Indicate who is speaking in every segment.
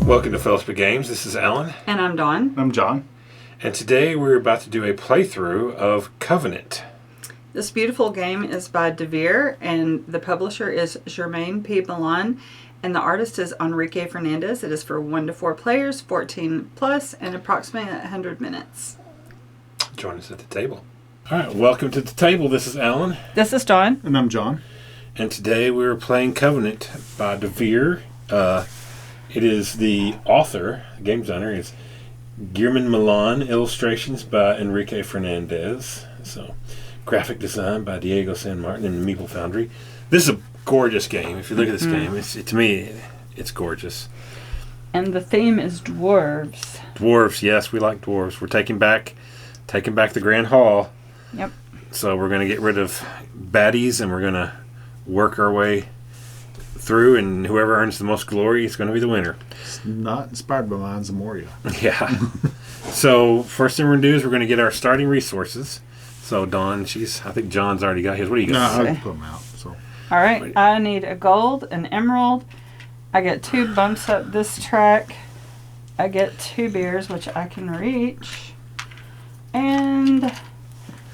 Speaker 1: Welcome to Fellowship Games. This is Alan.
Speaker 2: And I'm Dawn.
Speaker 3: I'm John.
Speaker 1: And today we're about to do a playthrough of Covenant.
Speaker 2: This beautiful game is by Devere, and the publisher is Germain P. Milan, and the artist is Enrique Fernandez. It is for 1 to 4 players, 14 plus, and approximately 100 minutes.
Speaker 1: Join us at the table. All right, welcome to the table. This is Alan.
Speaker 2: This is Dawn.
Speaker 3: And I'm John.
Speaker 1: And today we're playing Covenant by Devere. It is the author, the game designer, is Germain Milan. Illustrations by Enrique Fernandez. So, graphic design by Diego San Martin and the Meeple Foundry. This is a gorgeous game. If you look at this game, to me, it's gorgeous.
Speaker 2: And the theme is dwarves.
Speaker 1: Dwarves, yes, we like dwarves. We're taking back the Grand Hall.
Speaker 2: Yep.
Speaker 1: So we're going to get rid of baddies, and we're going to work our way through, and whoever earns the most glory is going to be the winner.
Speaker 3: It's not inspired by Mines of Moria.
Speaker 1: Yeah. So first thing we're going to do is we're going to get our starting resources. So Dawn, I think John's already got his. What do you got?
Speaker 3: No, I put them out. So.
Speaker 2: All right. I need a gold, an emerald. I get 2 bumps up this track. I get 2 beers, which I can reach. And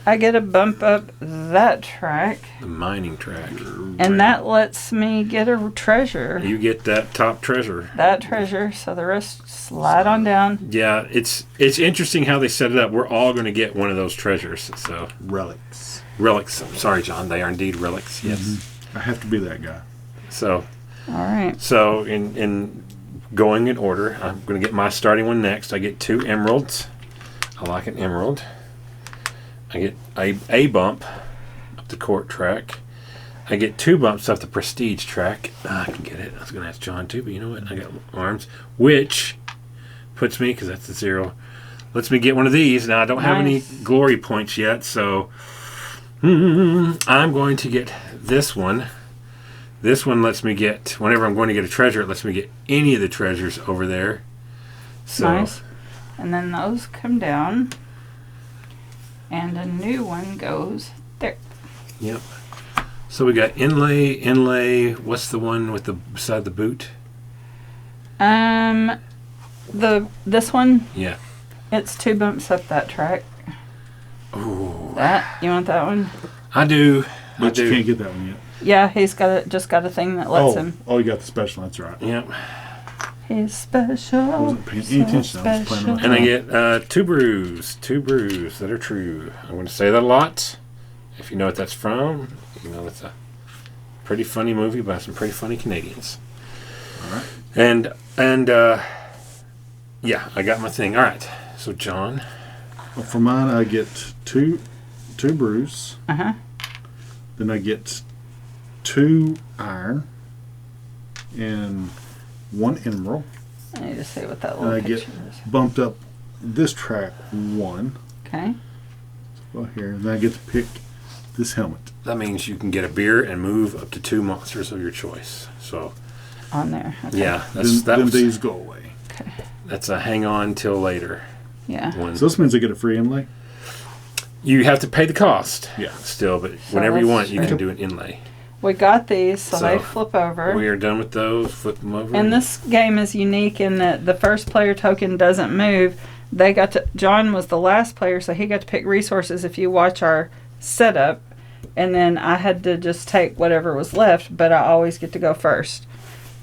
Speaker 2: I get a bump up that track.
Speaker 1: The mining track.
Speaker 2: And that lets me get a treasure.
Speaker 1: You get that top treasure.
Speaker 2: That treasure, so the rest slide on down.
Speaker 1: Yeah, it's interesting how they set it up. We're all going to get one of those treasures. So
Speaker 3: Relics.
Speaker 1: Relics. I'm sorry, John. They are indeed relics. Yes.
Speaker 3: Mm-hmm. I have to be that guy.
Speaker 1: So.
Speaker 2: All right.
Speaker 1: So in going in order, I'm going to get my starting one next. I get 2 emeralds. I like an emerald. I get a bump up the court track. I get 2 bumps up the prestige track. I can get it. I was going to ask John too, but you know what? I got arms, which puts me, because that's the 0, lets me get one of these. Now, I don't have any glory points yet, so I'm going to get this one. This one lets me get, whenever I'm going to get a treasure, it lets me get any of the treasures over there. So,
Speaker 2: nice. And then those come down. And a new one goes there.
Speaker 1: Yep. So we got inlay. What's the one with the beside the boot?
Speaker 2: This one.
Speaker 1: Yeah.
Speaker 2: It's 2 bumps up that track.
Speaker 1: Ooh.
Speaker 2: That you want that one?
Speaker 1: I do.
Speaker 3: But you can't get that one yet.
Speaker 2: Yeah, he's just got a thing that lets him.
Speaker 3: Oh, you got the special. That's right.
Speaker 1: Yep.
Speaker 2: He's special.
Speaker 3: I wasn't paying any attention. I was playing on.
Speaker 1: And I get 2 brews. 2 brews that are true. I'm going to say that a lot. If you know what that's from, you know it's a pretty funny movie by some pretty funny Canadians.
Speaker 3: All right.
Speaker 1: And yeah, I got my thing. All right. So John.
Speaker 3: Well, for mine, I get two brews. Then I get 2 iron and 1 emerald.
Speaker 2: I need to see what that
Speaker 3: And
Speaker 2: little
Speaker 3: I
Speaker 2: picture
Speaker 3: get
Speaker 2: is.
Speaker 3: bumped up this track 1.
Speaker 2: Okay.
Speaker 3: Well, here, and then I get to pick this helmet.
Speaker 1: That means you can get a beer and move up to 2 monsters of your choice. So
Speaker 2: On there. Okay.
Speaker 1: yeah,
Speaker 3: Then these go away.
Speaker 2: Okay.
Speaker 1: that's a hang on till later.
Speaker 2: Yeah.
Speaker 1: One.
Speaker 3: So this means I get a free inlay?
Speaker 1: You have to pay the cost.
Speaker 3: Yeah.
Speaker 1: Still, but
Speaker 2: So
Speaker 1: whenever you want,
Speaker 2: that's
Speaker 1: you can
Speaker 2: true.
Speaker 1: do an inlay.
Speaker 2: We got these, so
Speaker 1: So,
Speaker 2: they flip over.
Speaker 1: We are done with those. Flip them over.
Speaker 2: And this game is unique in that the first player token doesn't move. John was the last player, so he got to pick resources if you watch our setup. And then I had to just take whatever was left, but I always get to go first.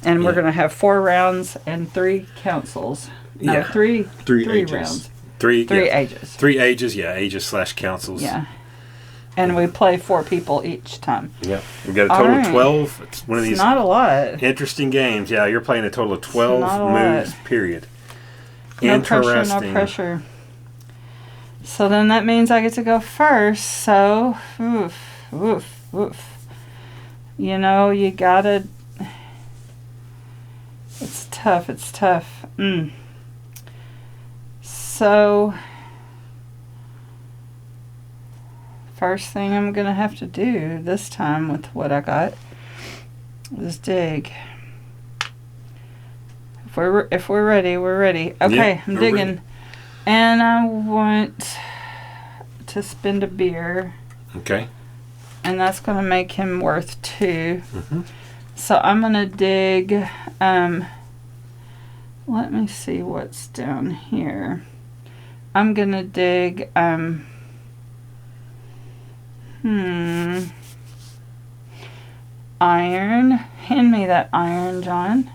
Speaker 2: And we're
Speaker 1: Yeah.
Speaker 2: going to have 4 rounds and 3 councils. No,
Speaker 1: Yeah.
Speaker 2: 3
Speaker 3: ages.
Speaker 2: rounds.
Speaker 1: 3
Speaker 2: ages.
Speaker 1: 3 ages, yeah, ages/councils.
Speaker 2: Yeah. And we play 4 people each time.
Speaker 1: Yep. We got a total of
Speaker 2: Alright.
Speaker 1: 12. It's one of
Speaker 2: It's
Speaker 1: these
Speaker 2: not a lot.
Speaker 1: interesting games. Yeah, you're playing a total of 12
Speaker 2: not a
Speaker 1: moves,
Speaker 2: lot.
Speaker 1: period.
Speaker 2: No
Speaker 1: Interesting.
Speaker 2: pressure, no pressure. So then that means I get to go first. So, oof. You know, you gotta... It's tough. So, first thing I'm going to have to do this time with what I got is dig. If we're ready, we're ready. Okay,
Speaker 1: Yeah,
Speaker 2: I'm
Speaker 1: we're
Speaker 2: digging.
Speaker 1: ready.
Speaker 2: And I want to spend a beer.
Speaker 1: Okay.
Speaker 2: And that's going to make him worth 2.
Speaker 1: Mm-hmm.
Speaker 2: So I'm going to dig let me see what's down here. I'm gonna dig, iron. Hand me that iron, John.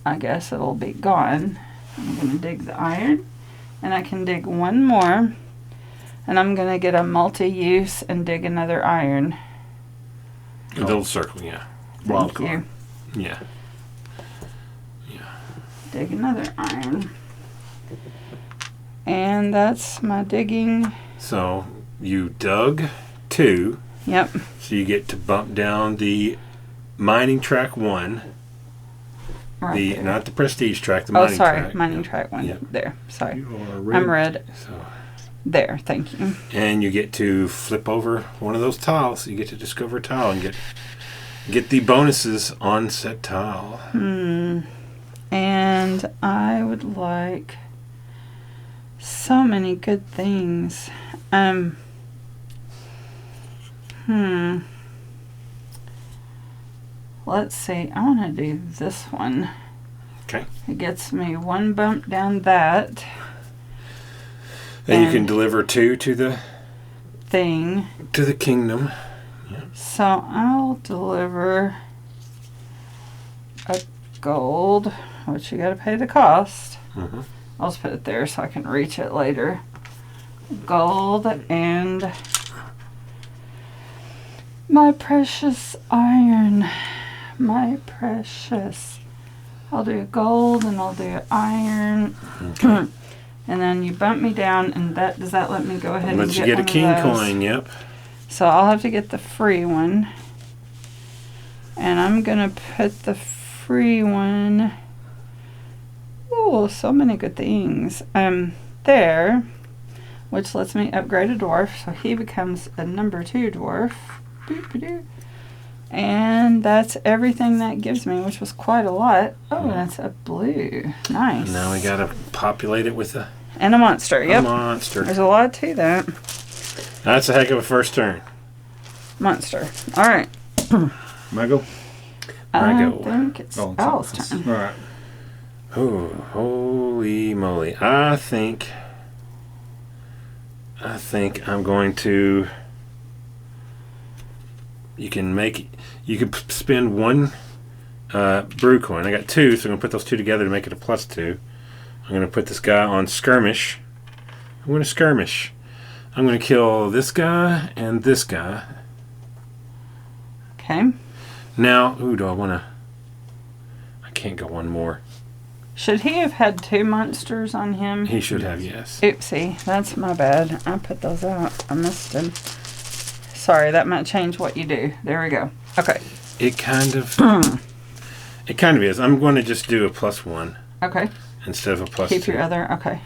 Speaker 2: I guess it'll be gone. I'm gonna dig the iron, and I can dig one more, and I'm gonna get a multi-use and dig another iron.
Speaker 1: A little circle, yeah.
Speaker 2: Thank you.
Speaker 1: Yeah.
Speaker 2: Dig another iron. And that's my digging.
Speaker 1: So you dug 2.
Speaker 2: Yep.
Speaker 1: So you get to bump down the mining track 1.
Speaker 2: Right there.
Speaker 1: Not the prestige track, the mining track.
Speaker 2: Mining track 1.
Speaker 1: Yep.
Speaker 2: There. Sorry.
Speaker 3: You are red.
Speaker 2: I'm red.
Speaker 1: So,
Speaker 2: There. Thank you.
Speaker 1: and you get to flip over one of those tiles. You get to discover a tile and get the bonuses on said tile.
Speaker 2: And I would like so many good things. Let's see. I want to do this one.
Speaker 1: Okay.
Speaker 2: It gets me 1 bump down that
Speaker 1: And you can deliver 2 to the
Speaker 2: thing.
Speaker 1: kingdom.
Speaker 2: So I'll deliver a gold, which you got to pay the cost.
Speaker 1: Mhm.
Speaker 2: I'll just put it there so I can reach it later. Gold and my precious iron. My precious. I'll do gold and I'll do iron.
Speaker 1: Okay.
Speaker 2: And then you bump me down, and does that let me go ahead and
Speaker 1: Let you
Speaker 2: get
Speaker 1: get a
Speaker 2: one of
Speaker 1: king
Speaker 2: those?
Speaker 1: coin, yep.
Speaker 2: So I'll have to get the free one. And I'm going to put the free one. Oh, so many good things. There, which lets me upgrade a dwarf. So he becomes a number 2 dwarf. Boop-a-doo. And that's everything that gives me, which was quite a lot. Oh, that's a blue. Nice.
Speaker 1: Now we gotta populate it with a
Speaker 2: And a monster, yep.
Speaker 1: monster.
Speaker 2: There's a lot to that.
Speaker 1: That's a heck of a first turn.
Speaker 2: Monster. All right.
Speaker 3: Mago?
Speaker 2: I
Speaker 1: go.
Speaker 2: think it's
Speaker 3: Oh,
Speaker 2: Al's
Speaker 3: it's
Speaker 2: turn.
Speaker 3: all right.
Speaker 1: Oh, holy moly. I think I'm going to... You can spend 1 brew coin. I got 2, so I'm going to put those 2 together to make it a +2. I'm going to put this guy on skirmish. I'm going to skirmish. I'm going to kill this guy and this guy.
Speaker 2: Okay.
Speaker 1: Now, who do I want to... I can't go one more.
Speaker 2: Should he have had 2 monsters on him?
Speaker 1: He should have, yes.
Speaker 2: Oopsie, that's my bad. I put those out. I missed them. Sorry, that might change what you do. There we go. Okay.
Speaker 1: It kind of is. I'm going to just do a +1
Speaker 2: Okay.
Speaker 1: instead of a +2.
Speaker 2: Keep your other. Okay.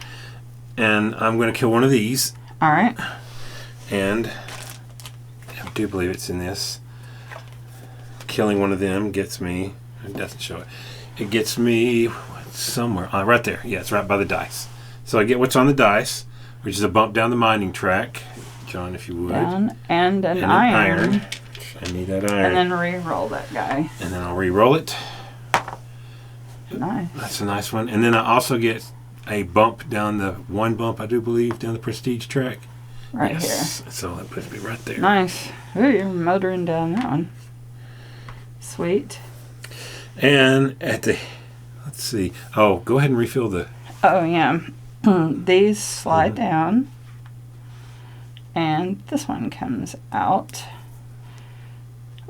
Speaker 1: And I'm going to kill one of these.
Speaker 2: All right.
Speaker 1: And I do believe it's in this. Killing one of them gets me... It doesn't show it. It gets me somewhere. Right there. Yeah, it's right by the dice. So I get what's on the dice, which is a bump down the mining track. John, if you would.
Speaker 2: Down and an
Speaker 1: And
Speaker 2: iron.
Speaker 1: I need that iron.
Speaker 2: And then re-roll that guy.
Speaker 1: And then I'll re-roll it.
Speaker 2: Nice.
Speaker 1: That's a nice one. And then I also get a bump down the... 1 bump, I do believe, down the prestige track.
Speaker 2: Right
Speaker 1: Yes. So that puts me right there.
Speaker 2: here. Nice. Ooh, you're motoring down that one. Sweet.
Speaker 1: And at the... Let's see. Oh, go ahead and refill the...
Speaker 2: Oh, yeah. These slide down. And this one comes out.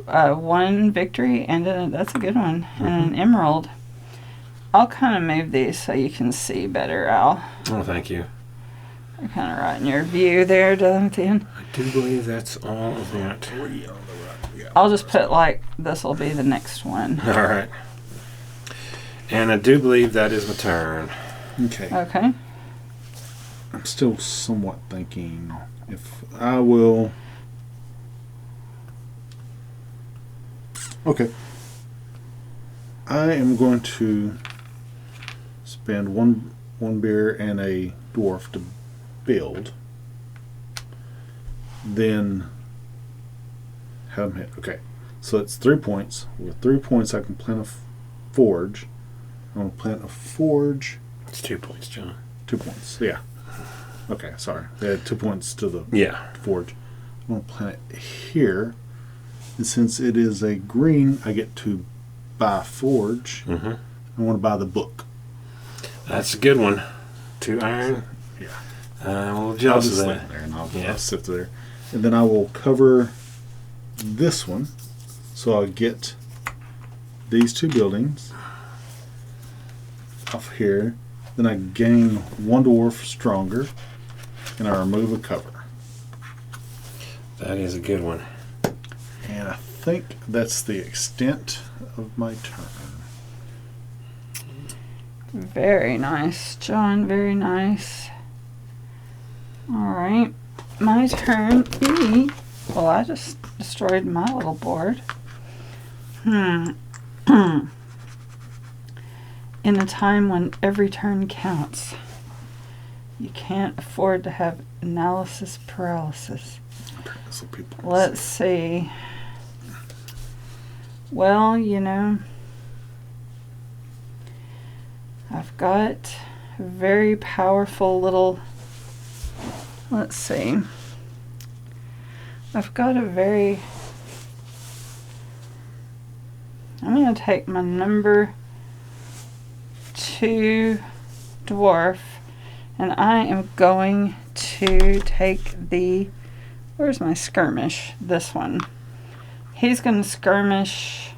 Speaker 2: 1 victory, and that's a good one. And an emerald. I'll kind of move these so you can see better, Al.
Speaker 1: Oh, thank you.
Speaker 2: You're kind of right in your view there, Jonathan.
Speaker 1: I do believe that's all of that.
Speaker 2: I'll just put like, this will be the next one.
Speaker 1: All right. And I do believe that is my turn.
Speaker 3: Okay.
Speaker 2: Okay.
Speaker 3: I'm still somewhat thinking if I will... Okay. I am going to spend one beer and a dwarf to build. Then have them hit. Okay. So it's 3 points. With 3 points I can plant a forge. I'm going to plant a forge.
Speaker 1: It's 2 points, John.
Speaker 3: 2 points. Yeah. Okay, sorry. They had 2 points to the
Speaker 1: Yeah.
Speaker 3: forge. I'm going to plant it here. And since it is a green, I get to buy a forge.
Speaker 1: Mm-hmm.
Speaker 3: I want to buy the book.
Speaker 1: That's a good one. 2 iron.
Speaker 3: Yeah.
Speaker 1: I'm a little
Speaker 3: I'll
Speaker 1: jealous
Speaker 3: just
Speaker 1: of
Speaker 3: lay
Speaker 1: that.
Speaker 3: it there and I'll
Speaker 1: Yeah.
Speaker 3: sit there. And then I will cover this one. So I'll get these 2 buildings off here. Then I gain 1 dwarf stronger. And I remove a cover.
Speaker 1: That is a good one.
Speaker 3: And I think that's the extent of my turn.
Speaker 2: Very nice, John. Very nice. All right. My turn. Well, I just destroyed my little board. In a time when every turn counts, you can't afford to have analysis paralysis.
Speaker 3: So people
Speaker 2: Let's see. Well, I've got a very powerful little, let's see. I've got I'm going to take my number 2 dwarf, and I am going to take where's my skirmish? This one. He's going to skirmish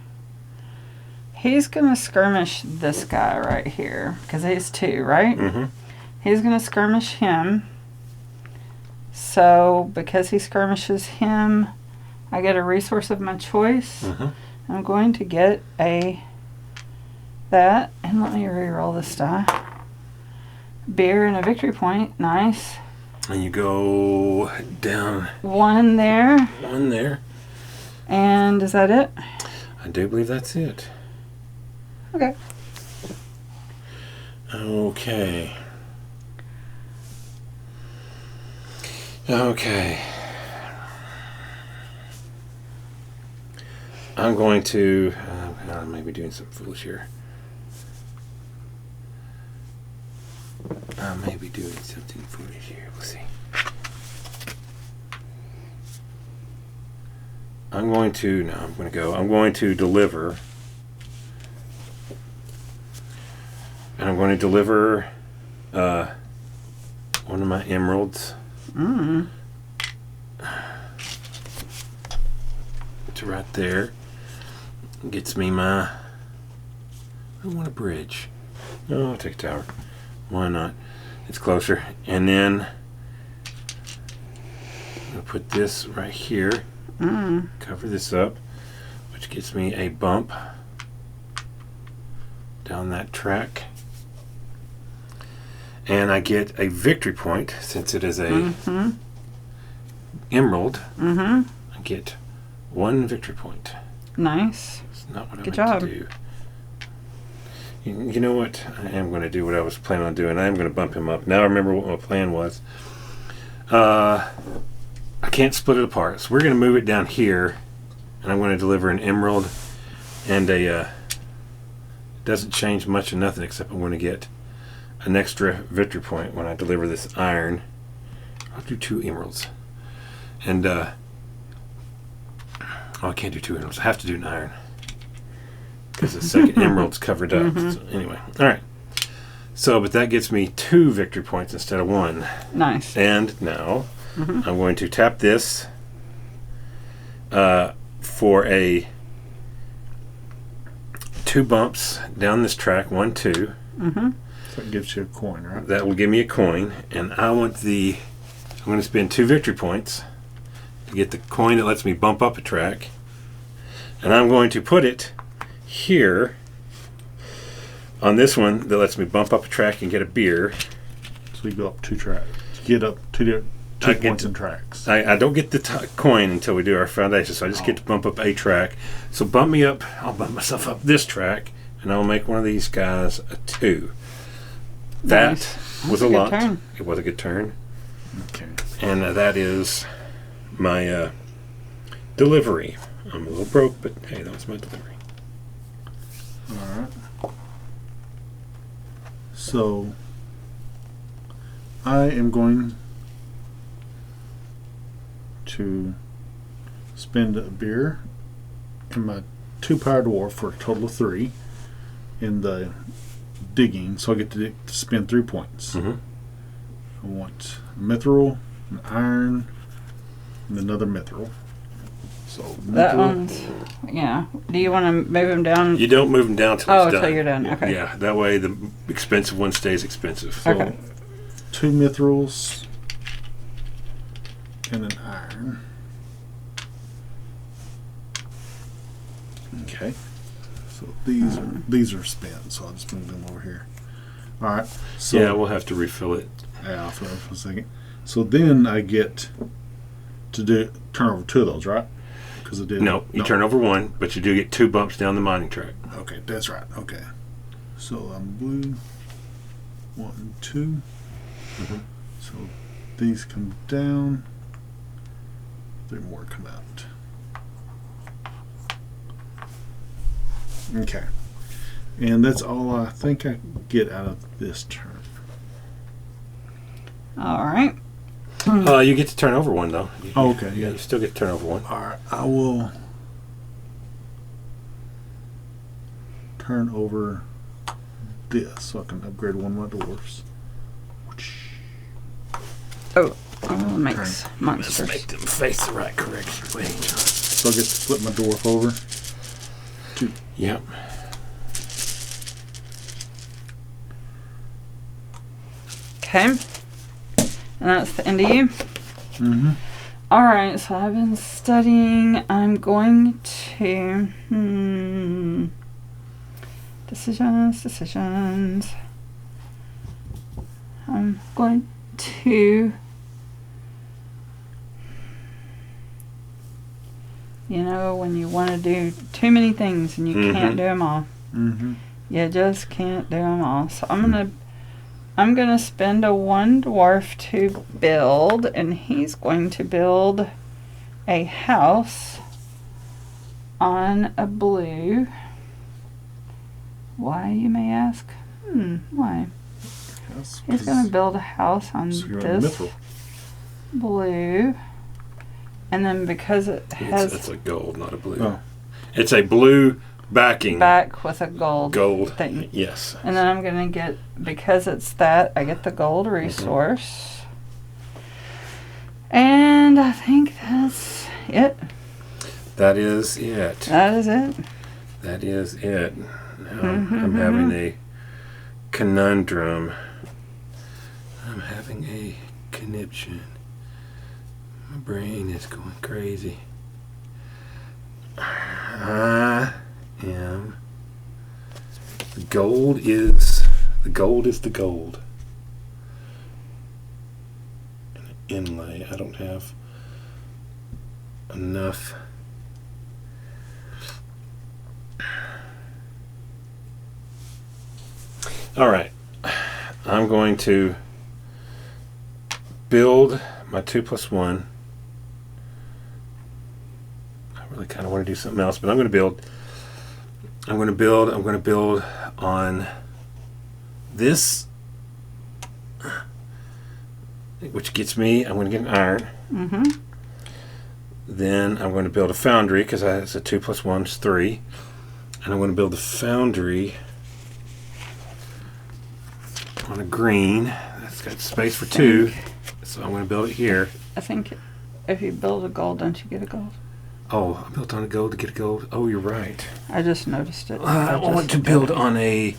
Speaker 2: this guy right here, because he's 2, right?
Speaker 1: Mm-hmm.
Speaker 2: He's going to skirmish him. So, because he skirmishes him, I get a resource of my choice.
Speaker 1: Mm-hmm.
Speaker 2: I'm going to get that, and let me re-roll this die. Beer and a victory point. Nice.
Speaker 1: And you go down
Speaker 2: 1 there.
Speaker 1: 1 there.
Speaker 2: And is that it?
Speaker 1: I do believe that's it.
Speaker 2: Okay.
Speaker 1: Okay. Okay. I'm going to... I may be doing something foolish here. We'll see. I'm going to deliver. And I'm going to deliver one of my emeralds to right there. Gets me my... I want a bridge. No, I'll take a tower. Why not? It's closer. And then I'm going to put this right here. Cover this up, which gets me a bump down that track. And I get a victory point since it is a emerald. I get 1 victory point.
Speaker 2: Nice.
Speaker 1: It's not what
Speaker 2: Good
Speaker 1: I meant
Speaker 2: job.
Speaker 1: to do. You know what? I am going to do what I was planning on doing. I am going to bump him up. Now I remember what my plan was. I can't split it apart. So we're going to move it down here. And I'm going to deliver an emerald and a... doesn't change much of nothing except I'm going to get an extra victory point when I deliver this iron. I'll do 2 emeralds. And, I can't do 2 emeralds. I have to do an iron. Because the second emerald's covered up. So anyway, alright. So, but that gets me 2 victory points instead of 1.
Speaker 2: Nice.
Speaker 1: And now, I'm going to tap this for a 2 bumps down this track. 1, 2.
Speaker 3: So it gives you a coin, right?
Speaker 1: That will give me a coin, and I'm going to spend 2 victory points to get the coin that lets me bump up a track, and I'm going to put it here on this one that lets me bump up a track and get a beer.
Speaker 3: So you go up 2 tracks. Get up 2 points in tracks.
Speaker 1: I don't get the coin until we do our foundation, so I just get to bump up a track. So bump me up, I'll bump myself up this track, and I'll make one of these guys a 2. That
Speaker 2: Nice.
Speaker 1: was
Speaker 2: That's
Speaker 1: a
Speaker 2: good
Speaker 1: lot.
Speaker 2: turn.
Speaker 1: It was a good turn.
Speaker 3: Okay.
Speaker 1: And that is my delivery. I'm a little broke, but hey, that was my delivery.
Speaker 3: All right. So I am going to spend a beer and my 2 power dwarf for a total of 3 in the digging, so I get to spend 3 points.
Speaker 1: Mm-hmm.
Speaker 3: I want a mithril, an iron, and another mithril. So
Speaker 2: That
Speaker 3: mithril,
Speaker 2: one's, yeah. Do you want to move them down?
Speaker 1: You don't move them down till it's done.
Speaker 2: Till you're done. Okay.
Speaker 1: Yeah, that way the expensive one stays expensive.
Speaker 3: so
Speaker 2: Okay.
Speaker 3: 2 mithrils and an iron. Okay. So these are spent, so I'll just move them over here. All right. So
Speaker 1: Yeah, we'll have to refill it.
Speaker 3: yeah, I'll fill it for a second. So then I get to turn over 2 of those, right? Because I did.
Speaker 1: No, you turn over 1, but you do get 2 bumps down the mining track.
Speaker 3: Okay, that's right. Okay. So I'm blue. 1 and 2.
Speaker 1: Mhm.
Speaker 3: So these come down. 3 more come out. Okay. And that's all I think I get out of this turn.
Speaker 2: All right.
Speaker 1: You get to turn over 1 though.
Speaker 3: Oh, okay,
Speaker 1: Yeah,
Speaker 3: yeah.
Speaker 1: you still get to turn over 1.
Speaker 3: All right, I will turn over this so I can upgrade one of my dwarfs.
Speaker 2: Oh, I'm gonna make
Speaker 1: Let's
Speaker 2: monsters.
Speaker 1: make them face the right correction way, John.
Speaker 3: So I get to flip my dwarf over.
Speaker 1: Yep.
Speaker 2: Okay. And that's the end of you.
Speaker 3: Mm-hmm.
Speaker 2: All right. So I've been studying. I'm going to decisions. I'm going to. You know, when you want to do too many things and you can't do them all.
Speaker 3: Mm-hmm.
Speaker 2: You just can't do them all. So I'm gonna spend a 1 dwarf to build, and he's going to build a house on a blue. Why, you may ask? Why?
Speaker 3: Yes,
Speaker 2: He's gonna build a house on
Speaker 3: so you're on
Speaker 2: this
Speaker 3: mithril.
Speaker 2: blue, and then because it has
Speaker 1: It's a gold, not a blue.
Speaker 3: Oh.
Speaker 1: It's a blue backing
Speaker 2: back with a gold thing.
Speaker 1: Yes.
Speaker 2: And then I'm going to get, because it's that, I get the gold resource. And I think that's it.
Speaker 1: That is it.
Speaker 2: That is it.
Speaker 1: That is it. Now I'm having a conundrum. I'm having a conniption. My brain is going crazy. I am. The gold is the gold. An inlay. I don't have enough. All right. I'm going to build my 2+1. I really kind of want to do something else, but I'm going to build on this, which gets me, I'm going to get an iron.
Speaker 2: Mm-hmm.
Speaker 1: Then I'm going to build a foundry, because it's a 2+1 is 3. And I'm going to build a foundry on a green. That's got space for 2. So I'm going to build it here.
Speaker 2: I think if you build a gold, don't you get a gold?
Speaker 1: Oh, I built on a gold to get a gold. Oh, you're right.
Speaker 2: I just noticed it.
Speaker 1: I want to build on a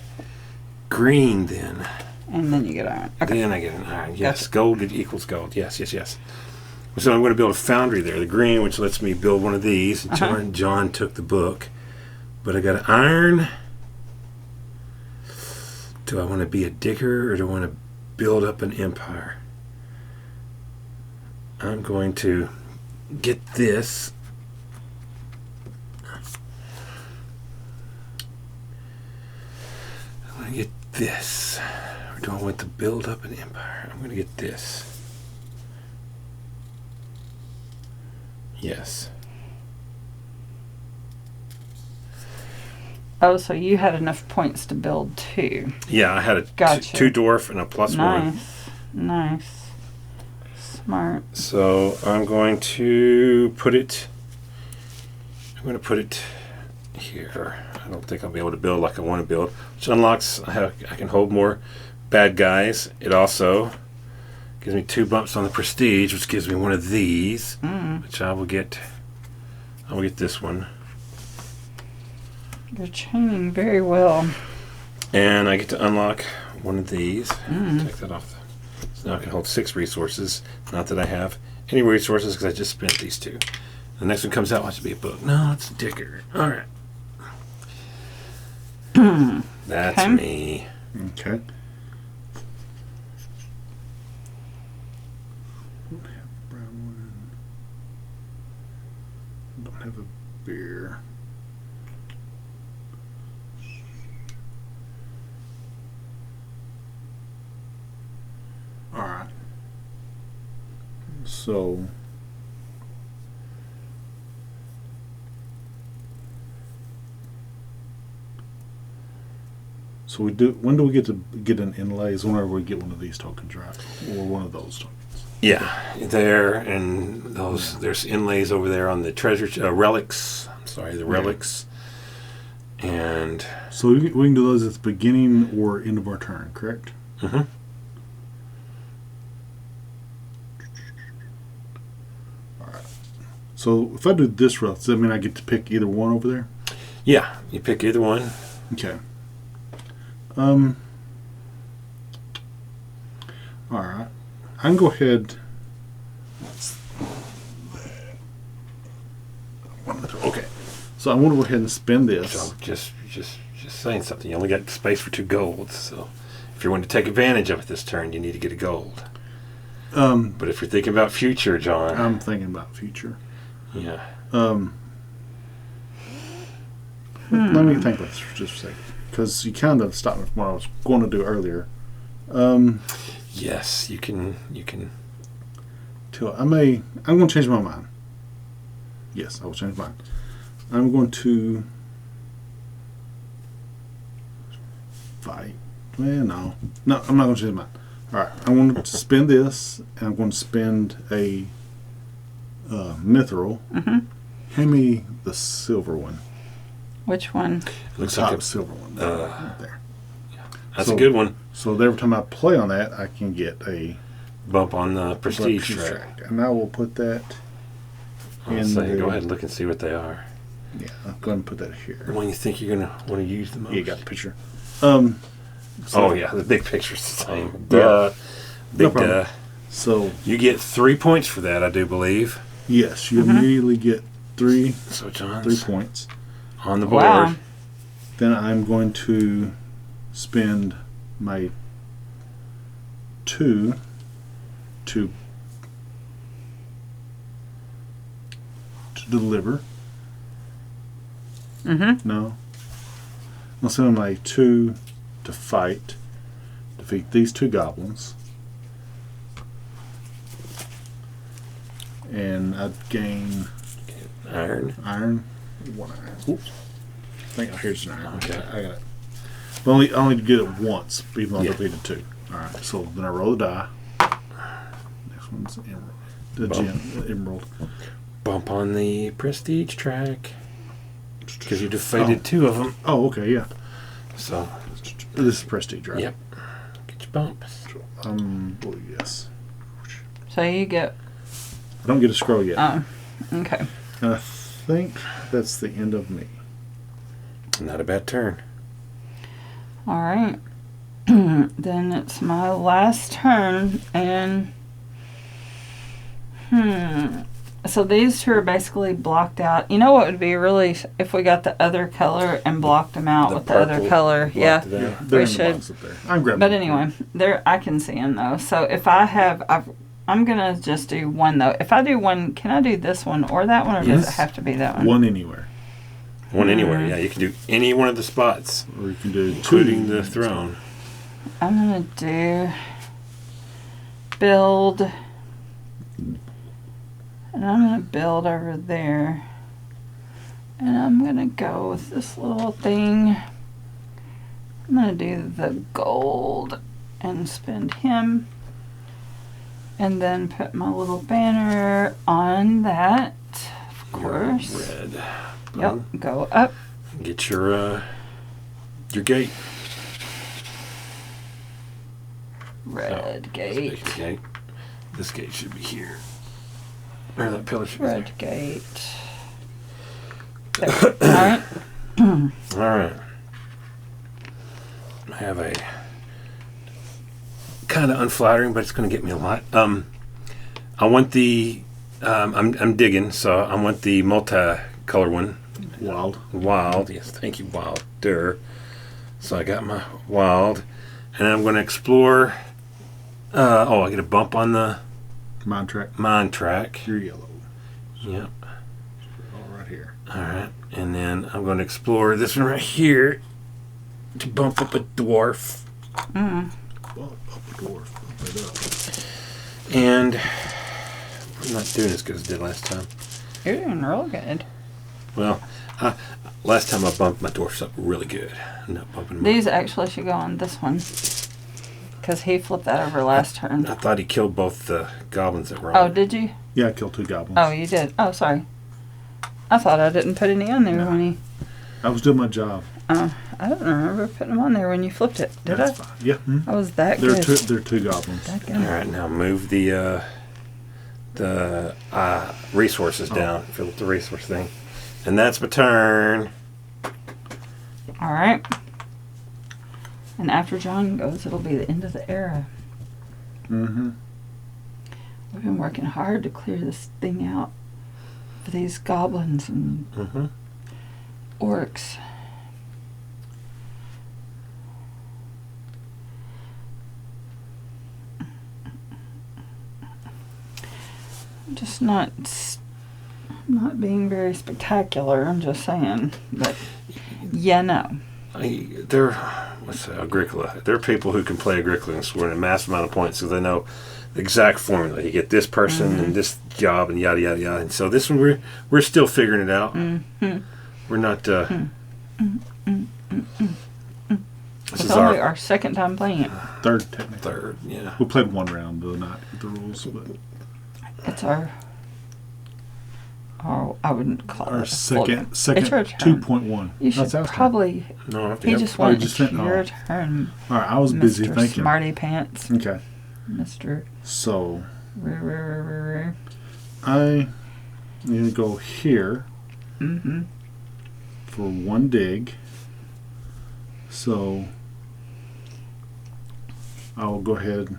Speaker 1: green then.
Speaker 2: And then you get iron. Okay.
Speaker 1: Then I get an iron. Yes,
Speaker 2: Gotcha.
Speaker 1: gold equals gold. Yes. So I'm going to build a foundry there, the green, which lets me build one of these. John took the book. But I got an iron. Do I want to be a digger or do I want to build up an empire? I'm going to get this. I'm going to get this. Or do I want to build up an empire? I'm going to get this. Yes.
Speaker 2: Oh, so you had enough points to build 2.
Speaker 1: Yeah, I had a
Speaker 2: Gotcha.
Speaker 1: 2 dwarf and a +1.
Speaker 2: Nice. Smart.
Speaker 1: So I'm going to put it. I'm going to put it here. I don't think I'll be able to build like I want to build, which unlocks. I can hold more bad guys. It also gives me 2 bumps on the prestige, which gives me one of these, which I will get. I will get this one.
Speaker 2: You're chaining very well.
Speaker 1: And I get to unlock one of these. Take that off. So now I can hold 6 resources. Not that I have any resources because I just spent these 2. The next one comes out, watch it be a book. No, it's a dicker. All right. That's
Speaker 2: Okay.
Speaker 1: me.
Speaker 3: Okay. Don't have a beer. All right. So we do. When do we get to get an inlays? Whenever we get one of these tokens, right? Or one of those tokens.
Speaker 1: Yeah, there and those. There's inlays over there on the treasure relics. I'm sorry, the relics. And
Speaker 3: So we can do those at the beginning or end of our turn, correct?
Speaker 1: mm-hmm.
Speaker 3: So if I do this route, does that mean I get to pick either one over there?
Speaker 1: Yeah, you pick either one.
Speaker 3: Okay. All right. I can go ahead. Okay. So I'm going to go ahead and spend this.
Speaker 1: So just saying something. You only got space for 2 golds, so if you want to take advantage of it this turn, you need to get a gold. But if you're thinking about future, John,
Speaker 3: I'm thinking about future.
Speaker 1: yeah.
Speaker 3: Let me think about this for just a second, because you kind of stopped me from what I was going to do earlier.
Speaker 1: Yes, you can.
Speaker 3: I'm going to change my mind. Yes, I will change mine. I'm going to fight. Well, no, I'm not going to change mine. All right, I'm going to spend this, and I'm going to spend a mithril. Hand me the silver one.
Speaker 2: Which one?
Speaker 1: It looks
Speaker 3: The
Speaker 1: like
Speaker 3: top
Speaker 1: a
Speaker 3: silver one. Right there.
Speaker 1: That's a good one.
Speaker 3: So every time I play on that, I can get a
Speaker 1: Bump on the prestige track.
Speaker 3: and I will put that
Speaker 1: I'll say, go ahead and look and see what they are.
Speaker 3: Yeah, I'm going to put that here.
Speaker 1: The one you think you're gonna want to use the most.
Speaker 3: You got the picture.
Speaker 1: Oh yeah, the big picture's the same.
Speaker 3: Yeah.
Speaker 1: Duh. Big
Speaker 3: problem.
Speaker 1: duh.
Speaker 3: So
Speaker 1: You get 3 points for that, I do believe.
Speaker 3: yes, you immediately get 3
Speaker 1: So John's
Speaker 3: points.
Speaker 1: on the board.
Speaker 2: Wow.
Speaker 3: Then I'm going to spend my 2 to deliver. No. I'll spend my 2 to fight, defeat these 2 goblins, and I'd gain
Speaker 1: Iron.
Speaker 3: 1 iron. Oops. I think here's an iron.
Speaker 1: Okay.
Speaker 3: I got it. But I only get it once, even though I
Speaker 1: Yeah.
Speaker 3: defeated 2. Alright, so then I roll the die. Next one's emerald. The emerald.
Speaker 1: Bump on the prestige track. Because you defeated 2 of them.
Speaker 3: Oh, okay, yeah.
Speaker 1: So,
Speaker 3: This is prestige, right?
Speaker 1: yep. Get your bumps.
Speaker 3: Yes.
Speaker 2: So you get.
Speaker 3: I don't get a scroll yet.
Speaker 2: Oh, okay.
Speaker 3: And I think that's the end of me.
Speaker 1: Not a bad turn.
Speaker 2: All right. Then it's my last turn, and so these 2 are basically blocked out. You know what would be really if we got the other color and blocked them out with the other
Speaker 1: purple
Speaker 2: color. Yeah.
Speaker 1: blocked it out.
Speaker 3: They're
Speaker 2: We
Speaker 3: in the
Speaker 2: should.
Speaker 3: box up there. I'm grabbing
Speaker 2: But
Speaker 3: them.
Speaker 2: anyway, there I can see them though. So if I'm gonna just do 1 though. If I do 1, can I do this one or that one, or does it
Speaker 1: Yes.
Speaker 2: have to be that one?
Speaker 3: One anywhere.
Speaker 1: One anywhere, yeah. You can do any one of the spots,
Speaker 3: Or you can do 2.
Speaker 1: including the throne.
Speaker 2: I'm gonna do build, and I'm gonna build over there. And I'm going to go with this little thing. I'm going to do the gold and spend him. And then put my little banner on that, of course.
Speaker 1: Red.
Speaker 2: Yep, go up.
Speaker 1: Get your gate.
Speaker 2: Red gate.
Speaker 1: Gate. This gate should be here. Or that pillar should be
Speaker 2: Red gate. There. Alright.
Speaker 1: there. Alright. I have a kind of unflattering, but it's going to get me a lot. I want the I'm digging, so I want the multicolor one. Wild, yes, thank you, wilder. So I got my wild, and I'm going to explore. I get a bump on the
Speaker 3: Mind track.
Speaker 1: mine track.
Speaker 3: You're yellow.
Speaker 1: Yep.
Speaker 3: All right here.
Speaker 1: All right, and then I'm going to explore this one right here to bump up a dwarf.
Speaker 2: Mm.
Speaker 3: Up a dwarf. Up it up.
Speaker 1: And I'm not doing as good as I did last time.
Speaker 2: You're doing real good.
Speaker 1: Well, last time I bumped my dwarfs up really good. I'm not bumping them
Speaker 2: These
Speaker 1: up.
Speaker 2: actually should go on this one. Because he flipped that over last turn.
Speaker 1: I thought he killed both the goblins that were
Speaker 2: Oh,
Speaker 1: on.
Speaker 2: did you?
Speaker 3: Yeah, I killed 2 goblins.
Speaker 2: Oh, you did. Oh, sorry. I thought I didn't put any on there
Speaker 3: No.
Speaker 2: when he...
Speaker 3: I was doing my job.
Speaker 2: I don't remember putting them on there when you flipped it. Did
Speaker 3: That's
Speaker 2: I?
Speaker 3: fine. Yeah.
Speaker 2: I was that
Speaker 3: They're
Speaker 2: good.
Speaker 3: they're 2 goblins.
Speaker 2: That
Speaker 1: All
Speaker 2: good.
Speaker 1: right, now move the resources down. Fill up the resource thing. And that's my turn.
Speaker 2: All right. And after John goes, it'll be the end of the era.
Speaker 3: Mm-hmm.
Speaker 2: We've been working hard to clear this thing out for these goblins and
Speaker 1: Mm-hmm.
Speaker 2: orcs. I'm just not being very spectacular. I'm just saying, but yeah, no.
Speaker 1: Agricola. There are people who can play Agricola and score a massive amount of points because they know the exact formula. You get this person and this job and yada yada yada. And so this one we're still figuring it out.
Speaker 2: Mm-hmm.
Speaker 1: We're not. This
Speaker 2: It's
Speaker 1: is
Speaker 2: only
Speaker 1: our
Speaker 2: our second time playing it.
Speaker 3: Third, technically.
Speaker 1: third. Yeah.
Speaker 3: We played 1 round the other night with the rules, but
Speaker 2: It's our. Oh, I wouldn't call
Speaker 3: our
Speaker 2: it.
Speaker 3: second
Speaker 2: It's your turn.
Speaker 3: 2.1.
Speaker 2: You should
Speaker 3: That's our turn.
Speaker 2: probably.
Speaker 1: No, I have to
Speaker 2: He
Speaker 1: go.
Speaker 2: just
Speaker 3: Oh, you
Speaker 2: wanted
Speaker 3: just
Speaker 2: to
Speaker 3: went-
Speaker 2: your
Speaker 3: oh.
Speaker 2: turn,
Speaker 3: All right, I was busy
Speaker 2: Mr.
Speaker 3: thinking.
Speaker 2: Smarty Pants,
Speaker 3: Okay,
Speaker 2: Mr.
Speaker 3: so
Speaker 2: Mm-hmm.
Speaker 3: I need to go here for 1 dig. So I will go ahead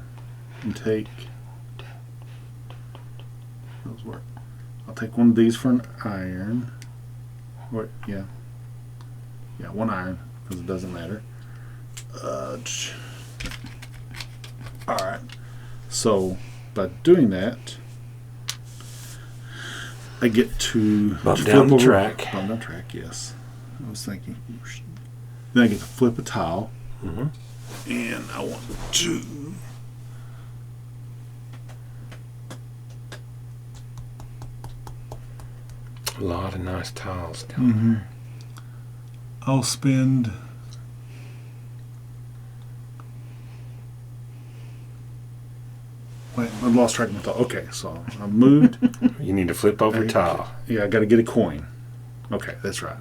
Speaker 3: and take. Those work. I'll take 1 of these for an iron. Or yeah, 1 iron because it doesn't matter. All right. So by doing that, I get to
Speaker 1: Bump
Speaker 3: flip
Speaker 1: down the
Speaker 3: over-
Speaker 1: track.
Speaker 3: Bump down track. Yes, I was thinking. Then I get to flip a tile,
Speaker 1: Mhm.
Speaker 3: and I want to.
Speaker 1: A lot of nice tiles down there.
Speaker 3: I'll spend. Wait, I lost track of my thought. Okay, so I moved.
Speaker 1: You need to flip over a tile.
Speaker 3: Yeah, I got to get a coin. Okay, that's right.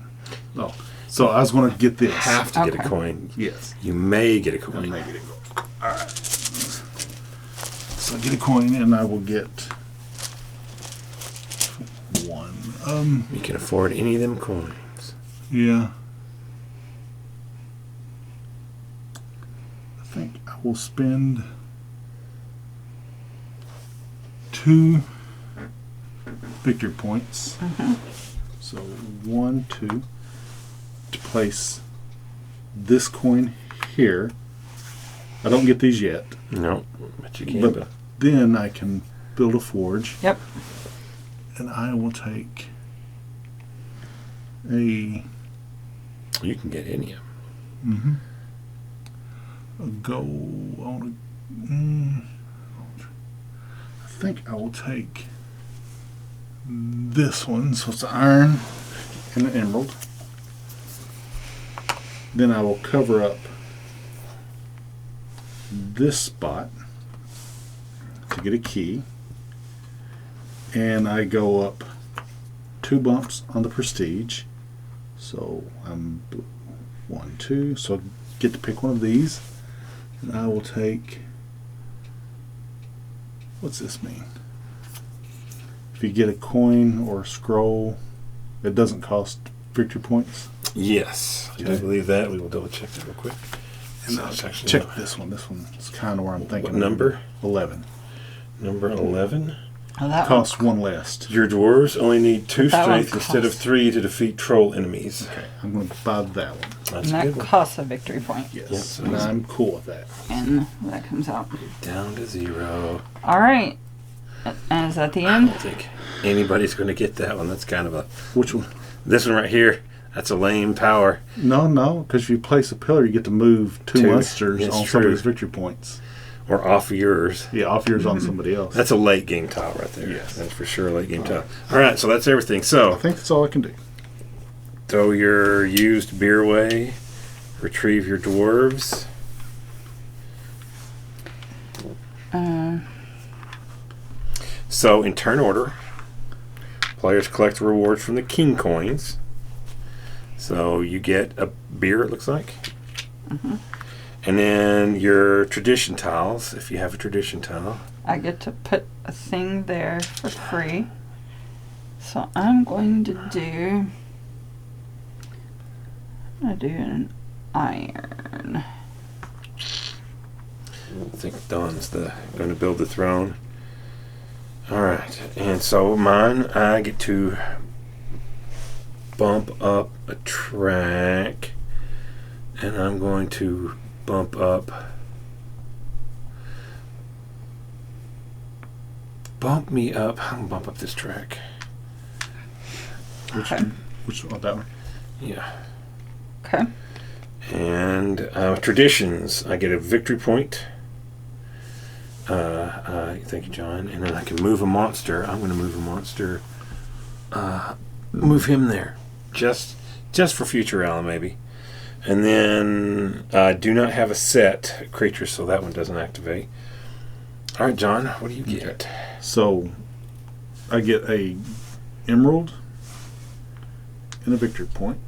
Speaker 3: Oh, so I was going to get this.
Speaker 1: Have to get a
Speaker 2: Okay.
Speaker 1: coin.
Speaker 3: Yes.
Speaker 1: You may get a
Speaker 3: I
Speaker 1: coin.
Speaker 3: may get a coin. All right. So I get a coin, and I will get 1.
Speaker 1: You can afford any of them coins.
Speaker 3: Yeah. I think I will spend 2 victory points. So 1, 2 to place this coin here. I don't get these yet,
Speaker 1: No, but you can.
Speaker 3: but then I can build a forge,
Speaker 2: Yep.
Speaker 3: and I will take a
Speaker 1: You can get any of them.
Speaker 3: go on. I think I will take this one. So it's iron, and an emerald. Then I will cover up this spot to get a key. And I go up 2 bumps on the prestige. So I'm 1, 2. So I get to pick one of these. And I will take. What's this mean? If you get a coin or a scroll, it doesn't cost victory points.
Speaker 1: Yes, I do
Speaker 3: Okay.
Speaker 1: believe that. We will double check that real quick.
Speaker 3: And
Speaker 1: So it's actually
Speaker 3: check this one. This one's kind of where I'm thinking.
Speaker 1: What number?
Speaker 3: 11.
Speaker 1: Number 11.
Speaker 2: Oh, that
Speaker 3: Costs 1 less.
Speaker 1: Your dwarves only need 2
Speaker 2: That one
Speaker 1: strength instead of
Speaker 2: costs-
Speaker 1: 3 to defeat troll enemies.
Speaker 3: Okay, I'm going to buy that one.
Speaker 1: That's
Speaker 2: and
Speaker 1: a
Speaker 2: that
Speaker 1: good one.
Speaker 2: costs a victory point.
Speaker 3: Yes,
Speaker 1: Yep, so
Speaker 3: and
Speaker 1: it's-
Speaker 3: I'm cool with that.
Speaker 2: And that comes out.
Speaker 1: Down to 0.
Speaker 2: All right. And is that the
Speaker 1: I
Speaker 2: end?
Speaker 1: don't think anybody's going to get that one. That's kind of a...
Speaker 3: Which one?
Speaker 1: This one right here, that's a lame power.
Speaker 3: No, because if you place a pillar, you get to move 2
Speaker 1: Two.
Speaker 3: monsters
Speaker 1: It's
Speaker 3: on
Speaker 1: true.
Speaker 3: somebody's victory points.
Speaker 1: Or off yours.
Speaker 3: Yeah, off yours on somebody else.
Speaker 1: That's a late game tile right there.
Speaker 3: Yes.
Speaker 1: That's for sure a late game tile. All right, so that's everything.
Speaker 3: I
Speaker 1: So,
Speaker 3: think that's all I can do.
Speaker 1: throw your used beer away. Retrieve your dwarves. So, in turn order, players collect rewards from the king coins. So, you get a beer, it looks like. And then your tradition tiles, if you have a tradition tile.
Speaker 2: I get to put a thing there for free. So I'm going to do an iron.
Speaker 1: I think Don's going to build the throne. All right, and so mine, I get to bump up a track, and I'm going to bump me up. I'm gonna bump up this track.
Speaker 3: Which
Speaker 2: Okay.
Speaker 3: Which one? That one?
Speaker 1: Yeah,
Speaker 2: Okay.
Speaker 1: and traditions. I get a victory point. Thank you, John. And then I can move a monster. I'm going to move a monster. Move him there, just for future Alan, maybe. And then I do not have a set creature, so that one doesn't activate. All right, John, what do you get?
Speaker 3: So I get a emerald and a victory point.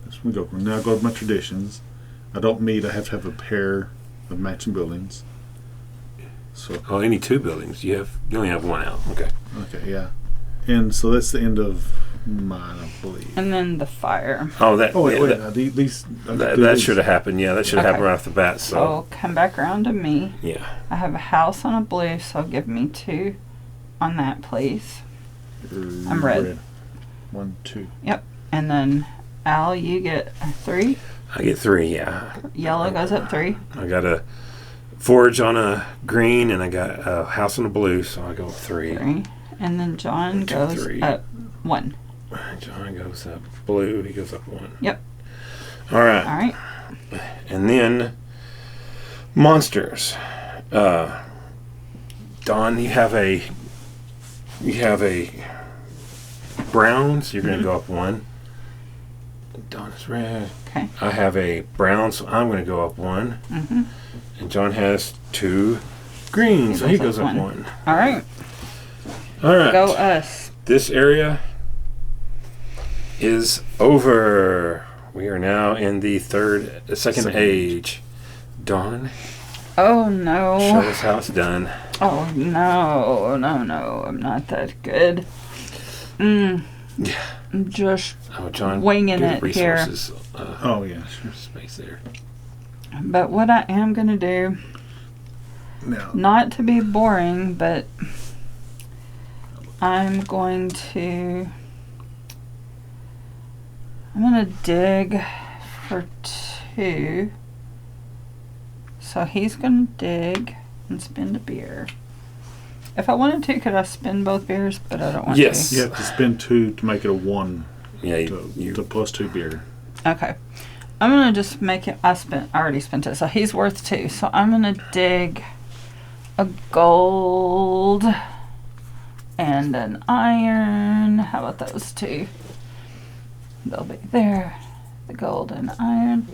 Speaker 3: That's when we go. Now I go to my traditions. I don't meet. I have to have a pair of matching buildings. So
Speaker 1: Oh, any 2 buildings. You only have 1 out. Okay.
Speaker 3: okay, yeah. And so that's the end of mine, I believe.
Speaker 2: And then the fire.
Speaker 1: Oh, that.
Speaker 3: Oh wait,
Speaker 1: yeah,
Speaker 3: wait.
Speaker 1: that,
Speaker 3: Now, these.
Speaker 1: that should have happened. Yeah, that should have
Speaker 2: Okay.
Speaker 1: happened right off the bat. So
Speaker 2: So come back around to me.
Speaker 1: yeah.
Speaker 2: I have a house on a blue, so give me 2 on that, please. I'm red.
Speaker 3: 1, 2.
Speaker 2: And then Al, you get a 3.
Speaker 1: I get 3. Yeah.
Speaker 2: Yellow goes up 3.
Speaker 1: I got a forge on a green, and I got a house on a blue, so I go up 3.
Speaker 2: 3. And then John
Speaker 1: 1, 2,
Speaker 2: goes
Speaker 1: 3.
Speaker 2: up 1.
Speaker 1: John goes up blue. He goes up 1.
Speaker 2: Yep.
Speaker 1: All right.
Speaker 2: All right.
Speaker 1: And then monsters. Don, you have a brown, so you're going to go up 1. Don is red.
Speaker 2: Okay.
Speaker 1: I have a brown, so I'm going to go up 1.
Speaker 2: Mm-hmm.
Speaker 1: And John has 2 green, so he goes up 1.
Speaker 2: All right.
Speaker 1: All right.
Speaker 2: Go us.
Speaker 1: This area is over. We are now in the second age. Dawn,
Speaker 2: Oh
Speaker 1: show
Speaker 2: no.
Speaker 1: us how it's done.
Speaker 2: Oh no. No. I'm not that good. I'm just
Speaker 1: Oh, John,
Speaker 2: winging
Speaker 1: give
Speaker 2: it here.
Speaker 1: resources.
Speaker 3: Oh yeah, sure.
Speaker 1: Space there.
Speaker 2: But what I am going to do,
Speaker 3: Now
Speaker 2: not to be boring, but I'm going to dig for 2. So he's going to dig and spend a beer. If I wanted to, could I spend both beers? But I don't want
Speaker 1: Yes.
Speaker 2: to.
Speaker 3: you have to spend 2 to make it a 1
Speaker 1: Yeah,
Speaker 3: to plus 2 beer.
Speaker 2: Okay. I'm going to just make it, I already spent it, so he's worth 2. So I'm going to dig a gold and an iron. How about those two? They'll be there. The gold and iron.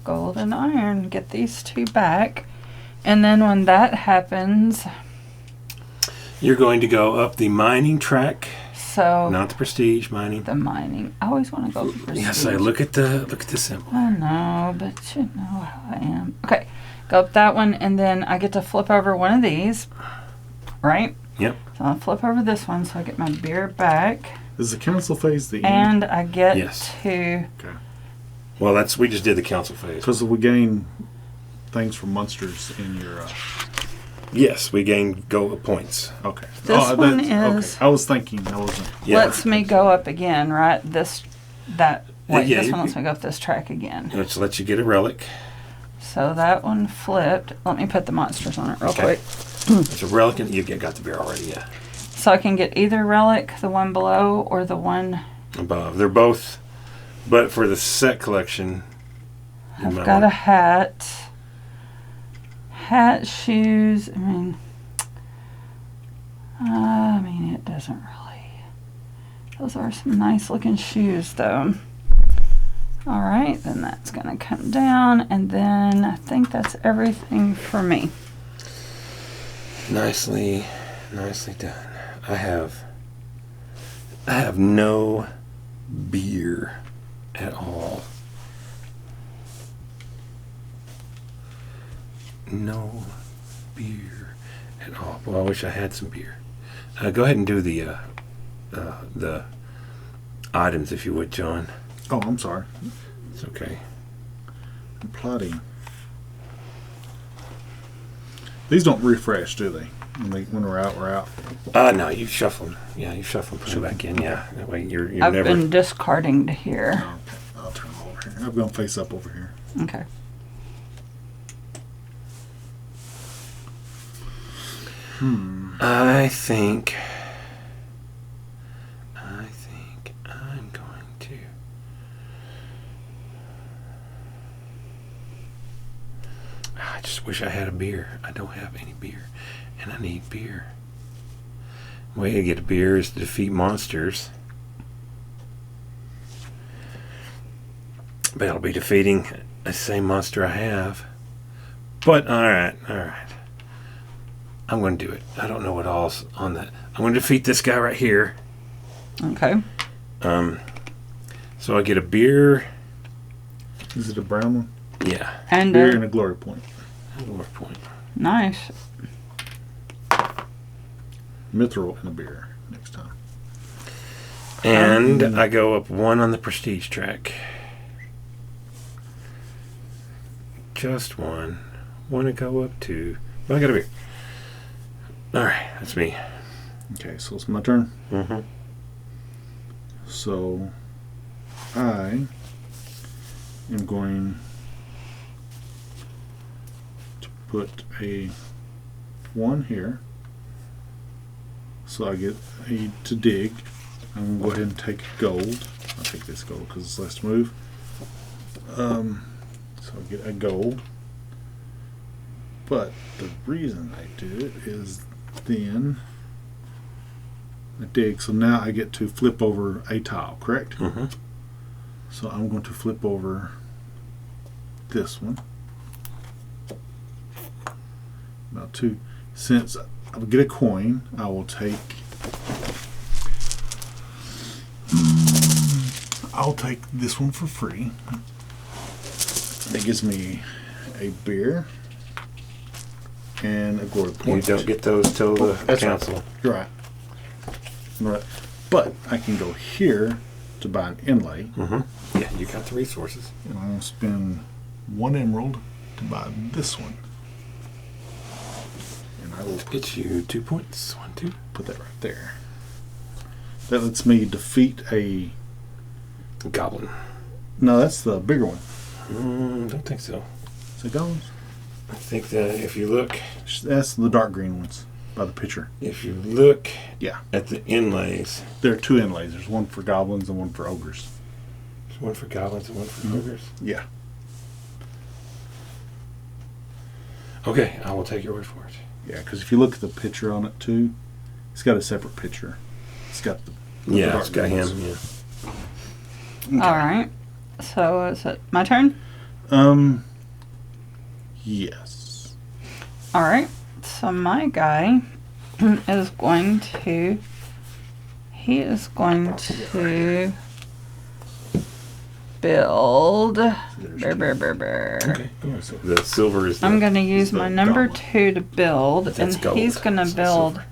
Speaker 2: Gold and iron. Get these two back. And then when that happens...
Speaker 1: You're going to go up the mining track.
Speaker 2: So...
Speaker 1: Not the prestige mining.
Speaker 2: The mining. I always want to go for prestige.
Speaker 1: Yes, I look at the symbol.
Speaker 2: I know, but you know how I am. Okay. Go up that one, and then I get to flip over one of these. Right?
Speaker 1: Yep.
Speaker 2: So I'll flip over this one so I get my beer back.
Speaker 3: Is the council phase the end?
Speaker 2: And I get
Speaker 1: Yes.
Speaker 2: to...
Speaker 3: Okay.
Speaker 1: Well, we just did the council phase.
Speaker 3: Because we gain things from monsters in your...
Speaker 1: Yes, we gain go points.
Speaker 3: Okay.
Speaker 2: This one
Speaker 3: that's-
Speaker 2: is-
Speaker 3: Okay. I was thinking. I wasn't...
Speaker 1: Yeah.
Speaker 2: lets me go up again, right? That way.
Speaker 1: Yeah,
Speaker 2: This one lets me go up this track again.
Speaker 1: Let's let you get a relic.
Speaker 2: So that one flipped. Let me put the monsters on it real
Speaker 1: Okay.
Speaker 2: quick.
Speaker 1: It's a relic, and you got the beer already. Yeah.
Speaker 2: So I can get either relic, the one below, or the one...
Speaker 1: Above. They're both, but for the set collection, you
Speaker 2: I've
Speaker 1: might
Speaker 2: got a
Speaker 1: want-
Speaker 2: hat. Hat, shoes. I mean, it doesn't really. Those are some nice looking shoes, though. All right, then that's going to come down, and then I think that's everything for me.
Speaker 1: Nicely done. I have no beer at all. No beer at all. Well, I wish I had some beer. Go ahead and do the items, if you would, John.
Speaker 3: Oh, I'm sorry.
Speaker 1: It's okay.
Speaker 3: I'm plotting. These don't refresh, do they? When we're out, we're out.
Speaker 1: No, you shuffle them. Yeah, you shuffle them, put them back in. Yeah, that way you're
Speaker 2: I've
Speaker 1: never.
Speaker 2: been discarding to here.
Speaker 3: Oh, okay. I'll turn them over here. I'm going to face up over here.
Speaker 2: Okay.
Speaker 1: I think I'm going to. I just wish I had a beer. I don't have any beer, and I need beer. Way to get a beer is to defeat monsters. But I'll be defeating the same monster I have. But alright. I'm going to do it. I don't know what all's on that. I'm going to defeat this guy right here.
Speaker 2: Okay.
Speaker 1: So I get a beer.
Speaker 3: Is it a brown one?
Speaker 1: Yeah.
Speaker 2: And
Speaker 3: Beer and a glory point.
Speaker 1: Glory point.
Speaker 2: nice.
Speaker 3: Mithril and a beer next time.
Speaker 1: And I go up one on the prestige track. Just one. Want to go up two. But I got a beer. Alright, that's me.
Speaker 3: Okay, so it's my turn.
Speaker 1: Mm-hmm.
Speaker 3: So I am going to put a 1 here. So I get to dig. I'm going to go ahead and take gold. I'll take this gold because it's less to move. So I get a gold. But the reason I do it is then I dig. So now I get to flip over a tile, correct?
Speaker 1: Mm-hmm.
Speaker 3: So I'm going to flip over this one. Now since I will get a coin, I will take I'll take this one for free. That gives me a beer and a glory
Speaker 1: You
Speaker 3: point.
Speaker 1: don't get those till the
Speaker 3: That's
Speaker 1: council.
Speaker 3: Right. You're right. Right. But I can go here to buy an inlay.
Speaker 1: Mm-hmm. Yeah, you got the resources.
Speaker 3: And I'm going to spend 1 emerald to buy this one. And I will
Speaker 1: Get you 2 points. 1, 2.
Speaker 3: put that right there. That lets me defeat a...
Speaker 1: Goblin.
Speaker 3: No, that's the bigger one.
Speaker 1: Don't think so.
Speaker 3: Is it goblins?
Speaker 1: I think that if you look
Speaker 3: That's the dark green ones by the picture. Yeah.
Speaker 1: at the inlays,
Speaker 3: There are 2 inlays. There's one for goblins and one for ogres.
Speaker 1: there's one for goblins and one for
Speaker 3: Mhm.
Speaker 1: ogres.
Speaker 3: Yeah.
Speaker 1: Okay, I will take your word for it.
Speaker 3: Yeah, because if you look at the picture on it too, He's got a separate picture. It's got the
Speaker 1: Yeah,
Speaker 3: dark
Speaker 1: it's got him.
Speaker 3: ones.
Speaker 1: Yeah.
Speaker 2: All right. So is it my turn?
Speaker 3: Yes.
Speaker 2: All right. So my guy is going to. He is going to build.
Speaker 1: Okay. Oh, so the silver is.
Speaker 2: I'm going to use
Speaker 3: the
Speaker 2: my number
Speaker 3: goblin.
Speaker 2: 2 to build,
Speaker 1: That's
Speaker 2: and
Speaker 1: gold.
Speaker 2: he's going to
Speaker 1: That's
Speaker 2: build
Speaker 1: silver.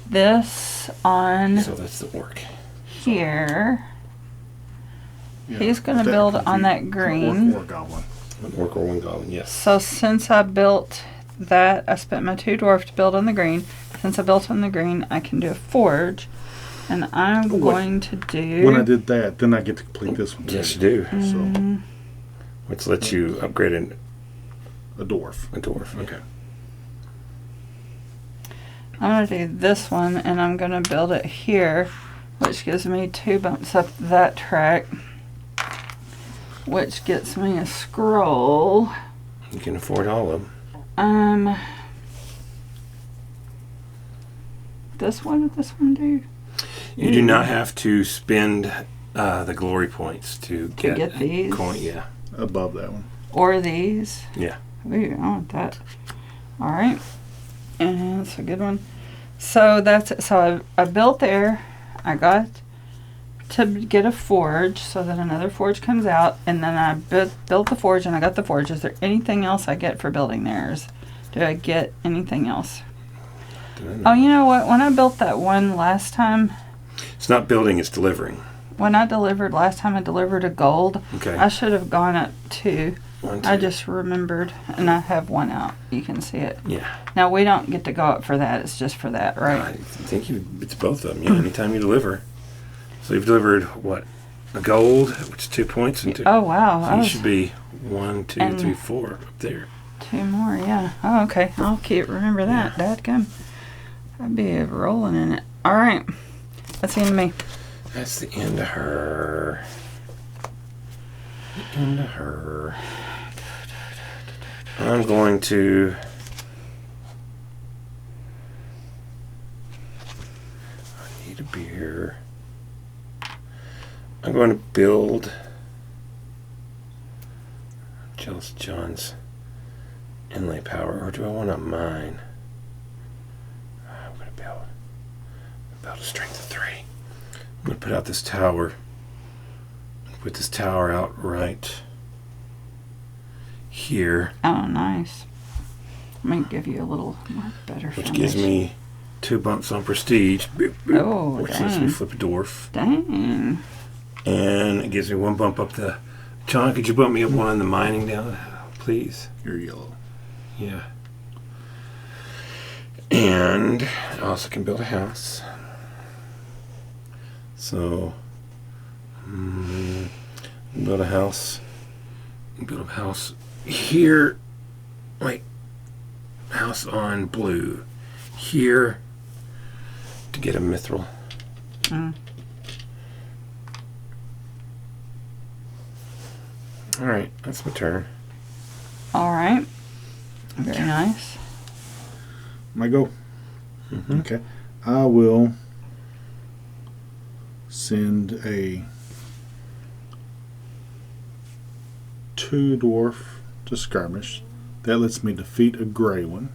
Speaker 2: this on
Speaker 1: So that's the orc.
Speaker 2: here.
Speaker 3: Yeah,
Speaker 2: He's gonna
Speaker 3: that
Speaker 2: build
Speaker 3: could
Speaker 2: on
Speaker 3: be
Speaker 2: that
Speaker 3: an
Speaker 2: green.
Speaker 3: Orc or goblin.
Speaker 1: An orc or one goblin. Yes.
Speaker 2: So since I built that, I spent my 2 dwarf to build on the green. Since I built on the green, I can do a forge, and I'm going to do.
Speaker 3: When I did that, then I get to complete this one too.
Speaker 1: Yes, you do.
Speaker 2: Mm,
Speaker 1: Which lets you upgrade
Speaker 3: A dwarf.
Speaker 1: a dwarf. Okay.
Speaker 2: I'm gonna do this one, and I'm gonna build it here, which gives me 2 bumps up that track, which gets me a scroll.
Speaker 1: You can afford all of them.
Speaker 2: What did this one do?
Speaker 1: You do not have to spend the glory points to
Speaker 2: get these?
Speaker 1: Coin. Yeah.
Speaker 3: Above that one.
Speaker 2: Or these.
Speaker 1: Yeah.
Speaker 2: Ooh, I want that. All right, and that's a good one. So that's it. So I built there. I got to get a forge so that another forge comes out, and then I built the forge, and I got the forge. Is there anything else I get for building theirs? Do I get anything else? Oh, you know what? When I built that one last time,
Speaker 1: It's not building, it's delivering.
Speaker 2: when I delivered last time, I delivered a gold.
Speaker 1: Okay.
Speaker 2: I should have gone up 2.
Speaker 1: One,
Speaker 2: I
Speaker 1: two.
Speaker 2: just remembered, and I have one out. You can see it.
Speaker 1: Yeah.
Speaker 2: Now, we don't get to go up for that. It's just for that,
Speaker 1: I
Speaker 2: right?
Speaker 1: think it's both of them. Yeah. Anytime you deliver. So you've delivered what? A gold, which is 2 points, and 2.
Speaker 2: Oh, wow.
Speaker 1: So
Speaker 2: I
Speaker 1: you
Speaker 2: was
Speaker 1: should be 1, 2,
Speaker 2: And-
Speaker 1: 3, 4 up there.
Speaker 2: 2 more, yeah. Oh, okay. I'll remember that. Dadgum. I'd be rolling in it. All right. That's the end of me.
Speaker 1: That's the end of her. The end of her. I'm going to. I need a beer. I'm going to build. Jealous John's inlay power, or do I want to mine? I'm going to build a strength of 3. I'm going to put out this tower. Put this tower out right here,
Speaker 2: Oh, nice. I'm going to give you a little more better
Speaker 1: which
Speaker 2: finish.
Speaker 1: gives me 2 bumps on prestige. Boop, boop,
Speaker 2: Oh,
Speaker 1: which lets me
Speaker 2: dang.
Speaker 1: flip a dwarf.
Speaker 2: Dang.
Speaker 1: And it gives me 1 bump up the... John, could you bump me up 1 on the mining down, please?
Speaker 3: You're yellow.
Speaker 1: Yeah. And I also can build a house. So, build a house. Build a house here. Wait. House on blue. Here. To get a mithril.
Speaker 2: Mm.
Speaker 1: Alright, that's my turn.
Speaker 2: All right. Very nice.
Speaker 3: My go.
Speaker 1: Mm-hmm.
Speaker 3: Okay. I will send a 2 dwarf to skirmish. That lets me defeat a gray one.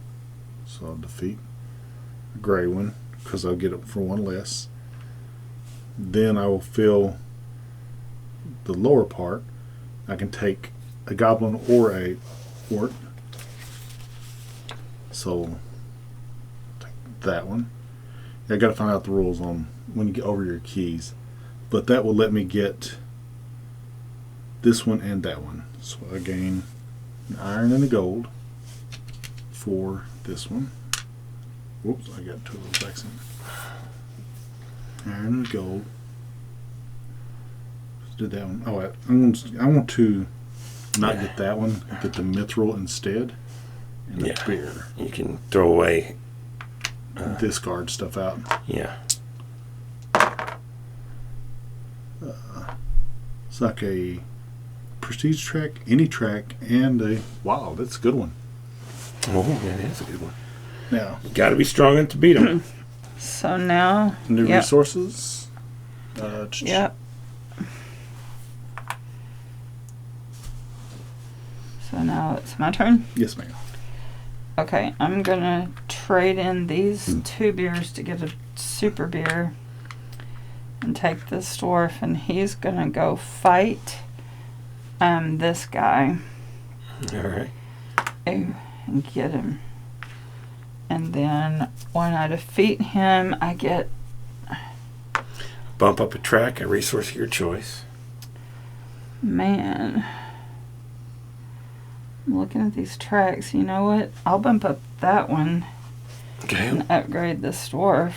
Speaker 3: So I'll defeat a gray one because I'll get it for 1 less. Then I will fill the lower part. I can take a goblin or a orc. So take that one. I got to find out the rules on when you get over your keys, but that will let me get this one and that one. So I gain an iron and a gold for this one. Whoops, I got 2 of those accents. Iron and gold. Let's do that one. Oh, I want to not get that one. Get the mithril instead. And the
Speaker 1: Yeah.
Speaker 3: beer.
Speaker 1: You can throw away.
Speaker 3: Discard stuff out.
Speaker 1: Yeah.
Speaker 3: It's like a prestige track, any track, and a wow. That's a good one.
Speaker 1: Oh, yeah, that's a good one.
Speaker 3: Now,
Speaker 1: You got to be strong enough to beat them.
Speaker 2: So now,
Speaker 3: New
Speaker 2: yep,
Speaker 3: resources.
Speaker 2: yep. So now it's my turn.
Speaker 3: Yes, ma'am.
Speaker 2: Okay, I'm gonna trade in these 2 beers to get a super beer and take this dwarf, and he's gonna go fight this guy.
Speaker 1: Alright.
Speaker 2: And get him. And then when I defeat him, I get...
Speaker 1: Bump up a track, a resource of your choice.
Speaker 2: Man. I'm looking at these tracks. You know what? I'll bump up that one
Speaker 1: Okay.
Speaker 2: and upgrade this dwarf.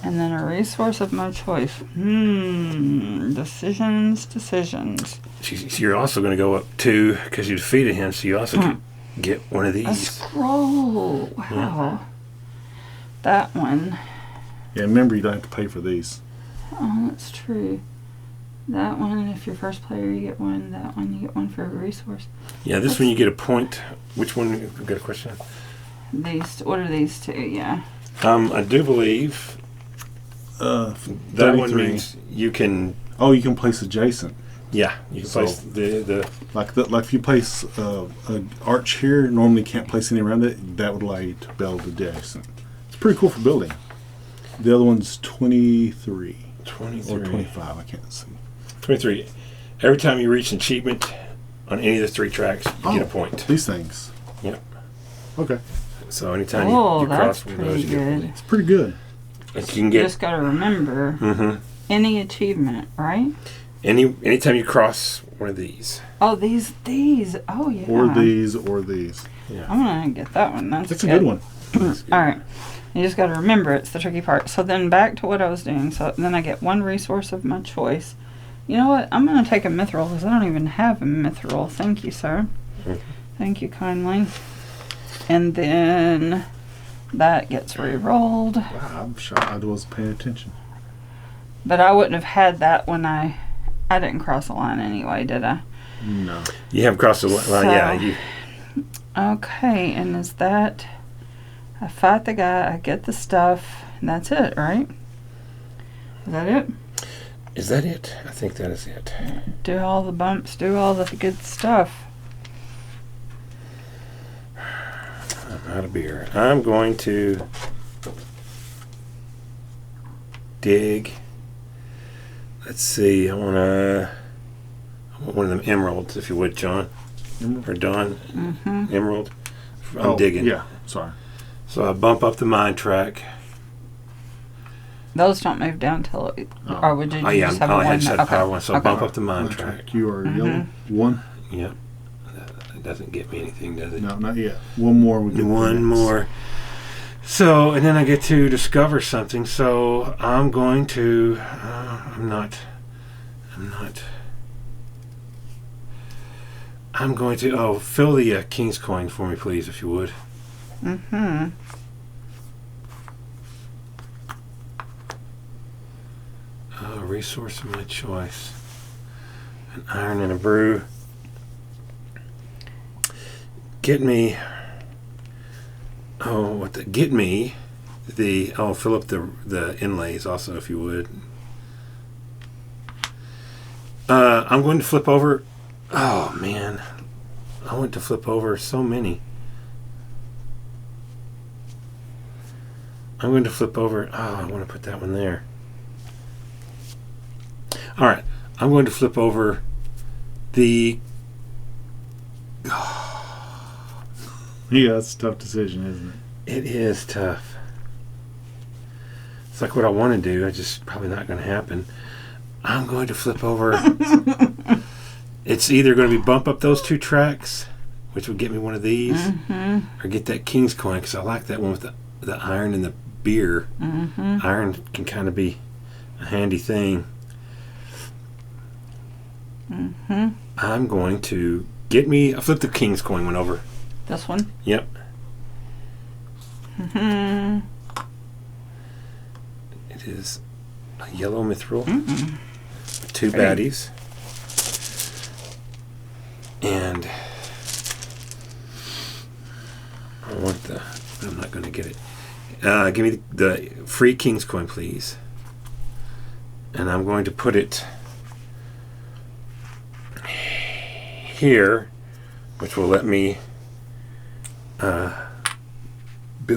Speaker 2: And then a resource of my choice. Decisions.
Speaker 1: You're also going to go up 2 because you defeated him, so you also can get one of
Speaker 2: A
Speaker 1: these.
Speaker 2: scroll. Wow.
Speaker 1: Yeah.
Speaker 2: That one.
Speaker 3: Yeah, remember you don't have to pay for these.
Speaker 2: Oh, that's true. That one, if you're first player, you get one. That one, you get one for a resource.
Speaker 1: Yeah, this one you get a point. Which one? I've got a question.
Speaker 2: What are these 2? Yeah.
Speaker 1: I do believe that one
Speaker 3: 33.
Speaker 1: means you can.
Speaker 3: Oh, you can place adjacent.
Speaker 1: Yeah, you can
Speaker 3: So-
Speaker 1: place the.
Speaker 3: Like if you place an arch here, normally can't place any around it. That would allow you to build adjacent. It's pretty cool for building. The other one's 23
Speaker 1: 23.
Speaker 3: or 25. I can't see.
Speaker 1: 23. Every time you reach an achievement on any of the 3 tracks, you get a point.
Speaker 3: These things.
Speaker 1: Yep.
Speaker 3: Okay,
Speaker 1: So anytime
Speaker 2: Oh,
Speaker 1: you cross
Speaker 2: that's
Speaker 1: one of those,
Speaker 2: pretty
Speaker 1: you get
Speaker 2: good.
Speaker 1: one.
Speaker 3: it's pretty good.
Speaker 1: Like you can
Speaker 2: You
Speaker 1: get
Speaker 2: just gotta remember any achievement, right?
Speaker 1: anytime you cross one of these.
Speaker 2: Oh, these. Oh, yeah.
Speaker 3: Or these, or these.
Speaker 2: I'm gonna get that one. That's
Speaker 3: a good one.
Speaker 2: All right. You just gotta remember, it's the tricky part. So then back to what I was doing. So then I get one resource of my choice. You know what? I'm gonna take a mithril because I don't even have a mithril. Thank you, sir. Thank you kindly. And then that gets re-rolled.
Speaker 3: Wow, I'm sure I wasn't paying attention.
Speaker 2: But I wouldn't have had that when I didn't cross the line anyway, did I?
Speaker 3: No.
Speaker 1: You have crossed the line.
Speaker 2: So-
Speaker 1: Yeah. You.
Speaker 2: Okay, and is that... I fight the guy, I get the stuff, and that's it, right? Is that it?
Speaker 1: Is that it? I think that is it.
Speaker 2: Do all the bumps, do all the good stuff.
Speaker 1: I'm out of beer. I'm going to dig. Let's see. I want one of them emeralds, if you would, John. Or Don. Emerald. I'm digging.
Speaker 3: Yeah, sorry.
Speaker 1: So I bump up the mine track.
Speaker 2: Those don't move down till it, or would you
Speaker 1: Oh, yeah.
Speaker 2: just have a
Speaker 1: I
Speaker 2: one?
Speaker 1: just had a power one, so I
Speaker 2: Okay.
Speaker 1: bump up the mine track.
Speaker 3: You are yellow. One?
Speaker 1: Yep. That doesn't get me anything, does it?
Speaker 3: No, not yet. One more. We get
Speaker 1: One
Speaker 3: next.
Speaker 1: more. So, and then I get to discover something. So I'm going to. I'm going to. Oh, fill the king's coin for me, please, if you would. Resource of my choice. An iron and a brew. Get me. Oh, what the? Get me the. Oh, fill up the inlays also, if you would. I'm going to flip over. Oh man, I want to flip over so many. I'm going to flip over. Oh, I want to put that one there. All right, I'm going to flip over the.
Speaker 3: Yeah, that's a tough decision, isn't it?
Speaker 1: It is tough. It's like what I want to do. It's just probably not going to happen. I'm going to flip over. It's either going to be bump up those 2 tracks, which would get me one of these, or get that king's coin, because I like that one with the iron and the beer. Iron can kind of be a handy thing. I'm going to I flip the king's coin one over.
Speaker 2: This one?
Speaker 1: Yep. It is a yellow mithril. 2 baddies. And I want I'm not going to get it. Give me the free king's coin, please. And I'm going to put it here, which will let me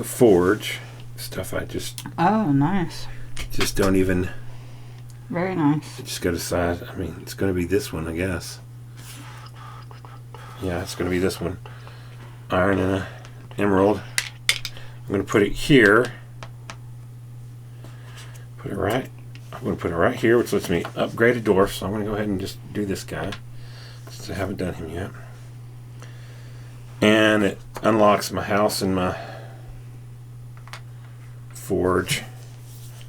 Speaker 1: forge stuff I just
Speaker 2: nice.
Speaker 1: don't even.
Speaker 2: Very nice.
Speaker 1: Just go to size. I mean, it's going to be this one, I guess. Yeah, it's going to be this one. Iron and a emerald. I'm going to put it here. I'm going to put it right here, which lets me upgrade a dwarf. So I'm going to go ahead and just do this guy, since I haven't done him yet. And it unlocks my house and my forge.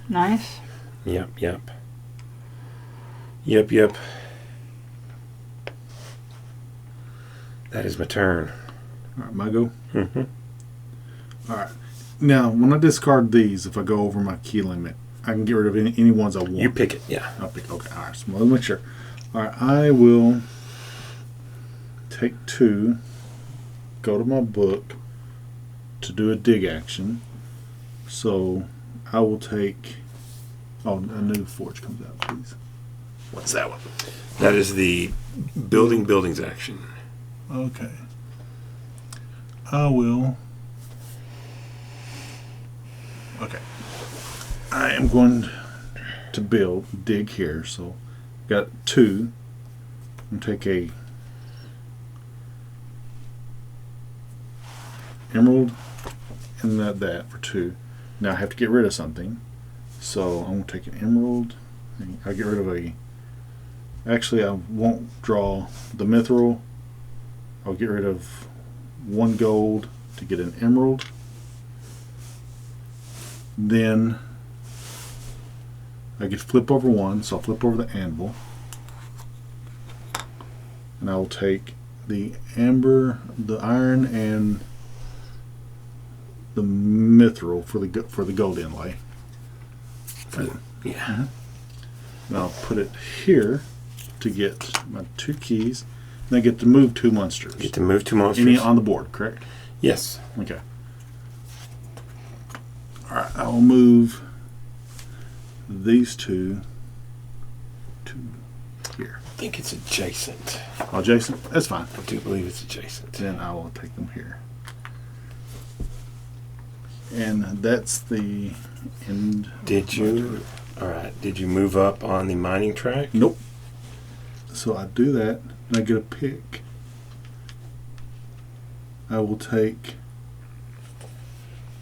Speaker 2: Nice.
Speaker 1: Yep. That is my turn.
Speaker 3: All right, my go.
Speaker 1: Mm-hmm.
Speaker 3: All right. Now, when I discard these, if I go over my key limit, I can get rid of any ones I want.
Speaker 1: You pick it, yeah.
Speaker 3: I'll pick. Okay. All right. So let me make sure. All right. I will take 2. Go to my book to do a dig action. So I will take. Oh, a new forge comes out, please. What's that one?
Speaker 1: That is the buildings action.
Speaker 3: Okay. I will. Okay. I am going to dig here. So, got 2. I'm going to take a emerald and that for 2. Now I have to get rid of something. So I'm going to take an emerald. I'll get rid of a. Actually, I won't draw the mithril. I'll get rid of 1 gold to get an emerald. Then I get to flip over 1, so I'll flip over the anvil. And I will take the amber, the iron, and the mithril for the gold inlay.
Speaker 1: Yeah.
Speaker 3: And I'll put it here to get my 2 keys. And I get to move 2 monsters.
Speaker 1: Get to move 2 monsters.
Speaker 3: Any on the board, correct?
Speaker 1: Yes.
Speaker 3: Okay. All right, I'll move these 2 to here.
Speaker 1: I think it's adjacent.
Speaker 3: Oh, Jason, that's fine.
Speaker 1: I do believe it's adjacent.
Speaker 3: Then I will take them here. And that's the end.
Speaker 1: Did you? All right. Did you move up on the mining track?
Speaker 3: Nope. So I do that, and I get a pick. I will take.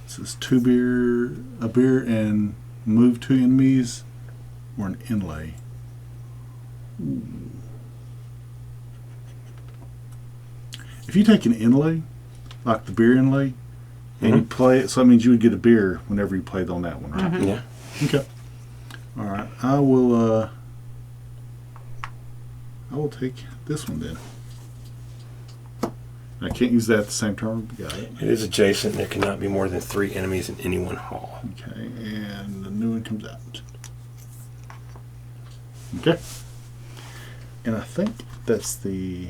Speaker 3: This is a beer, and move 2 enemies, or an inlay. If you take an inlay, like the beer inlay, and you play it, so that means you would get a beer whenever you played on that one, right?
Speaker 2: Mm-hmm.
Speaker 1: Yeah.
Speaker 3: Okay. All right. I will take this one then. I can't use that at the same turn. Got it.
Speaker 1: It is adjacent. There cannot be more than 3 enemies in any one hall.
Speaker 3: Okay, and the new one comes out. Okay. And I think that's the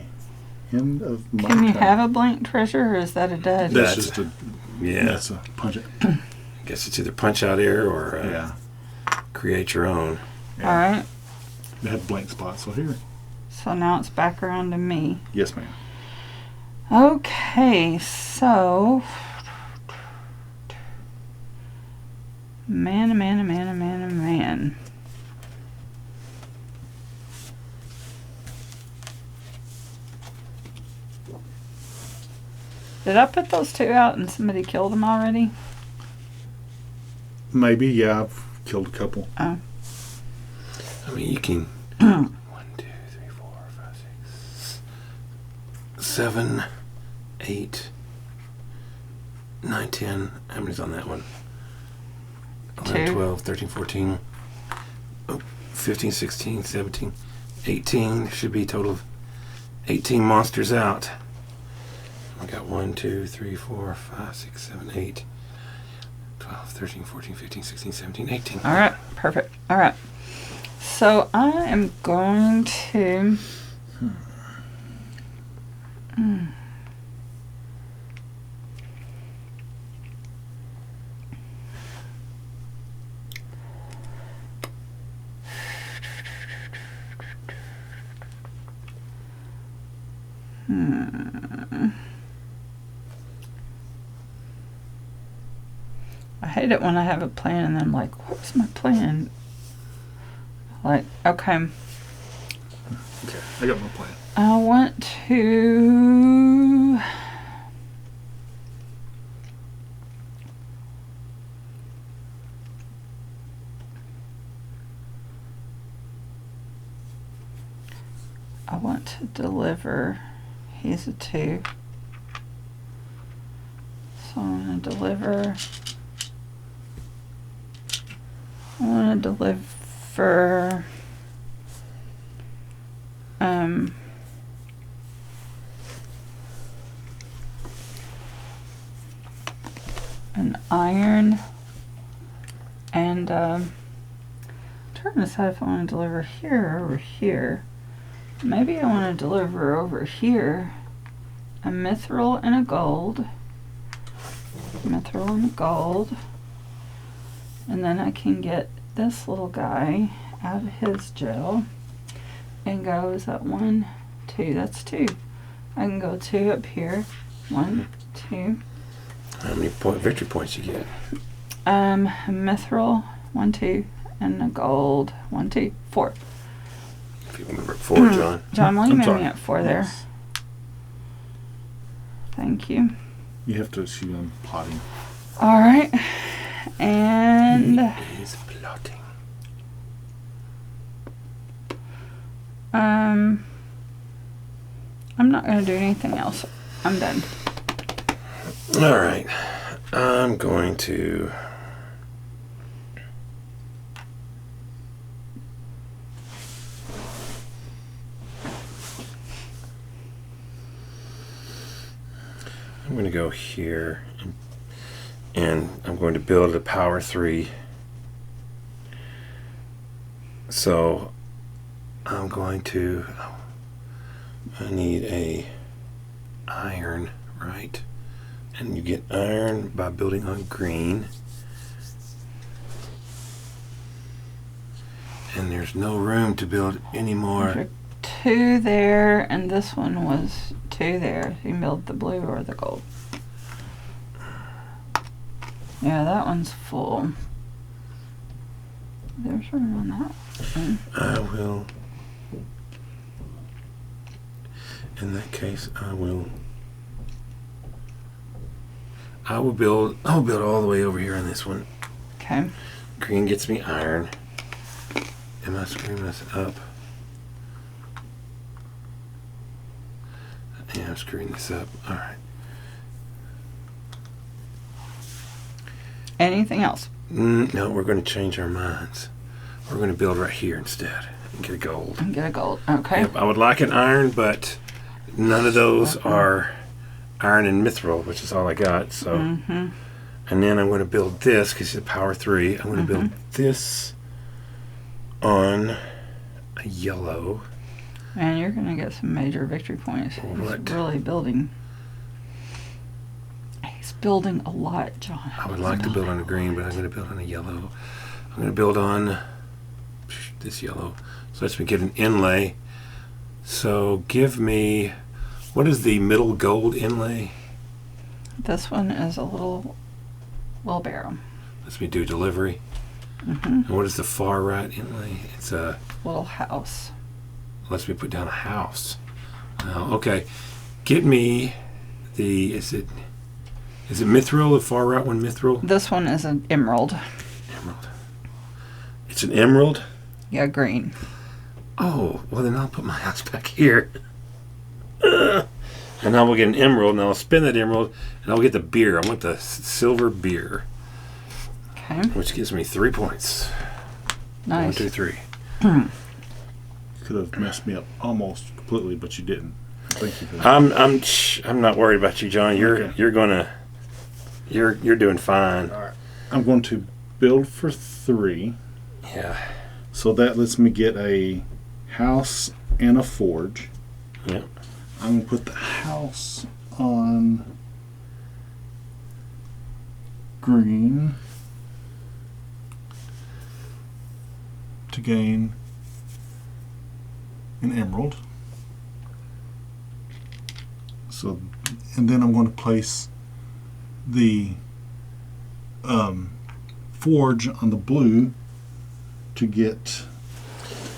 Speaker 3: end of my
Speaker 2: Can you
Speaker 3: turn.
Speaker 2: have a blank treasure, or is that a dud?
Speaker 3: That's
Speaker 1: That's
Speaker 3: just a
Speaker 1: Yeah.
Speaker 3: that's a punch it.
Speaker 1: I guess it's either punch out here or
Speaker 3: Yeah.
Speaker 1: create your own.
Speaker 3: Yeah.
Speaker 2: All right.
Speaker 3: They have blank spots, so here.
Speaker 2: So now it's back around to me.
Speaker 3: Yes, ma'am.
Speaker 2: Okay, so man. Did I put those 2 out and somebody killed them already?
Speaker 3: Maybe, yeah, I've killed a couple.
Speaker 2: Oh.
Speaker 1: I mean, you can. 1, 2, 3, 4, 5, 6, 7, 8, 9, 10. How many's on that one? 11,
Speaker 2: 2.
Speaker 1: 12, 13, 14. 15, 16, 17, 18. There should be a total of 18 monsters out. I got 1, 2, 3, 4, 5, 6, 7, 8, 12, 13, 14, 15, 16, 17, 18.
Speaker 2: All right, perfect. All right. So I am going to. I hate it when I have a plan and then I'm like, what's my plan? Like, okay.
Speaker 3: Okay, I got my plan.
Speaker 2: I want to. I want to deliver. He's a 2. So I'm going to deliver. I want to deliver. An iron and I'm trying to decide if I want to deliver here or over here. Maybe I want to deliver over here a mithril and a gold. Mithril and a gold. And then I can get this little guy out of his jail and go, is that 1, 2? That's 2. I can go 2 up here. 1, 2.
Speaker 1: How many victory points you get?
Speaker 2: Mithril, 1, 2, and a gold, 1, 2, 4.
Speaker 1: If you remember 4, John.
Speaker 2: John, will you
Speaker 3: I'm
Speaker 2: move
Speaker 3: sorry.
Speaker 2: me up 4 there?
Speaker 3: Yes.
Speaker 2: Thank you.
Speaker 3: You have to see I'm plotting.
Speaker 2: All right, and
Speaker 1: He is plotting.
Speaker 2: I'm not gonna do anything else. I'm done.
Speaker 1: All right. I'm going to. I'm going to go here and I'm going to build a power 3. So I'm going to. I need a iron, right? And you get iron by building on green. And there's no room to build any more.
Speaker 2: There's 2 there, and this one was 2 there. You can build the blue or the gold. Yeah, that one's full. There's room on that one.
Speaker 1: I will. In that case, I will build. I'll build all the way over here on this one.
Speaker 2: Okay.
Speaker 1: Green gets me iron. Am I screwing this up? Yeah, I'm screwing this up. All right.
Speaker 2: Anything else?
Speaker 1: No, we're going to change our minds. We're going to build right here instead and get a gold.
Speaker 2: And get a gold. Okay.
Speaker 1: Yep, I would like an iron, but none of those are iron and mithril, which is all I got. So,
Speaker 2: Mm-hmm.
Speaker 1: and then I'm going to build this because it's a power 3. I'm going to build this on a yellow.
Speaker 2: Man, you're gonna get some major victory points. He's
Speaker 1: What?
Speaker 2: really building. He's building a lot, John.
Speaker 1: I would like to build on a green, but I'm going to build on a yellow. I'm going to build on this yellow. So let's me get an inlay. So give me, what is the middle gold inlay?
Speaker 2: This one is a little wheelbarrow.
Speaker 1: Let's me do delivery.
Speaker 2: Mm-hmm.
Speaker 1: And what is the far right inlay? It's a,
Speaker 2: Little house.
Speaker 1: let's me put down a house. Okay. Get me the, is it mithril, the far right one mithril?
Speaker 2: This one is an emerald.
Speaker 1: Emerald. It's an emerald?
Speaker 2: Yeah, green.
Speaker 1: Oh, well then I'll put my house back here. And I will get an emerald, and I'll spin that emerald, and I'll get the beer. I want the silver beer,
Speaker 2: Okay.
Speaker 1: which gives me 3 points.
Speaker 2: Nice.
Speaker 1: 1, 2, 3.
Speaker 3: Could have messed me up almost completely, but you didn't. Thank you for that.
Speaker 1: I'm not worried about you, John. You're
Speaker 3: Okay.
Speaker 1: you're doing fine.
Speaker 3: All right. I'm going to build for 3.
Speaker 1: Yeah.
Speaker 3: So that lets me get a house and a forge.
Speaker 1: Yeah.
Speaker 3: I'm going to put the house on green to gain an emerald. So, and then I'm going to place the forge on the blue to get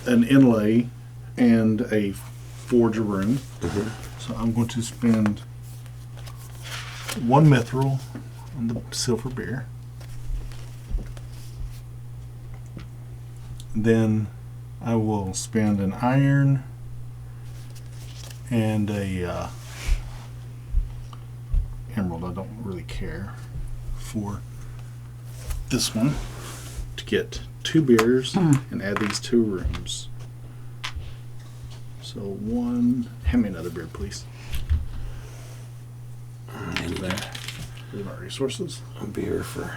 Speaker 3: an inlay and a forge room. So I'm going to spend 1 mithril on the silver beer. Then I will spend an iron and a emerald. I don't really care for this one to get 2 beers and add these 2 rooms. So 1. Hand me another beer, please.
Speaker 1: And
Speaker 3: That. Here's my resources.
Speaker 1: a beer for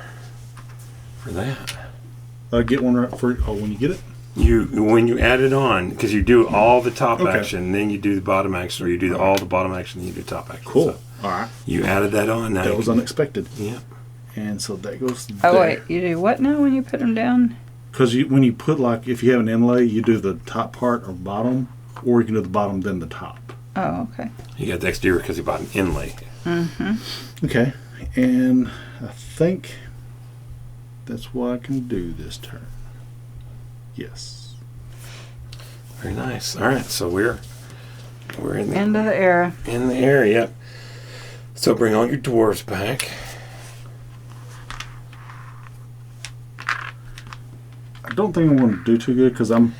Speaker 1: that.
Speaker 3: Get one right for. Oh, when you get it.
Speaker 1: When you add it on, because you do all the top
Speaker 3: Okay.
Speaker 1: action, then you do the bottom action, or you do all the bottom action, then you do top action.
Speaker 3: Cool.
Speaker 1: So
Speaker 3: All right.
Speaker 1: you added that on. Now
Speaker 3: That
Speaker 1: you
Speaker 3: was
Speaker 1: can-
Speaker 3: unexpected.
Speaker 1: Yeah.
Speaker 3: And so that goes
Speaker 2: Oh
Speaker 3: there.
Speaker 2: wait, you do what now when you put them down?
Speaker 3: Because when you put, like, if you have an inlay, you do the top part or bottom, or you can do the bottom then the top.
Speaker 2: Oh, okay.
Speaker 1: You got the exterior because you bought an inlay.
Speaker 3: Okay. And I think that's what I can do this turn. Yes.
Speaker 1: Very nice. All right, so we're in the
Speaker 2: End of the era.
Speaker 1: area. So bring all your dwarves back.
Speaker 3: I don't think I'm going to do too good because I was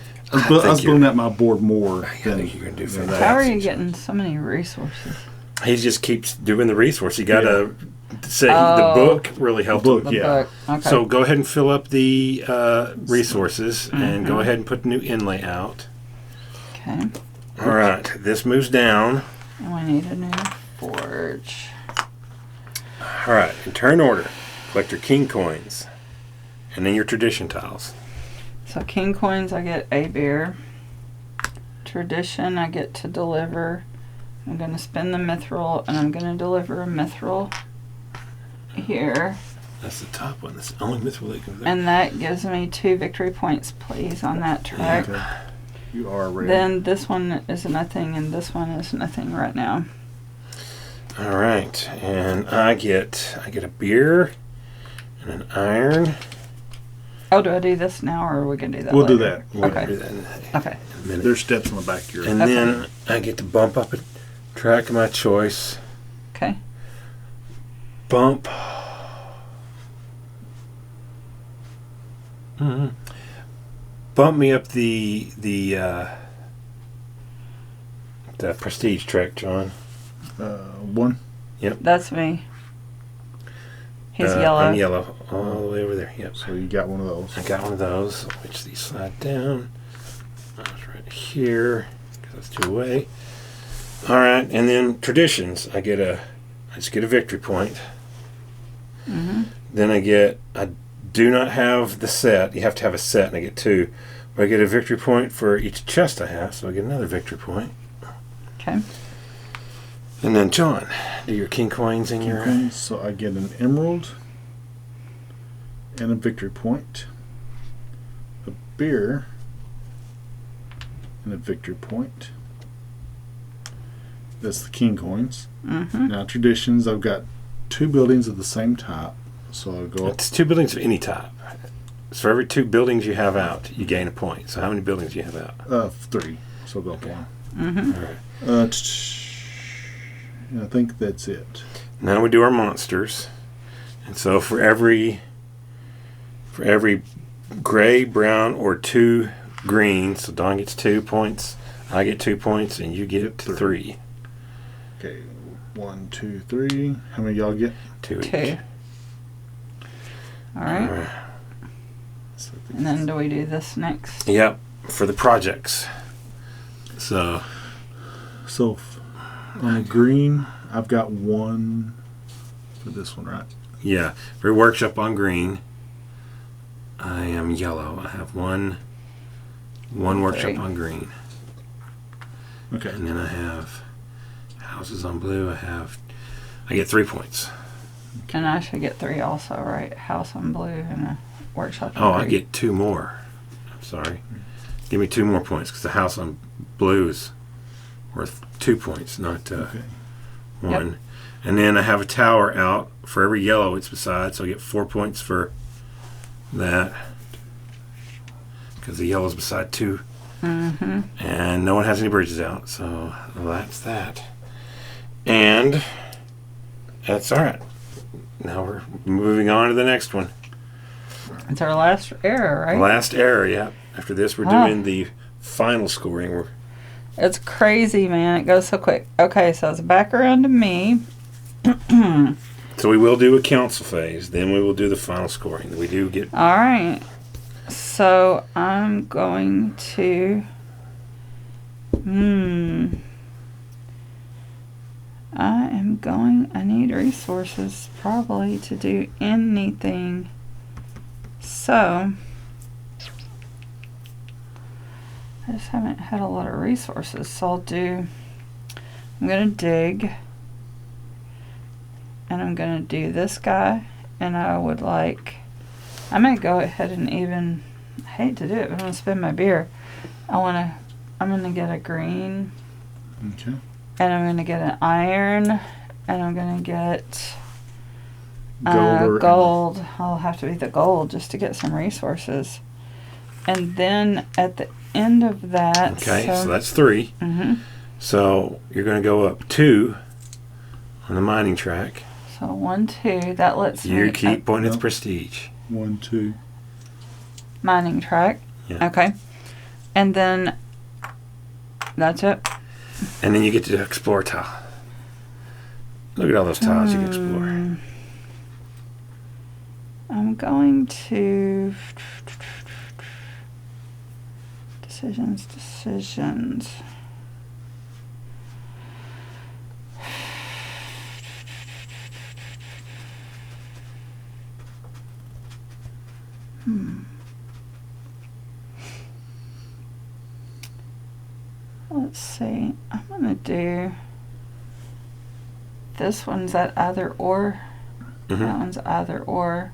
Speaker 1: think
Speaker 3: building out my board more
Speaker 1: I
Speaker 3: than
Speaker 1: think you're gonna do
Speaker 3: than
Speaker 1: fantastic.
Speaker 3: that.
Speaker 2: How are you getting so many resources?
Speaker 1: He just keeps doing the resource. You got to say
Speaker 2: Oh.
Speaker 1: the book really helped.
Speaker 3: The book.
Speaker 2: The
Speaker 3: Yeah.
Speaker 2: book. Okay.
Speaker 1: So go ahead and fill up the resources and
Speaker 2: Mm-hmm.
Speaker 1: go ahead and put the new inlay out.
Speaker 2: okay.
Speaker 1: All right, this moves down.
Speaker 2: And we need a new forge.
Speaker 1: All right, in turn order, collect your king coins and then your tradition tiles.
Speaker 2: So king coins, I get a beer. Tradition, I get to deliver. I'm going to spend the mithril, and I'm going to deliver a mithril here.
Speaker 1: That's the top one. That's the only mithril that goes there.
Speaker 2: And that gives me 2 victory points, please, on that track.
Speaker 3: Okay. You are ready.
Speaker 2: Then this one is nothing, and this one is nothing right now.
Speaker 1: All right, and I get a beer and an iron.
Speaker 2: Oh, do I do this now, or are we going to do that
Speaker 3: We'll do
Speaker 2: later?
Speaker 3: that.
Speaker 1: We'll
Speaker 2: Okay.
Speaker 1: do that in
Speaker 2: Okay.
Speaker 1: a minute.
Speaker 3: There's steps on the back of your.
Speaker 1: And
Speaker 2: Okay.
Speaker 1: then I get to bump up a track of my choice.
Speaker 2: Okay.
Speaker 1: Bump. Bump me up the prestige track, John.
Speaker 3: 1.
Speaker 2: That's me. He's
Speaker 1: I'm
Speaker 2: yellow.
Speaker 1: yellow all the way over there. Yep.
Speaker 3: So you got one of those.
Speaker 1: I got one of those, which these slide down. I was right here because that's 2 away. All right, and then traditions. I just get a victory point.
Speaker 2: Mm-hmm.
Speaker 1: Then I do not have the set. You have to have a set, and I get 2. But I get a victory point for each chest I have, so I get another victory point.
Speaker 2: Okay.
Speaker 1: And then John, do your king coins in your.
Speaker 3: Okay, so I get an emerald and a victory point, a beer and a victory point. That's the king coins.
Speaker 2: Mm-hmm.
Speaker 3: Now traditions, I've got 2 buildings of the same type, so I'll go up.
Speaker 1: It's 2 buildings of any type. So for every 2 buildings you have out, you gain a point. So how many buildings do you have out?
Speaker 3: 3, so I'll go up 1.
Speaker 2: Mm-hmm.
Speaker 1: All right.
Speaker 3: I think that's it.
Speaker 1: Now we do our monsters, and so for every gray, brown, or 2 green, so Don gets 2 points, I get 2 points, and you get 3.
Speaker 3: Okay, 1, 2, 3. How many y'all get?
Speaker 1: 2 each.
Speaker 2: 2. All right.
Speaker 1: Alright.
Speaker 3: So
Speaker 2: And then do we do this next?
Speaker 1: Yep, for the projects. So
Speaker 3: on the green, I've got 1 for this one, right?
Speaker 1: yeah, for workshop on green, I am yellow. I have one workshop
Speaker 2: 3.
Speaker 1: on green.
Speaker 3: Okay.
Speaker 1: And then I have houses on blue. I get 3 points.
Speaker 2: And I should get 3 also, right? House on blue and a workshop on
Speaker 1: Oh, I
Speaker 2: green.
Speaker 1: get 2 more. I'm sorry. Give me 2 more points because the house on blue is worth 2 points, not
Speaker 3: Okay.
Speaker 1: 1. And then I have a tower out for every yellow it's beside, so I get 4 points for that. Because the yellow's beside 2.
Speaker 2: Mm-hmm.
Speaker 1: And no one has any bridges out, so that's that. And that's all right. Now we're moving on to the next one.
Speaker 2: It's our last error, right?
Speaker 1: Last error, yeah. After this, we're doing the final scoring.
Speaker 2: It's crazy, man. It goes so quick. Okay, so it's back around to me.
Speaker 1: So we will do a council phase. Then we will do the final scoring. We do get...
Speaker 2: All right. So I'm going to... I need resources probably to do anything. So... I just haven't had a lot of resources, so I'm going to dig, and I'm going to do this guy, and I'm going to go ahead and even, I hate to do it, but I'm going to spend my beer. I'm going to get a green,
Speaker 3: Okay.
Speaker 2: and I'm going to get an iron, and I'm going to get gold. I'll have to be the gold just to get some resources. And then at the end of that...
Speaker 1: Okay, so that's 3.
Speaker 2: Mm-hmm.
Speaker 1: So you're going to go up 2 on the mining track.
Speaker 2: So 1, 2. That lets me...
Speaker 1: You keep pointing at the prestige.
Speaker 3: 1, 2.
Speaker 2: Mining track.
Speaker 1: Yeah.
Speaker 2: Okay. And then... That's it.
Speaker 1: And then you get to explore tile. Look at all those tiles you can explore.
Speaker 2: I'm going to... Decisions. Let's see. I'm going to do... This one's at either or.
Speaker 1: Mm-hmm.
Speaker 2: That one's either or.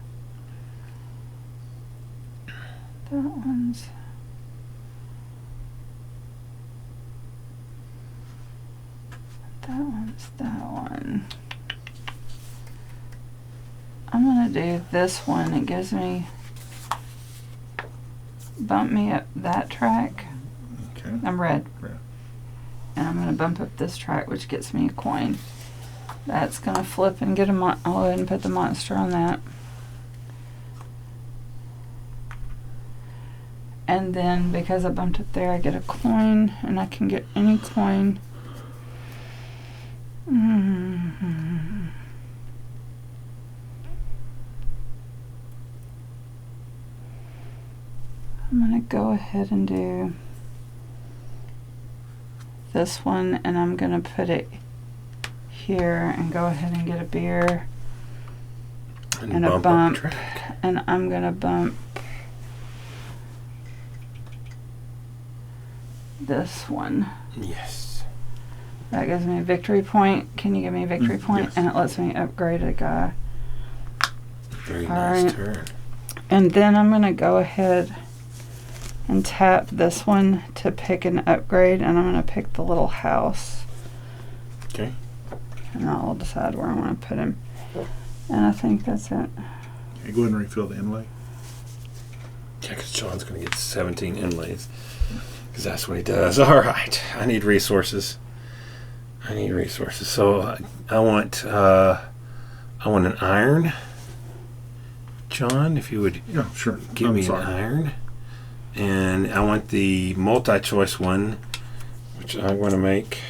Speaker 2: That one's... That one's that one. I'm going to do this one. It gives me... Bump me up that track.
Speaker 3: Okay.
Speaker 2: I'm red.
Speaker 3: Red.
Speaker 2: And I'm going to bump up this track, which gets me a coin. That's going to flip and get a I'll go ahead and put the monster on that. And then, because I bumped up there, I get a coin, and I can get any coin. I'm going to go ahead and do this one, and I'm going to put it here and go ahead and get a beer and a bump. And I'm going to bump this one.
Speaker 1: Yes.
Speaker 2: That gives me a victory point. Can you give me a victory point?
Speaker 3: Yes.
Speaker 2: And it lets me upgrade a guy.
Speaker 1: Very
Speaker 2: All
Speaker 1: nice
Speaker 2: right.
Speaker 1: turn.
Speaker 2: And then I'm going to go ahead and tap this one to pick an upgrade, and I'm going to pick the little house.
Speaker 1: Okay.
Speaker 2: And I'll decide where I want to put him. And I think that's it.
Speaker 3: Okay, go ahead and refill the inlay.
Speaker 1: Yeah, because John's going to get 17 inlays. Because that's what he does. All right. I need resources. So I want an iron. John, if you would
Speaker 3: Sure.
Speaker 1: give me an iron. And I want the multi-choice one, which I'm going to make.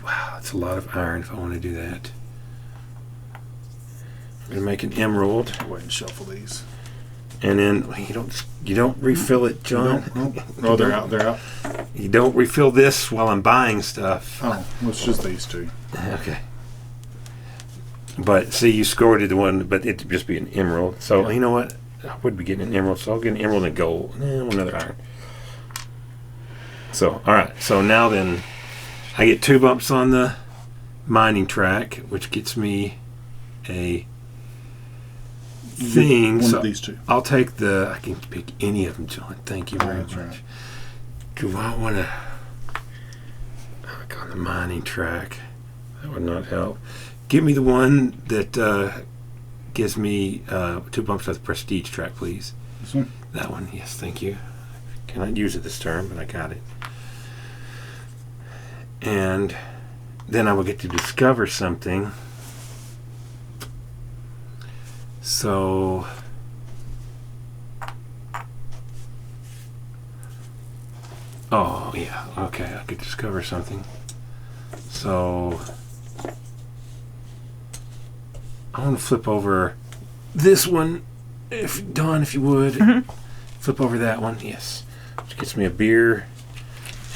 Speaker 1: Wow, that's a lot of iron if I want to do that. I'm going to make an emerald.
Speaker 3: Go ahead and shuffle these.
Speaker 1: And then you don't refill it, John.
Speaker 3: Oh, they're out. They're out.
Speaker 1: You don't refill this while I'm buying stuff.
Speaker 3: Oh, well, it's just these 2.
Speaker 1: Okay. But see, you scored the one, but it'd just be an emerald. So you know what? I would be getting an emerald, so I'll get an emerald and gold. Another iron. So all right. So now then, I get 2 bumps on the mining track, which gets me a thing.
Speaker 3: One
Speaker 1: So
Speaker 3: of these 2.
Speaker 1: I'll take the... I can pick any of them, John. Thank you very
Speaker 3: That's
Speaker 1: much.
Speaker 3: right.
Speaker 1: Do I want to... Back on the mining track. That would not help. Give me the one that gives me 2 bumps to the prestige track, please.
Speaker 3: This one?
Speaker 1: That one, yes, thank you. Cannot use it this turn, but I got it. And then I will get to discover something. So oh yeah, okay, I could discover something. So I want to flip over this one, if Dawn, if you would. Flip over that one, yes. Which gets me a beer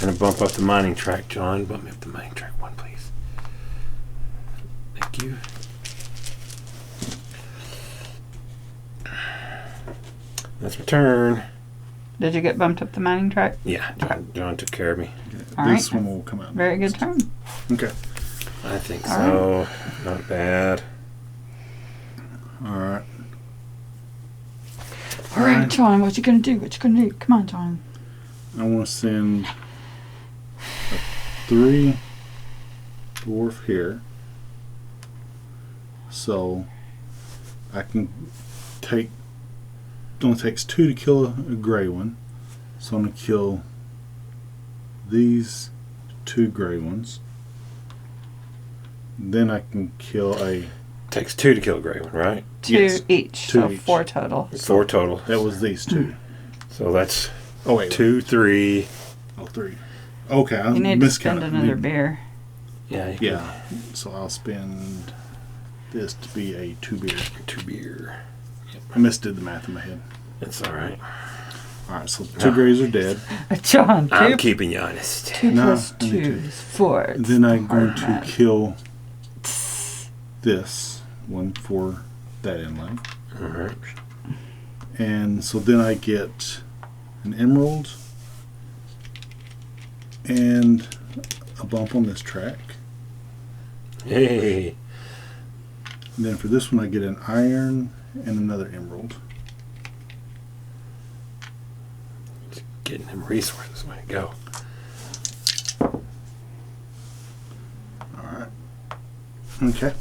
Speaker 1: and a bump up the mining track. John, bump me up the mining track 1, please. Thank you. That's my turn.
Speaker 2: Did you get bumped up the mining track?
Speaker 1: Yeah, John took care of me.
Speaker 2: All
Speaker 3: This
Speaker 2: right.
Speaker 3: one will come out.
Speaker 2: Very good turn.
Speaker 3: Okay.
Speaker 1: I think
Speaker 2: All
Speaker 1: so. Not bad.
Speaker 3: All right.
Speaker 2: All right, John, what you gonna do? What you gonna do? Come on, John.
Speaker 3: I want to send a 3 dwarf here. So I can take. It only takes 2 to kill a gray one. So I'm going to kill these 2 gray ones. Then I can kill a.
Speaker 1: Takes 2 to kill a gray one, right?
Speaker 2: 2
Speaker 3: Yes,
Speaker 2: each,
Speaker 3: 2
Speaker 2: so
Speaker 3: each.
Speaker 2: 4 total.
Speaker 1: 4 total.
Speaker 3: That was these 2.
Speaker 1: So that's
Speaker 3: Oh, wait.
Speaker 1: 2, 3.
Speaker 3: Oh, 3. Okay, I
Speaker 2: You need to
Speaker 3: miscounted.
Speaker 2: spend another beer.
Speaker 1: Yeah, you
Speaker 3: Yeah. So I'll spend this to be a 2 beer.
Speaker 1: can 2 beer.
Speaker 3: I misdid the math in my head.
Speaker 1: That's all right.
Speaker 3: All right, so 2 grays are dead.
Speaker 2: John, 2,
Speaker 1: I'm keeping you honest.
Speaker 2: 2
Speaker 3: No,
Speaker 2: plus
Speaker 3: I need
Speaker 2: 2
Speaker 3: to.
Speaker 2: is 4.
Speaker 3: Then I'm going to
Speaker 2: Hard math.
Speaker 3: kill this one for that inlay.
Speaker 1: All right.
Speaker 3: And so then I get an emerald and a bump on this track.
Speaker 1: Hey.
Speaker 3: And then for this one I get an iron and another emerald.
Speaker 1: Getting them resources. Way to go.
Speaker 3: Alright. Okay.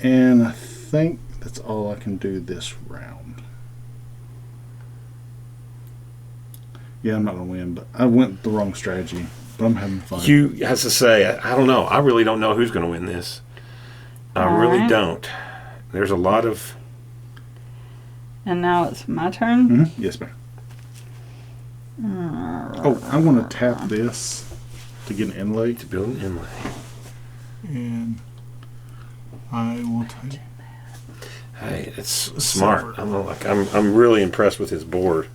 Speaker 3: And I think that's all I can do this round. Yeah, I'm not going to win, but I went the wrong strategy. But I'm having fun.
Speaker 1: You has to say, I don't know. I really don't know who's going to win this. I
Speaker 2: All
Speaker 1: really
Speaker 2: right.
Speaker 1: don't. There's a lot of.
Speaker 2: And now it's my turn.
Speaker 3: Mm-hmm. Yes, ma'am. Oh, I want to tap this to get an inlay.
Speaker 1: To build an inlay.
Speaker 3: And I will take.
Speaker 1: Hey, it's smart. I'm really impressed with his board.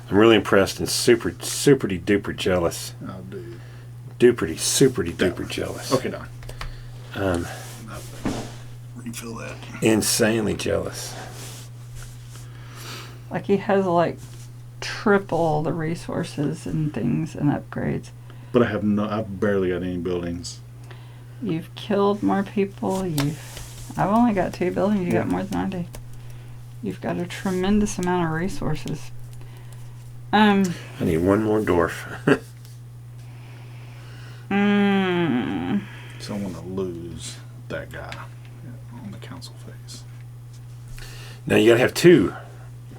Speaker 1: I'm really impressed and super duper jealous.
Speaker 3: I'll do.
Speaker 1: Super duper jealous.
Speaker 3: Okay, done.
Speaker 1: Um,
Speaker 3: Refill that.
Speaker 1: insanely jealous.
Speaker 2: Like he has like triple the resources and things and upgrades.
Speaker 3: But I've barely got any buildings.
Speaker 2: You've killed more people. I've only got 2 buildings. You got more than I do. You've got a tremendous amount of resources.
Speaker 1: I need one more dwarf.
Speaker 3: So I want to lose that guy on the council phase.
Speaker 1: Now you gotta have 2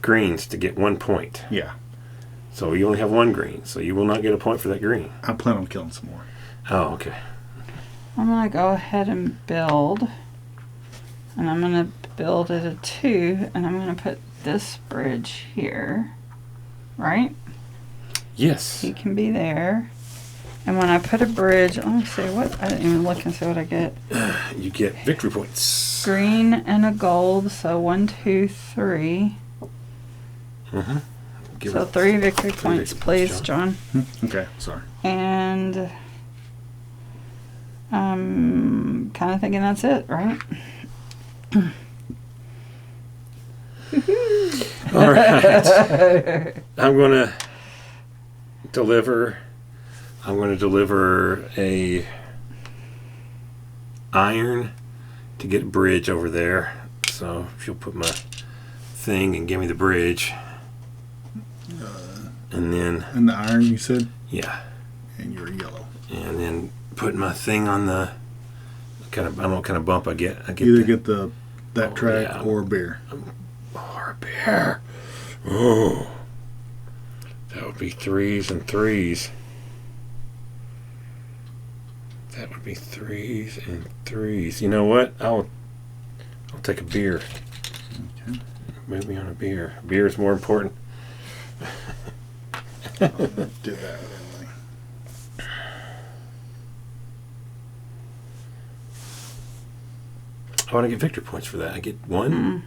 Speaker 1: greens to get 1 point.
Speaker 3: Yeah.
Speaker 1: So you only have 1 green, so you will not get a point for that green.
Speaker 3: I plan on killing some more.
Speaker 1: Oh, okay.
Speaker 2: I'm going to go ahead and build. And I'm going to build it a 2. And I'm going to put this bridge here. Right?
Speaker 1: Yes.
Speaker 2: He can be there. And when I put a bridge, let me see what, I didn't even look and see what I get.
Speaker 1: You get victory points.
Speaker 2: Green and a gold, so 1, 2, 3.
Speaker 1: Mm-hmm. Give
Speaker 2: So
Speaker 1: it
Speaker 2: 3 victory
Speaker 1: 3
Speaker 2: points,
Speaker 1: victory
Speaker 2: please,
Speaker 1: points,
Speaker 2: John.
Speaker 3: Okay, sorry.
Speaker 2: And I'm kind of thinking that's it, right?
Speaker 1: All right. I'm going to deliver a iron to get a bridge over there. So if you'll put my thing and give me the bridge. And then,
Speaker 3: And the iron, you said?
Speaker 1: yeah.
Speaker 3: And you're yellow.
Speaker 1: And then put my thing on the I don't know what kind of bump I get.
Speaker 3: Either get that track
Speaker 1: yeah.
Speaker 3: or a beer.
Speaker 1: Or a beer. Oh. That would be 3s and 3s. That would be 3s and 3s. You know what? I'll take a beer.
Speaker 3: Okay.
Speaker 1: Move me on a beer. Beer is more important.
Speaker 3: Do that, didn't we?
Speaker 1: I want to get victory points for that. I get 1.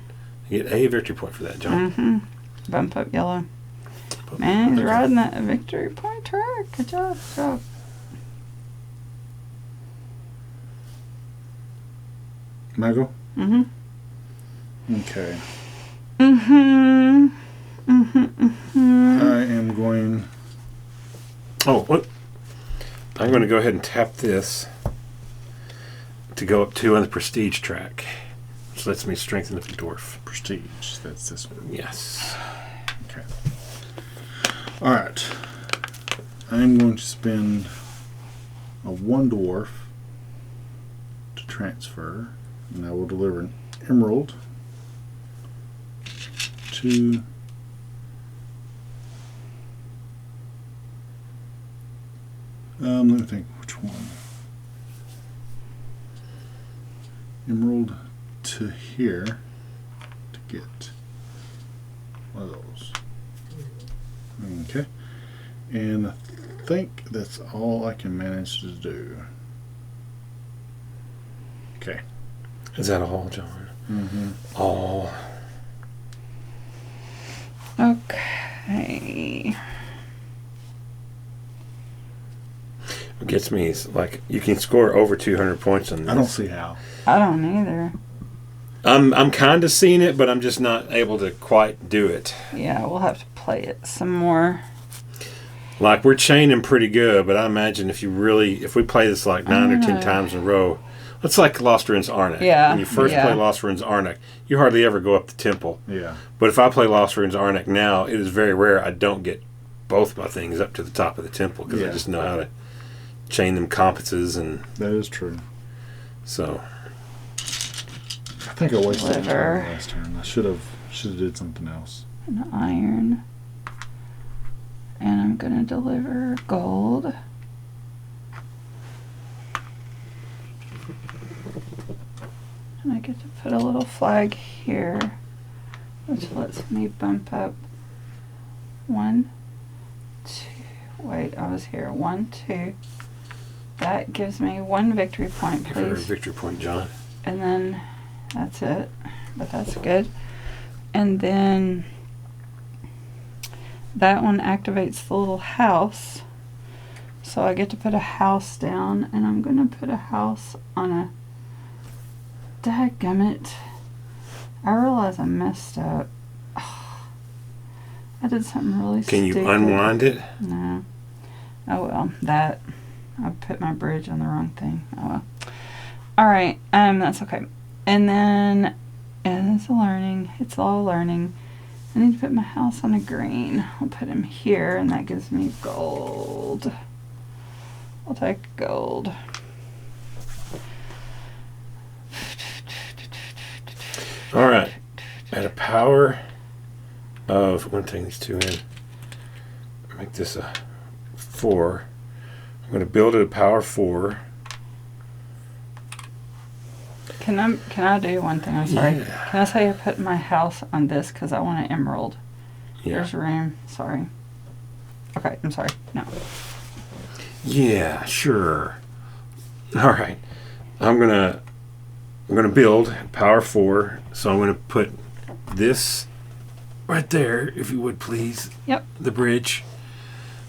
Speaker 1: I get a victory point for that, John.
Speaker 2: Mm-hmm. Bump up yellow. Man, he's riding that victory point track. Good job. Good job.
Speaker 3: Michael?
Speaker 2: Mm-hmm.
Speaker 3: Okay.
Speaker 2: Mm-hmm. Mm-hmm. Mm-hmm.
Speaker 3: I am going...
Speaker 1: Oh, what? I'm going to go ahead and tap this to go up 2 on the prestige track, which lets me strengthen the dwarf.
Speaker 3: Prestige. That's this one.
Speaker 1: Yes.
Speaker 3: Okay. All right. I'm going to spend a 1 dwarf to transfer, and I will deliver an emerald to let me think which one. Emerald to here to get one of those. Okay. And I think that's all I can manage to do. Okay.
Speaker 1: Is that all, John?
Speaker 3: Mm-hmm.
Speaker 1: All.
Speaker 2: Okay.
Speaker 1: What gets me is like you can score over 200 points on this.
Speaker 3: I don't see how.
Speaker 2: I don't either.
Speaker 1: I'm kind of seeing it, but I'm just not able to quite do it.
Speaker 2: Yeah, we'll have to play it some more.
Speaker 1: Like we're chaining pretty good, but I imagine if we play this like 9 or 10 times in a row, it's like Lost Ruins Arnak.
Speaker 2: Yeah,
Speaker 1: When you first
Speaker 2: yeah.
Speaker 1: play Lost Ruins Arnak, you hardly ever go up the temple.
Speaker 3: Yeah.
Speaker 1: But if I play Lost Ruins Arnak now, it is very rare I don't get both my things up to the top of the temple because I
Speaker 3: Yeah.
Speaker 1: just know how to chain them compasses, and
Speaker 3: That is true.
Speaker 1: so
Speaker 3: I think I wasted a turn last turn. I should have did something else.
Speaker 2: An iron. And I'm going to deliver gold. And I get to put a little flag here, which lets me bump up 1, 2. Wait, I was here. 1, 2. That gives me 1 victory point,
Speaker 1: give her a
Speaker 2: please.
Speaker 1: victory point, John.
Speaker 2: And then that's it. But that's good. And then that one activates the little house. So I get to put a house down, and I'm going to put a house on a... Dadgummit. I realize I messed up. I did something really
Speaker 1: Can
Speaker 2: stupid.
Speaker 1: you unwind it?
Speaker 2: No. Oh well, I put my bridge on the wrong thing. Oh well. Alright, that's okay. And then, it's learning. It's all learning. I need to put my house on a green. I'll put him here, and that gives me gold. I'll take gold.
Speaker 1: All right. At a power of, I'm going to take these 2 in. Make this a 4. I'm going to build it a power 4.
Speaker 2: Can I do one thing? I'm sorry.
Speaker 1: Yeah.
Speaker 2: Can I say I put my house on this because I want an emerald?
Speaker 1: Yeah.
Speaker 2: There's room. Sorry. Okay, I'm sorry. No.
Speaker 1: Yeah, sure. All right. I'm gonna build power 4, so I'm gonna put this right there, if you would please.
Speaker 2: Yep.
Speaker 1: The bridge,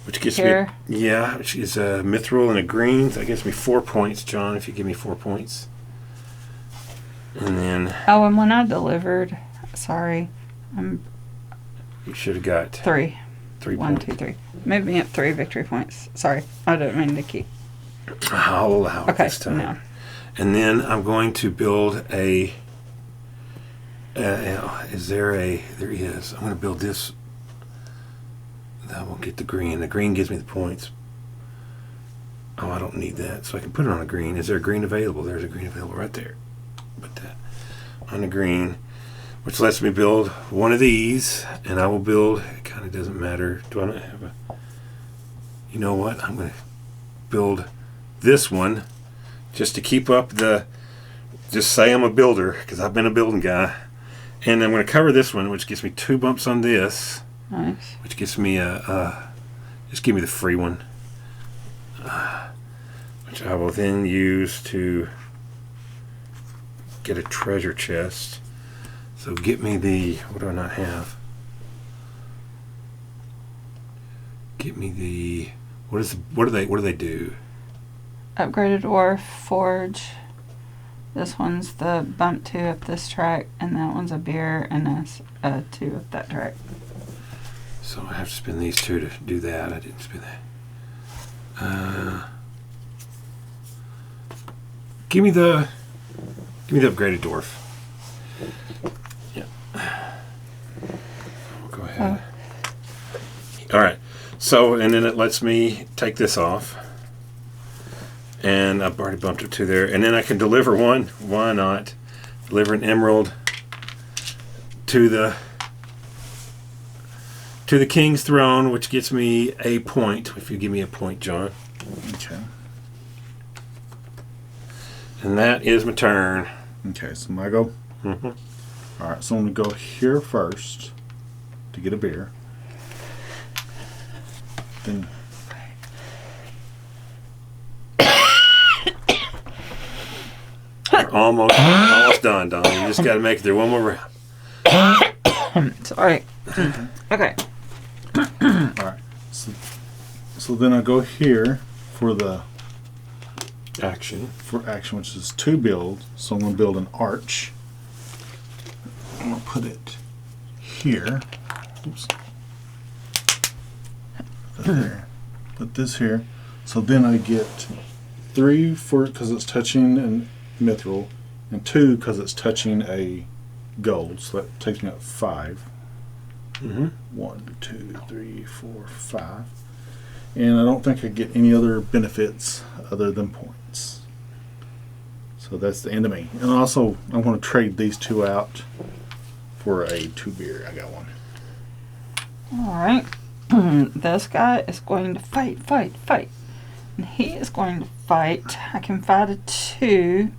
Speaker 1: which gives
Speaker 2: Here.
Speaker 1: me which is a mithril and a green. That gives me 4 points, John. If you give me 4 points, and then
Speaker 2: Oh, and when I delivered, sorry,
Speaker 1: you should have got
Speaker 2: 3.
Speaker 1: 3
Speaker 2: 1,
Speaker 1: points.
Speaker 2: 2, 3. Move me up 3 victory points. Sorry, I didn't mean to keep.
Speaker 1: I'll allow it
Speaker 2: Okay,
Speaker 1: this time.
Speaker 2: no.
Speaker 1: And then I'm going to build a. Is there a? There is. I'm going to build this. That will get the green. The green gives me the points. Oh, I don't need that, so I can put it on a green. Is there a green available? There's a green available right there. Put that on a green, which lets me build one of these, and I will build. It kind of doesn't matter. Do I not have a? You know what? I'm going to build this one just to keep up the. Just say I'm a builder because I've been a building guy, and I'm going to cover this one, which gives me 2 bumps on this.
Speaker 2: Nice.
Speaker 1: Which gives me just give me the free one. Which I will then use to get a treasure chest. So get me the, what do I not have? Get me the, what do they do?
Speaker 2: Upgraded Dwarf Forge. This one's the bump 2 up this track, and that one's a beer, and that's a 2 up that track.
Speaker 1: So I have to spend these 2 to do that. I didn't spend that. Give me the upgraded dwarf. Yeah. We'll go ahead. All right. So, and then it lets me take this off. And I've already bumped it to there. And then I can deliver one. Why not? Deliver an emerald to the king's throne, which gets me a point. If you give me a point, John.
Speaker 3: Okay.
Speaker 1: And that is my turn.
Speaker 3: Okay, so my go.
Speaker 1: Mm-hmm.
Speaker 3: All right, so I'm going to go here first to get a beer. Then
Speaker 1: You're almost done, Don. You just got to make it through one more round.
Speaker 2: Sorry. Okay.
Speaker 3: all right. So then I go here for the
Speaker 1: Action.
Speaker 3: action, which is 2 build. So I'm going to build an arch. I'm going to put it here. Oops. Put that there. Put this here. So then I get 3 for because it's touching a mithril, and 2 because it's touching a gold. So that takes me up 5.
Speaker 1: Mm-hmm.
Speaker 3: 1, 2, 3, 4, 5. And I don't think I get any other benefits other than points. So that's the end of me. And also, I want to trade these 2 out for a 2 beer. I got one.
Speaker 2: Alright. This guy is going to fight. And he is going to fight. I can fight a 2.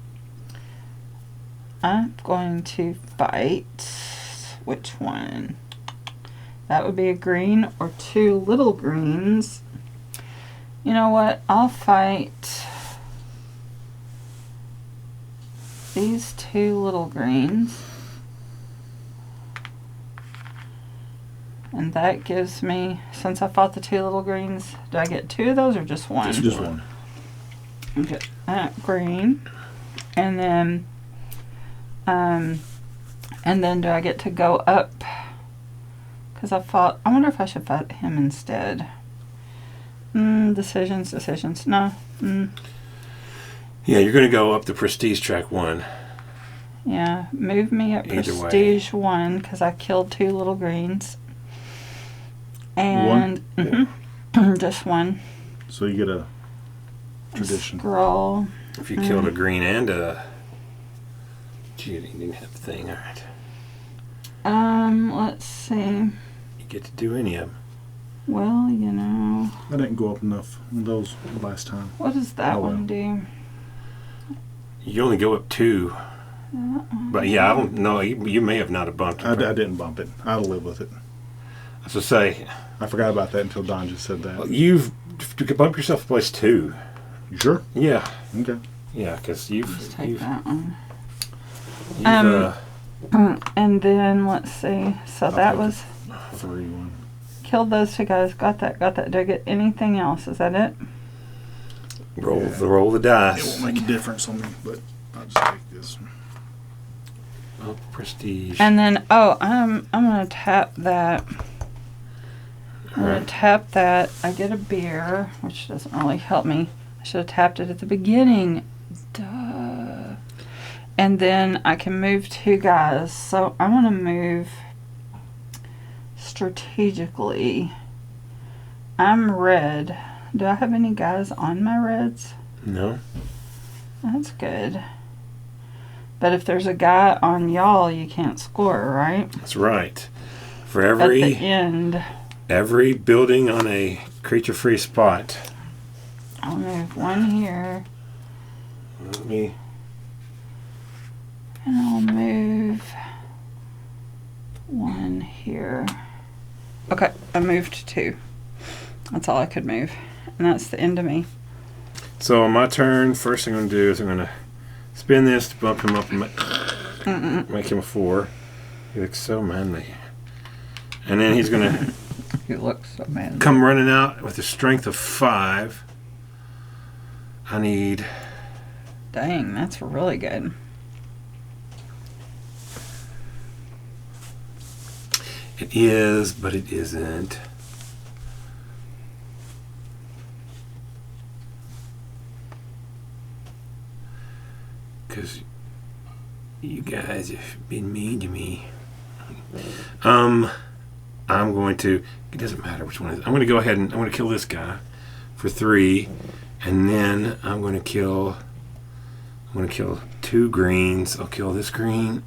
Speaker 2: I'm going to fight. Which one? That would be a green or 2 little greens. You know what? I'll fight these 2 little greens. And that gives me, since I fought the 2 little greens, do I get 2 of those or just 1?
Speaker 3: Just one.
Speaker 2: Okay, that green. And then do I get to go up? Because I wonder if I should fight him instead. Decisions. No.
Speaker 1: Yeah, you're going to go up the prestige track 1.
Speaker 2: Yeah, move me up
Speaker 1: Either way.
Speaker 2: prestige 1 because I killed 2 little greens. And just 1.
Speaker 3: So you get a tradition.
Speaker 2: Scroll.
Speaker 1: If you killed a green and a... Gee, you didn't have the thing. All right.
Speaker 2: Let's see.
Speaker 1: You get to do any of them.
Speaker 2: Well, you know.
Speaker 3: I didn't go up enough in those last time.
Speaker 2: What does that
Speaker 3: Oh, well.
Speaker 2: one do?
Speaker 1: You only go up 2. But yeah, I don't know. You may have not have bumped it.
Speaker 3: I didn't bump it. I'll live with it.
Speaker 1: So say,
Speaker 3: I forgot about that until Don just said that.
Speaker 1: you could bump yourself to place 2.
Speaker 3: You sure?
Speaker 1: Yeah.
Speaker 3: Okay.
Speaker 1: Yeah, because
Speaker 2: Let's
Speaker 1: you've
Speaker 2: take that one.
Speaker 1: you've
Speaker 2: And then let's see. So that
Speaker 3: take
Speaker 2: was
Speaker 3: 3 1.
Speaker 2: killed those 2 guys. Got that. Do I get anything else? Is that it?
Speaker 1: roll
Speaker 3: Yeah.
Speaker 1: the
Speaker 3: It
Speaker 1: dice.
Speaker 3: won't make a difference on me, but I'll just take this.
Speaker 1: Oh, prestige.
Speaker 2: And then I'm gonna tap that. I'm gonna
Speaker 1: Alright.
Speaker 2: tap that. I get a beer, which doesn't really help me. I should have tapped it at the beginning. Duh. And then I can move 2 guys. So I'm gonna move strategically. I'm red. Do I have any guys on my reds?
Speaker 1: No.
Speaker 2: That's good. But if there's a guy on y'all, you can't score, right?
Speaker 1: That's right. For
Speaker 2: At
Speaker 1: every
Speaker 2: the end.
Speaker 1: every building on a creature-free spot.
Speaker 2: I'll move one here.
Speaker 1: Let me.
Speaker 2: And I'll move one here. Okay, I moved 2. That's all I could move. And that's the end of me.
Speaker 1: So on my turn, first thing I'm going to do is I'm going to spin this to bump him up and make him a 4. He looks so manly. And then he's going to
Speaker 2: You look so manly.
Speaker 1: come running out with a strength of 5. I need...
Speaker 2: Dang, that's really good.
Speaker 1: It is, but it isn't. Because you guys have been mean to me. I'm going to... It doesn't matter which one it is. I'm going to go ahead and I'm going to kill this guy for 3. And then I'm going to kill 2 greens. I'll kill this green.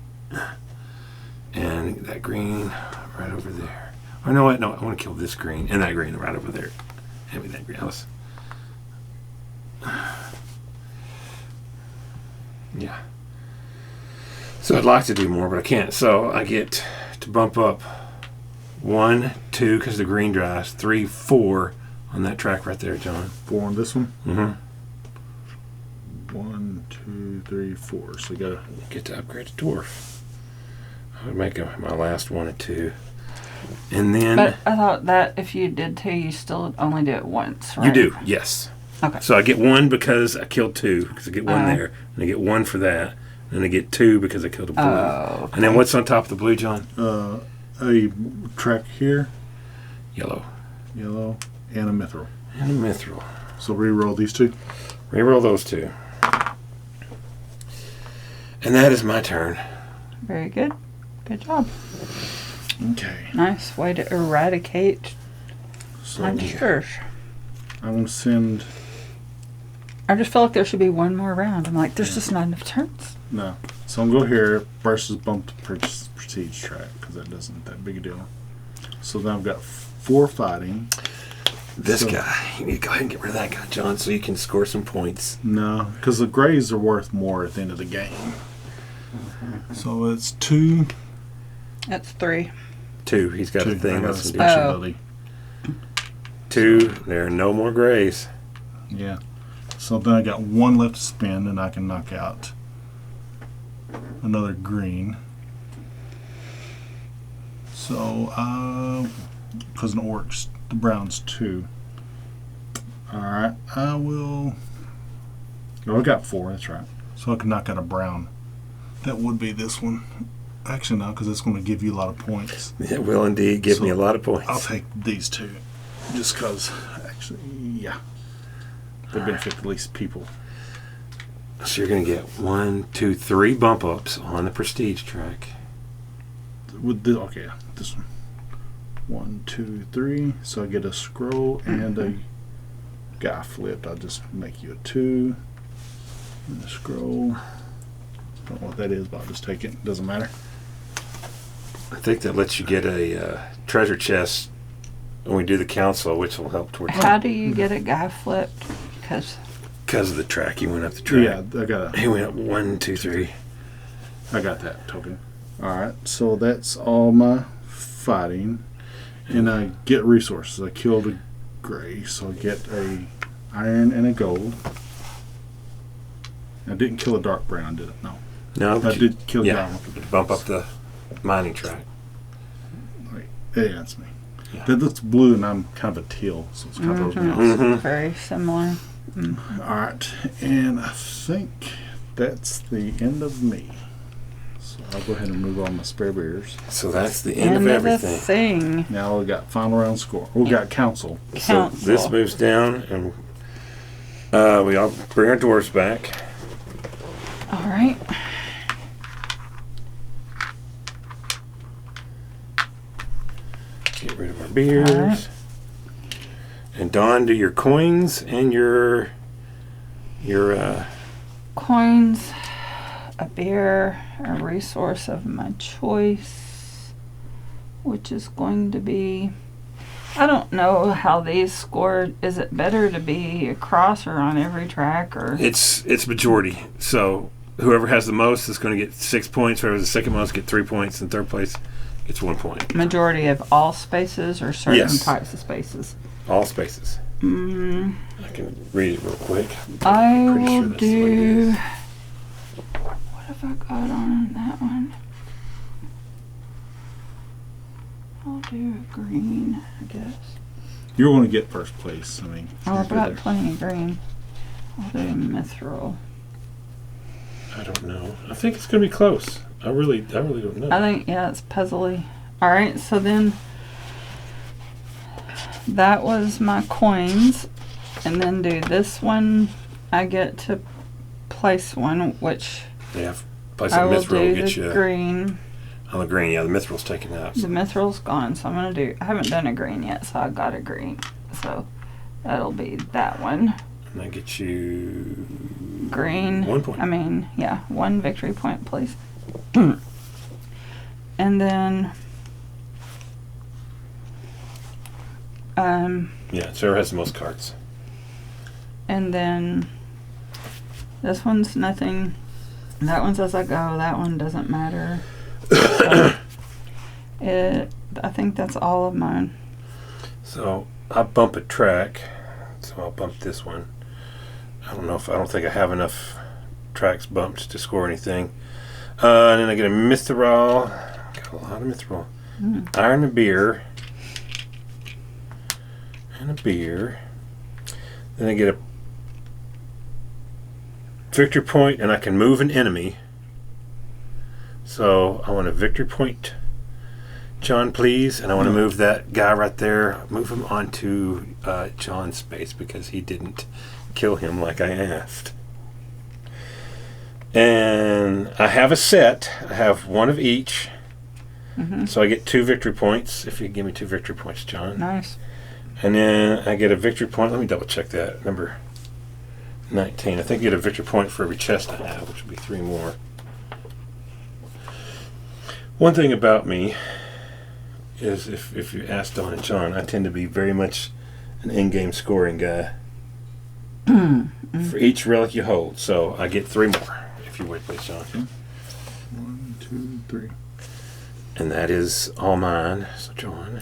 Speaker 1: And that green right over there. Or no, wait, no, I want to kill this green and that green right over there. Hand me that green. Yeah. So I'd like to do more, but I can't. So I get to bump up 1, 2, because the green dries. 3, 4 on that track right there, John.
Speaker 3: 4 on this one.
Speaker 1: Mm-hmm.
Speaker 3: 1, 2, 3, 4. So you gotta
Speaker 1: Get to upgrade to dwarf. I would make my last 1 and 2. And then...
Speaker 2: But I thought that if you did 2, you still only do it once, right?
Speaker 1: You do, yes.
Speaker 2: Okay.
Speaker 1: So I get 1 because I killed 2, because I get 1 there, and I get 1 for that, and I get 2 because I killed a blue.
Speaker 2: Oh, okay.
Speaker 1: And then what's on top of the blue, John?
Speaker 3: a track here,
Speaker 1: Yellow.
Speaker 3: yellow, and a mithril.
Speaker 1: And a mithril.
Speaker 3: So re-roll these 2.
Speaker 1: Reroll those 2. And that is my turn.
Speaker 2: Very good. Good job.
Speaker 3: Okay.
Speaker 2: Nice way to eradicate
Speaker 3: So
Speaker 2: monsters.
Speaker 3: I'm gonna send.
Speaker 2: I just feel like there should be one more round. I'm like, there's just not enough turns.
Speaker 3: No. So I'm gonna go here versus bump to purchase prestige track because that doesn't that big a deal. So then I've got 4 fighting.
Speaker 1: This
Speaker 3: So-
Speaker 1: guy. You need to go ahead and get rid of that guy, John, so you can score some points.
Speaker 3: No, because the grays are worth more at the end of the game. So it's 2.
Speaker 2: That's 3.
Speaker 1: 2. He's got
Speaker 3: 2.
Speaker 1: a thing.
Speaker 3: I got a
Speaker 1: That's
Speaker 3: special
Speaker 2: Oh.
Speaker 3: ability.
Speaker 1: 2. There are no more grays.
Speaker 3: Yeah. So then I got 1 left to spin, and I can knock out another green. So, because an orc's the brown's 2. All right, I will. Oh, I got 4. That's right. So I can knock out a brown. That would be this one. Actually, no, because it's going to give you a lot of points.
Speaker 1: It will indeed give
Speaker 3: So,
Speaker 1: me a lot of points.
Speaker 3: I'll take these 2, just because. Actually, yeah, they benefit the least people.
Speaker 1: So you're going to get 1, 2, 3 bump ups on the prestige track.
Speaker 3: With the, okay, this one. 1, 2, 3. So I get a scroll and a guy flipped. I'll just make you a 2. And a scroll. Don't know what that is, but I'll just take it. Doesn't matter.
Speaker 1: I think that lets you get a treasure chest when we do the council, which will help towards
Speaker 2: How do you get a guy flipped? Because
Speaker 1: of the track. He went up the track.
Speaker 3: Yeah, I got
Speaker 1: He went up 1, 2, 3.
Speaker 3: I got that token. All right, so that's all my fighting, and I get resources. I killed a gray, so I get a iron and a gold. I didn't kill a dark brown, did it? No.
Speaker 1: No,
Speaker 3: I
Speaker 1: but you,
Speaker 3: did kill a
Speaker 1: yeah,
Speaker 3: brown.
Speaker 1: bump up the mining track.
Speaker 3: Wait, yeah, that's me.
Speaker 1: Yeah.
Speaker 3: That looks blue, and I'm kind of a teal, so it's kind of throws me off.
Speaker 1: Mhm.
Speaker 2: very similar.
Speaker 3: All right, and I think that's the end of me. So I'll go ahead and move on my spare beers.
Speaker 1: So that's the end of
Speaker 2: the
Speaker 1: everything.
Speaker 2: thing.
Speaker 3: Now we got final round score. We got council.
Speaker 1: So this
Speaker 2: Council.
Speaker 1: moves down, and we all bring our dwarves back.
Speaker 2: All right.
Speaker 1: Get rid of our beers.
Speaker 2: Alright.
Speaker 1: And Dawn, do your coins and your
Speaker 2: Coins, a beer, a resource of my choice, which is going to be. I don't know how these scored. Is it better to be across or on every track, or
Speaker 1: it's majority. So whoever has the most is going to get 6 points. Whoever has the second most get 3 points, and third place gets 1 point.
Speaker 2: majority of all spaces or certain
Speaker 1: Yes.
Speaker 2: types of spaces?
Speaker 1: All spaces. I can read it real quick.
Speaker 2: I
Speaker 1: Pretty sure
Speaker 2: will
Speaker 1: that's the way it
Speaker 2: do.
Speaker 1: is.
Speaker 2: What have I got on that one? I'll do a green, I guess.
Speaker 3: You're going to get first place. I mean,
Speaker 2: Oh,
Speaker 3: you're
Speaker 2: I've
Speaker 3: good
Speaker 2: got
Speaker 3: there.
Speaker 2: plenty of green. I'll do mithril.
Speaker 1: I don't know. I think it's going to be close. I really don't know.
Speaker 2: I think, yeah, it's puzzly. All right, so then that was my coins. And then do this one. I get to place one, which
Speaker 1: Yeah, place
Speaker 2: I
Speaker 1: like
Speaker 2: will
Speaker 1: mithril will
Speaker 2: do
Speaker 1: get
Speaker 2: the
Speaker 1: you
Speaker 2: green.
Speaker 1: on the green. Yeah, the mithril's taken out.
Speaker 2: The mithril's gone, so I'm going to do. I haven't done a green yet, so I got a green. So that'll be that one.
Speaker 1: And that gets you
Speaker 2: Green.
Speaker 1: 1 point.
Speaker 2: I mean, yeah, 1 victory point, please. And then,
Speaker 1: Yeah, Sarah has the most cards.
Speaker 2: and then this one's nothing. That one's as I go. That one doesn't matter. So I think that's all of mine.
Speaker 1: So I bump a track. So I'll bump this one. I don't think I have enough tracks bumped to score anything. And then I get a mithril. Got a lot of mithril. Iron and beer. And a beer. Then I get a victory point, and I can move an enemy. So I want a victory point, John, please. And I want to move that guy right there. Move him onto John's space because he didn't kill him like I asked. And I have a set. I have one of each. So I get 2 victory points. If you give me 2 victory points, John.
Speaker 2: Nice.
Speaker 1: And then I get a victory point. Let me double check that. Number 19. I think you get a victory point for every chest I have, which would be 3 more. One thing about me is if you ask Don and John, I tend to be very much an in-game scoring guy for each relic you hold. So I get 3 more, if you would, please, John.
Speaker 3: 1, 2, 3.
Speaker 1: And that is all mine. So, John.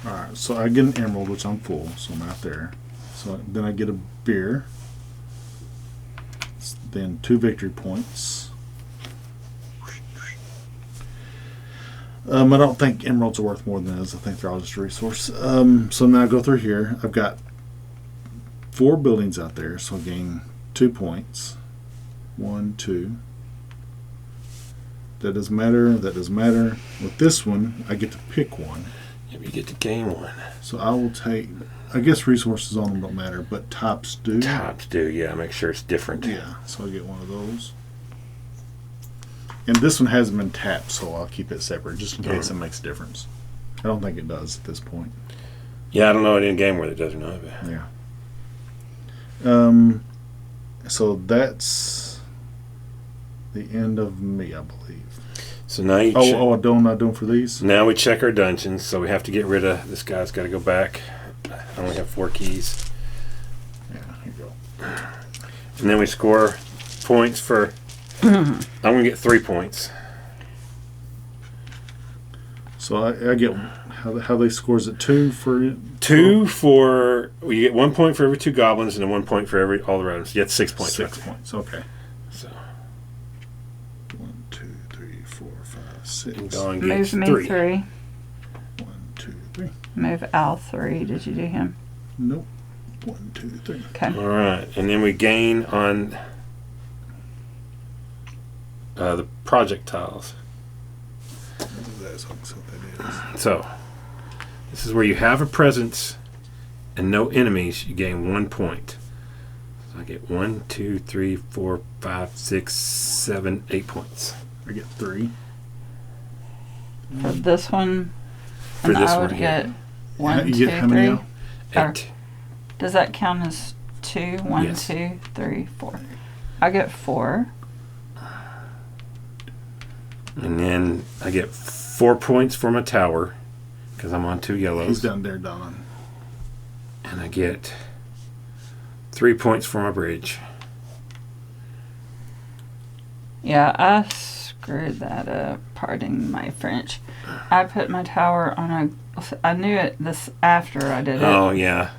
Speaker 3: All right, so I get an emerald, which I'm full, so I'm out there. So then I get a beer. Then 2 victory points. I don't think emeralds are worth more than those. I think they're all just a resource. So now I go through here. I've got 4 buildings out there, so I gain 2 points. 1, 2. That doesn't matter. That doesn't matter. With this one, I get to pick one.
Speaker 1: Yep, you get to gain 1.
Speaker 3: So I will take. I guess resources on them don't matter, but tops do.
Speaker 1: Tops do, yeah. Make sure it's different.
Speaker 3: Yeah, so I get one of those. And this one hasn't been tapped, so I'll keep it separate just in case it makes a difference. I don't think it does at this point.
Speaker 1: Yeah, I don't know in game whether it does or not. But.
Speaker 3: Yeah. So that's the end of me, I believe.
Speaker 1: So now you
Speaker 3: I'm not doing for these?
Speaker 1: Now we check our dungeons, so we have to get rid of this guy's got to go back. I only have 4 keys.
Speaker 3: Yeah, here you go.
Speaker 1: And then we score points for I'm gonna get 3 points.
Speaker 3: So I get how they scores it 2 for
Speaker 1: 2 for you get 1 point for every 2 goblins and then 1 point for all the items. You get 6 points.
Speaker 3: 6
Speaker 1: right?
Speaker 3: points. Okay.
Speaker 1: So
Speaker 3: 1, 2, 3, 4, 5,
Speaker 1: and
Speaker 3: 6.
Speaker 1: Dawn
Speaker 2: Move
Speaker 1: gets
Speaker 2: me
Speaker 1: 3.
Speaker 2: 3.
Speaker 3: 1, 2, 3.
Speaker 2: Move Al 3. Did you do him?
Speaker 3: Nope. 1, 2, 3.
Speaker 2: Okay.
Speaker 1: All right, and then we gain on the projectiles.
Speaker 3: That's what that is.
Speaker 1: So this is where you have a presence and no enemies. You gain 1 point. So I get 1, 2, 3, 4, 5, 6, 7, 8 points.
Speaker 3: I get 3.
Speaker 2: For this one,
Speaker 1: For
Speaker 2: and
Speaker 1: this
Speaker 2: I would
Speaker 1: one
Speaker 2: get
Speaker 1: here.
Speaker 2: 1,
Speaker 3: You
Speaker 2: 2,
Speaker 3: get how many
Speaker 2: 3.
Speaker 3: now?
Speaker 1: 8.
Speaker 2: Does that count as 2? 1,
Speaker 1: Yes.
Speaker 2: 2, 3, 4. I get 4.
Speaker 1: And then I get 4 points for my tower because I'm on 2 yellows.
Speaker 3: He's down there, Don.
Speaker 1: And I get 3 points for my bridge.
Speaker 2: Yeah, I screwed that up. Pardon my French. I put my tower on a. I knew it this after I did it.
Speaker 1: Oh, yeah.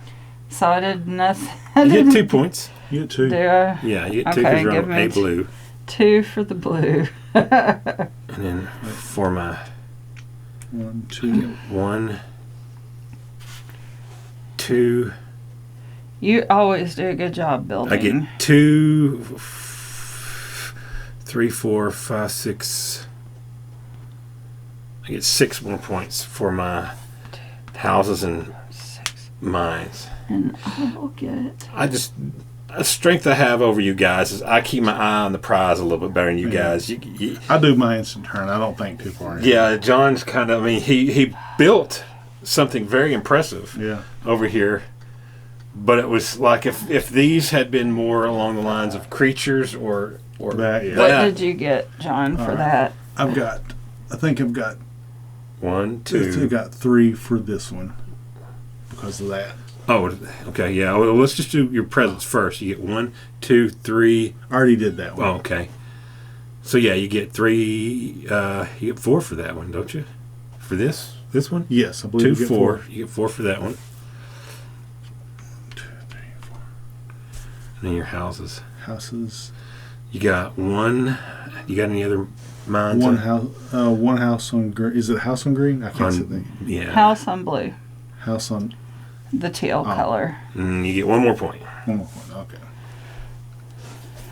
Speaker 2: So I did nothing. I
Speaker 1: You get
Speaker 2: didn't
Speaker 1: 2 points.
Speaker 3: You get 2.
Speaker 2: do I?
Speaker 1: Yeah, you get 2
Speaker 2: Okay,
Speaker 1: because you're
Speaker 2: give
Speaker 1: on
Speaker 2: me
Speaker 1: a blue.
Speaker 2: 2 for the blue.
Speaker 1: And then for my
Speaker 3: 1, 2.
Speaker 1: 1, 2,
Speaker 2: You always do a good job building.
Speaker 1: I get 2, 3, 4, 5, 6. I get 6 more points for my houses and
Speaker 2: 6.
Speaker 1: mines.
Speaker 2: And I will get.
Speaker 1: I just a strength I have over you guys is I keep my eye on the prize a little bit better than you guys.
Speaker 3: I do my instant turn. I don't think too far.
Speaker 1: Yeah, John's kind of. I mean, he built something very impressive
Speaker 3: Yeah.
Speaker 1: over here, but it was like if these had been more along the lines of creatures or
Speaker 3: That, yeah.
Speaker 2: What
Speaker 1: that.
Speaker 2: did you get, John, for
Speaker 3: All right.
Speaker 2: that?
Speaker 3: I think I've got
Speaker 1: 1,
Speaker 3: I
Speaker 1: 2.
Speaker 3: got 3 for this one because of that.
Speaker 1: Oh, okay, yeah. Well, let's just do your presents first. You get 1, 2, 3.
Speaker 3: I already did that one.
Speaker 1: Oh, okay. So yeah, you get 3. You get 4 for that one, don't you? For this one.
Speaker 3: Yes, I believe
Speaker 1: 2,
Speaker 3: you get
Speaker 1: 4. You get 4 for that one.
Speaker 3: 2, 3, 4.
Speaker 1: And then your houses.
Speaker 3: Houses.
Speaker 1: You got 1. You got any other mines?
Speaker 3: One house on green. Is it a house on green? I can't see the
Speaker 1: Yeah.
Speaker 2: House on blue.
Speaker 3: house on.
Speaker 2: The teal
Speaker 3: Oh.
Speaker 2: color.
Speaker 1: And you get 1 more point.
Speaker 3: One more point. Okay.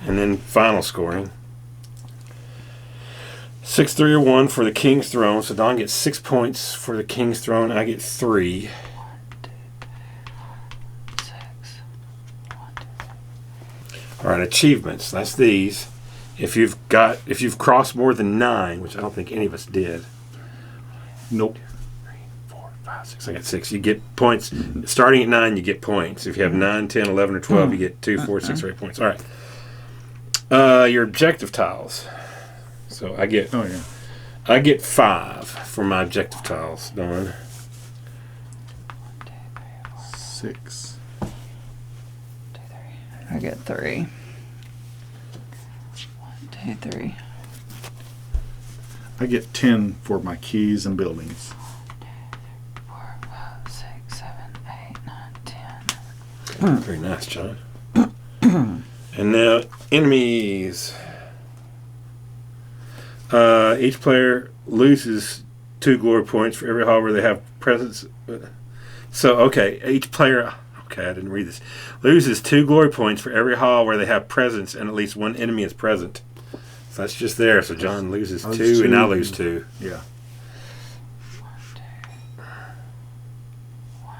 Speaker 1: And then final scoring. 6, 3, or 1 for the King's Throne. So Don gets 6 points for the King's Throne. I get 3.
Speaker 2: 6.
Speaker 1: All right, achievements. That's these. If you've crossed more than 9, which I don't think any of us did.
Speaker 3: Nope.
Speaker 1: 3, 4, 5, 6. I got 6. You get points. Starting at 9, you get points. If you have 9, 10, 11, or 12, you get 2, 4, 6, or 8 points. All right. Your objective tiles. So I get
Speaker 3: Oh yeah.
Speaker 1: 5 for my objective tiles, Don.
Speaker 3: 6.
Speaker 2: I get 3. 1, 2, 3.
Speaker 3: I get 10 for my keys and buildings.
Speaker 2: 4, 5, 6, 7, 8, 9, 10.
Speaker 1: Very nice, John. And now enemies. Each player loses 2 glory points for every hall where they have presence. So, okay, each player. Okay, I didn't read this. Loses 2 glory points for every hall where they have presence and at least 1 enemy is present. So that's just there. So John loses
Speaker 3: I lose
Speaker 1: 2 and I
Speaker 3: 2.
Speaker 1: lose 2.
Speaker 3: Yeah.
Speaker 2: 1,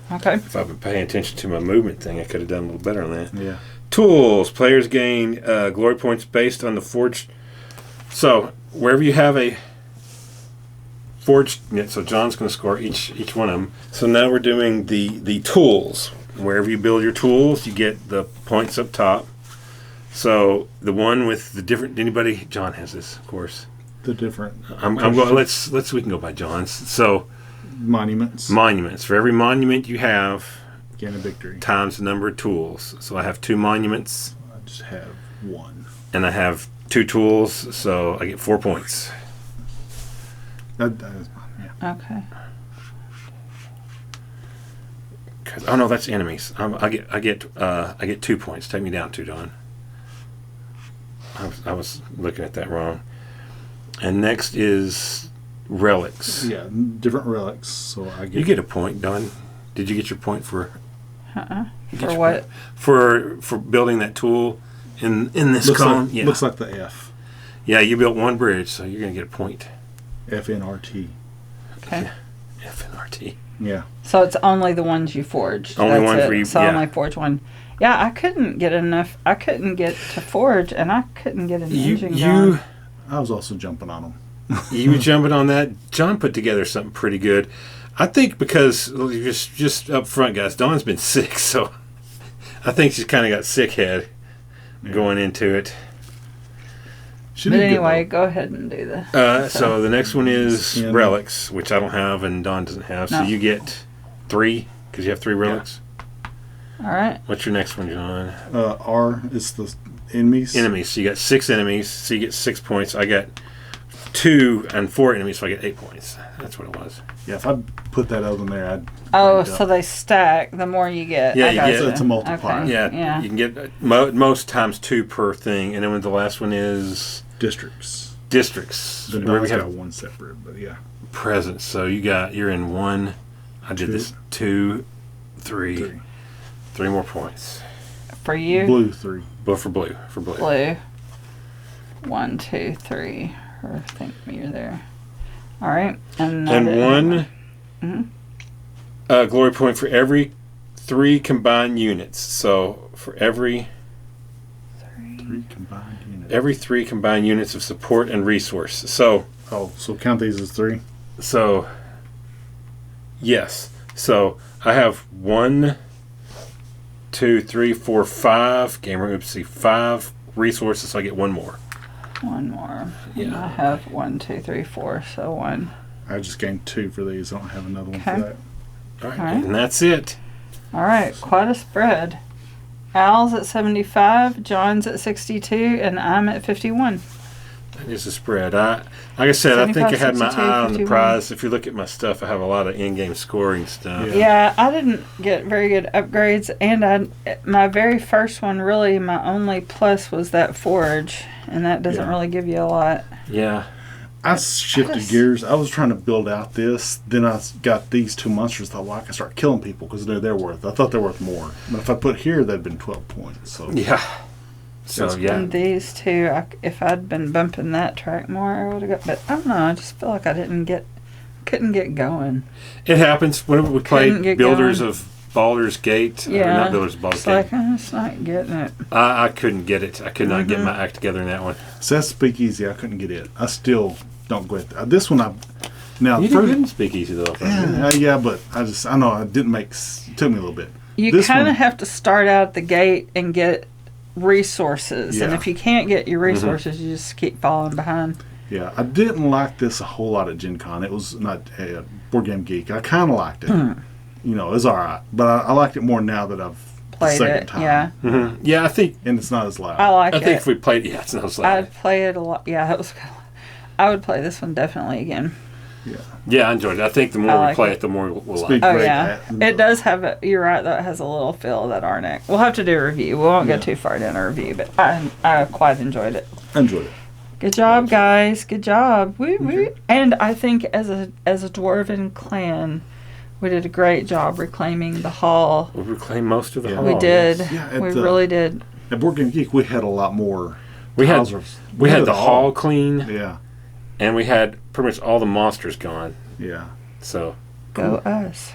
Speaker 2: 2. Okay.
Speaker 1: If I've been paying attention to my movement thing, I could have done a little better on that.
Speaker 3: Yeah.
Speaker 1: Tools. Players gain glory points based on the forged. So wherever you have a forged, yeah, so John's going to score each one of them. So now we're doing the tools. Wherever you build your tools, you get the points up top. So the one with the different. Anybody? John has this, of course.
Speaker 3: The different
Speaker 1: I'm going. Let's we can go by John's. So
Speaker 3: monuments.
Speaker 1: monuments. For every monument you have,
Speaker 3: Gain a victory.
Speaker 1: times the number of tools. So I have 2 monuments,
Speaker 3: I just have 1.
Speaker 1: and I have 2 tools, so I get 4 points.
Speaker 3: That is, yeah.
Speaker 2: Okay.
Speaker 1: Oh no, that's enemies. I get 2 points. Take me down 2, Don. I was looking at that wrong. And next is relics.
Speaker 3: Yeah, different relics. So I get.
Speaker 1: You get a point, Don. Did you get your point for? You get
Speaker 2: For
Speaker 1: your
Speaker 2: what?
Speaker 1: point for building that tool in this
Speaker 3: looks
Speaker 1: column?
Speaker 3: like,
Speaker 1: Yeah.
Speaker 3: looks like the F.
Speaker 1: Yeah, you built 1 bridge, so you're gonna get a point.
Speaker 3: FNRT.
Speaker 2: Okay.
Speaker 1: FNRT.
Speaker 3: Yeah.
Speaker 2: So it's only the ones you forged.
Speaker 1: Only
Speaker 2: That's
Speaker 1: ones
Speaker 2: it.
Speaker 1: where you-
Speaker 2: So
Speaker 1: yeah.
Speaker 2: only forge 1. Yeah, I couldn't get enough. I couldn't get to forge, and I couldn't get an engine
Speaker 1: You
Speaker 2: going.
Speaker 3: I was also jumping on them.
Speaker 1: you were jumping on that. John put together something pretty good. I think because just up front, guys, Dawn's been sick, so I think she's kind of got sick head going into it.
Speaker 2: But anyway, go ahead and do this.
Speaker 1: So the next one is
Speaker 3: Skin.
Speaker 1: relics, which I don't have and Dawn doesn't have. So
Speaker 2: No.
Speaker 1: you get 3 because you have 3 relics.
Speaker 2: All right.
Speaker 1: What's your next one, John?
Speaker 3: R is the enemies.
Speaker 1: Enemies. So you got 6 enemies, so you get 6 points. I got 2 and 4 enemies, so I get 8 points. That's what it was.
Speaker 3: Yeah, if I put that other in there, I'd.
Speaker 2: Oh,
Speaker 3: bring it
Speaker 2: so
Speaker 3: up.
Speaker 2: they stack the more you get.
Speaker 1: Yeah,
Speaker 2: I
Speaker 1: you
Speaker 2: got
Speaker 1: get-
Speaker 3: So it's a multiplier.
Speaker 2: Okay.
Speaker 1: Yeah,
Speaker 2: Yeah.
Speaker 1: you can get most times 2 per thing, and then the last one is
Speaker 3: Districts.
Speaker 1: districts.
Speaker 3: The
Speaker 1: where we
Speaker 3: Dawn's
Speaker 1: have
Speaker 3: got one separate, but yeah.
Speaker 1: presents. So you're in 1. I did
Speaker 3: 2.
Speaker 1: this 2, 3,
Speaker 3: 3.
Speaker 1: 3 more points.
Speaker 2: For you,
Speaker 3: Blue 3.
Speaker 1: But for blue.
Speaker 2: blue. 1, 2, 3. Or I think you're there. All right. And
Speaker 1: And 1
Speaker 2: Mhm.
Speaker 1: glory point for every 3 combined units. So for every
Speaker 3: 3 combined units.
Speaker 1: every 3 combined units of support and resource. So
Speaker 3: So count these as 3.
Speaker 1: yes. So I have 1, 2, 3, 4, 5. Gamer, oopsie, 5 resources. So I get 1 more.
Speaker 2: One more.
Speaker 1: Yeah.
Speaker 2: I have 1, 2, 3, 4. So 1.
Speaker 3: I just gained 2 for these. I don't have another one
Speaker 2: Okay.
Speaker 3: for that.
Speaker 1: All right,
Speaker 2: All right.
Speaker 1: and that's it.
Speaker 2: All right. Quite a spread. Al's at 75, John's at 62, and I'm at 51.
Speaker 1: That is a spread. Like I said, I think I
Speaker 2: 75,
Speaker 1: had my
Speaker 2: 62,
Speaker 1: eye on the
Speaker 2: 51.
Speaker 1: prize. If you look at my stuff, I have a lot of in-game scoring stuff.
Speaker 3: Yeah.
Speaker 2: Yeah, I didn't get very good upgrades, and my very first one, really, my only plus was that forge, and that doesn't
Speaker 3: Yeah.
Speaker 2: really give you a lot.
Speaker 1: Yeah.
Speaker 3: I shifted
Speaker 2: just-
Speaker 3: gears. I was trying to build out this. Then I got these 2 monsters. Thought, well, I can start killing people because they're worth. I thought they're worth more. But if I put here, that'd been 12 points. So
Speaker 1: Yeah. So,
Speaker 3: That's
Speaker 1: yeah.
Speaker 2: And these two, if I'd been bumping that track more, I would have got. But I don't know. I just feel like I couldn't get going.
Speaker 1: It happens whenever we
Speaker 2: Couldn't
Speaker 1: play
Speaker 2: get
Speaker 1: Builders
Speaker 2: going.
Speaker 1: of Baldur's Gate. Or
Speaker 2: Yeah,
Speaker 1: not Builders of Baldur's
Speaker 2: It's
Speaker 1: Gate.
Speaker 2: like I'm just not getting it.
Speaker 1: I couldn't get it. I could not get
Speaker 2: Mhm.
Speaker 1: my act together in that one.
Speaker 3: so that's Speakeasy. I couldn't get it. I still don't go at that. This one, now
Speaker 1: You
Speaker 3: first,
Speaker 1: didn't speak easy, though.
Speaker 3: yeah, but I know I didn't make. It took me a little bit.
Speaker 2: You
Speaker 3: This
Speaker 2: kind
Speaker 3: one-
Speaker 2: of have to start out at the gate and get resources, and
Speaker 3: Yeah.
Speaker 2: if you can't get your resources, you just keep falling behind.
Speaker 3: Yeah, I didn't like this a whole lot at Gen Con. It was not a Board Game Geek. I kind of liked it. You know, it's all right, but I liked it more now that I've
Speaker 2: Played
Speaker 3: the second
Speaker 2: it,
Speaker 3: time.
Speaker 2: yeah.
Speaker 1: Mm-hmm. Yeah, I think
Speaker 3: And it's not as loud.
Speaker 2: I like
Speaker 1: I think
Speaker 2: it.
Speaker 1: if we played, yeah, it's not as loud.
Speaker 2: I'd play it a lot. Yeah, it was. I would play this one definitely again.
Speaker 1: Yeah, I enjoyed it. I think the more
Speaker 2: I
Speaker 1: we
Speaker 2: like
Speaker 1: play
Speaker 2: it.
Speaker 1: it, the more we'll like
Speaker 3: Speak-
Speaker 1: it.
Speaker 2: Oh
Speaker 3: Great
Speaker 2: yeah,
Speaker 3: at-
Speaker 2: it does have a. You're right though. It has a little feel of that Arnak. We'll have to do a review. We won't
Speaker 3: Yeah.
Speaker 2: go too far down a review, but I quite enjoyed it.
Speaker 3: I enjoyed it.
Speaker 2: Good job, guys. Good job. Woo woo. And I think as a dwarven clan, we did a great job reclaiming the hall.
Speaker 1: We reclaimed most of the
Speaker 3: Yeah.
Speaker 1: hall.
Speaker 2: We did.
Speaker 3: Yeah, at
Speaker 2: we
Speaker 3: the-
Speaker 2: really did.
Speaker 3: At Board Game Geek, we had a lot more.
Speaker 1: We had
Speaker 3: houses.
Speaker 1: we had the
Speaker 3: it
Speaker 1: hall
Speaker 3: all.
Speaker 1: clean,
Speaker 3: Yeah,
Speaker 1: and we had pretty much all the monsters gone.
Speaker 3: yeah.
Speaker 1: So
Speaker 2: Go us.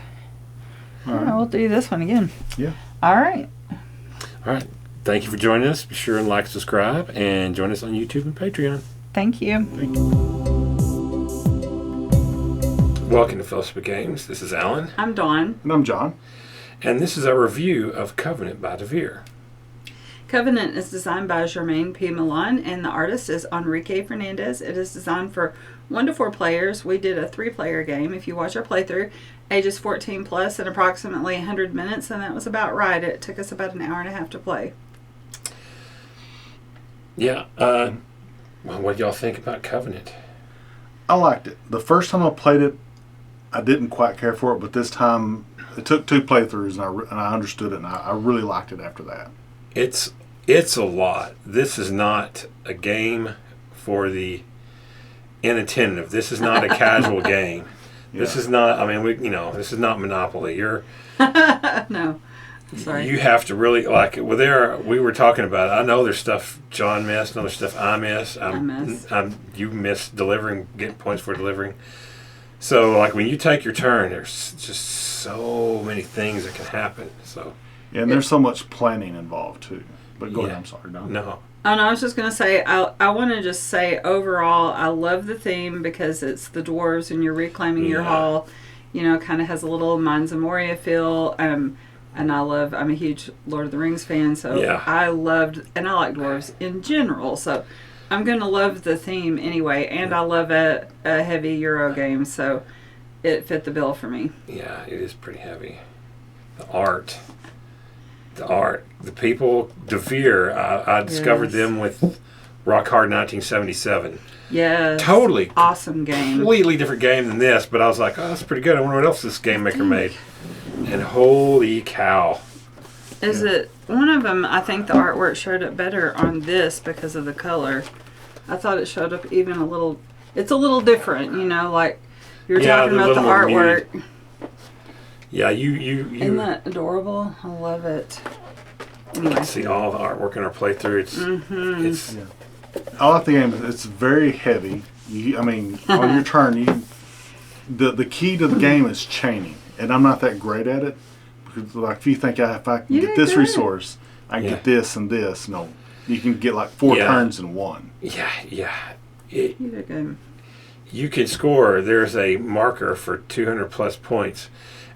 Speaker 3: All
Speaker 2: All right,
Speaker 3: right.
Speaker 2: we'll do this one again.
Speaker 3: Yeah.
Speaker 2: All right.
Speaker 1: all right, thank you for joining us. Be sure and like, subscribe, and join us on YouTube and Patreon.
Speaker 2: Thank you.
Speaker 3: Thank you.
Speaker 1: Welcome to Fellowship of Games. This is Alan,
Speaker 2: I'm Dawn.
Speaker 3: And I'm John.
Speaker 1: and this is our review of Covenant by DeVere.
Speaker 2: Covenant is designed by Germaine P. Milan, and the artist is Enrique Fernandez. It is designed for 1 to 4 players. We did a 3-player game. If you watch our playthrough, ages 14 plus and approximately 100 minutes, and that was about right. It took us about an hour and a half to play.
Speaker 1: Yeah. Well, what do y'all think about Covenant?
Speaker 3: I liked it. The first time I played it, I didn't quite care for it, but this time it took 2 playthroughs, and I understood it, and I really liked it after that.
Speaker 1: It's a lot. This is not a game for the inattentive. This is not a casual game. This
Speaker 3: Yeah.
Speaker 1: is not. I mean, this is not Monopoly.
Speaker 2: No. Sorry.
Speaker 1: You have to really like it. Well, we were talking about it. I know there's stuff John missed, and other stuff I missed.
Speaker 2: I missed.
Speaker 1: You missed delivering, getting points for delivering. So, like when you take your turn, there's just so many things that can happen. So,
Speaker 3: Yeah, and there's so much planning involved too. But go
Speaker 1: Yeah.
Speaker 3: ahead. I'm sorry, Don.
Speaker 1: no.
Speaker 2: Oh, no, I was just going to say, I want to just say overall, I love the theme because it's the dwarves and you're reclaiming your
Speaker 1: Yeah.
Speaker 2: hall. kind of has a little Mines of Moria feel. And I'm a huge Lord of the Rings fan, so
Speaker 1: Yeah.
Speaker 2: I like dwarves in general, so I'm going to love the theme anyway, and I love a heavy Euro game, so it fit the bill for me.
Speaker 1: Yeah, it is pretty heavy. The art, the people, DeVere, I discovered
Speaker 2: Yes.
Speaker 1: them with Rock Hard 1977.
Speaker 2: Yes.
Speaker 1: Totally.
Speaker 2: Awesome game.
Speaker 1: Completely different game than this, but I was like, oh, that's pretty good. I wonder what else this game maker made. And holy cow.
Speaker 2: Is it one of them? I think the artwork showed up better on this because of the color. I thought it showed up even a little. It's a little different, like you're talking
Speaker 1: they're a
Speaker 2: about the
Speaker 1: little more
Speaker 2: artwork.
Speaker 1: muted. Yeah, you
Speaker 2: Isn't that adorable? I love it. Anyway.
Speaker 1: can see all the artwork in our playthrough. It's
Speaker 3: Yeah. I like the game. It's very heavy. On your turn, the key to the game is chaining, and I'm not that great at it. Because, like, if you think if I can
Speaker 2: You
Speaker 3: get
Speaker 2: did
Speaker 3: this
Speaker 2: good.
Speaker 3: resource, I can get this and this. No, you can get like 4
Speaker 1: Yeah.
Speaker 3: turns in one.
Speaker 1: yeah.
Speaker 2: You did good.
Speaker 1: You can score. There's a marker for 200 plus points,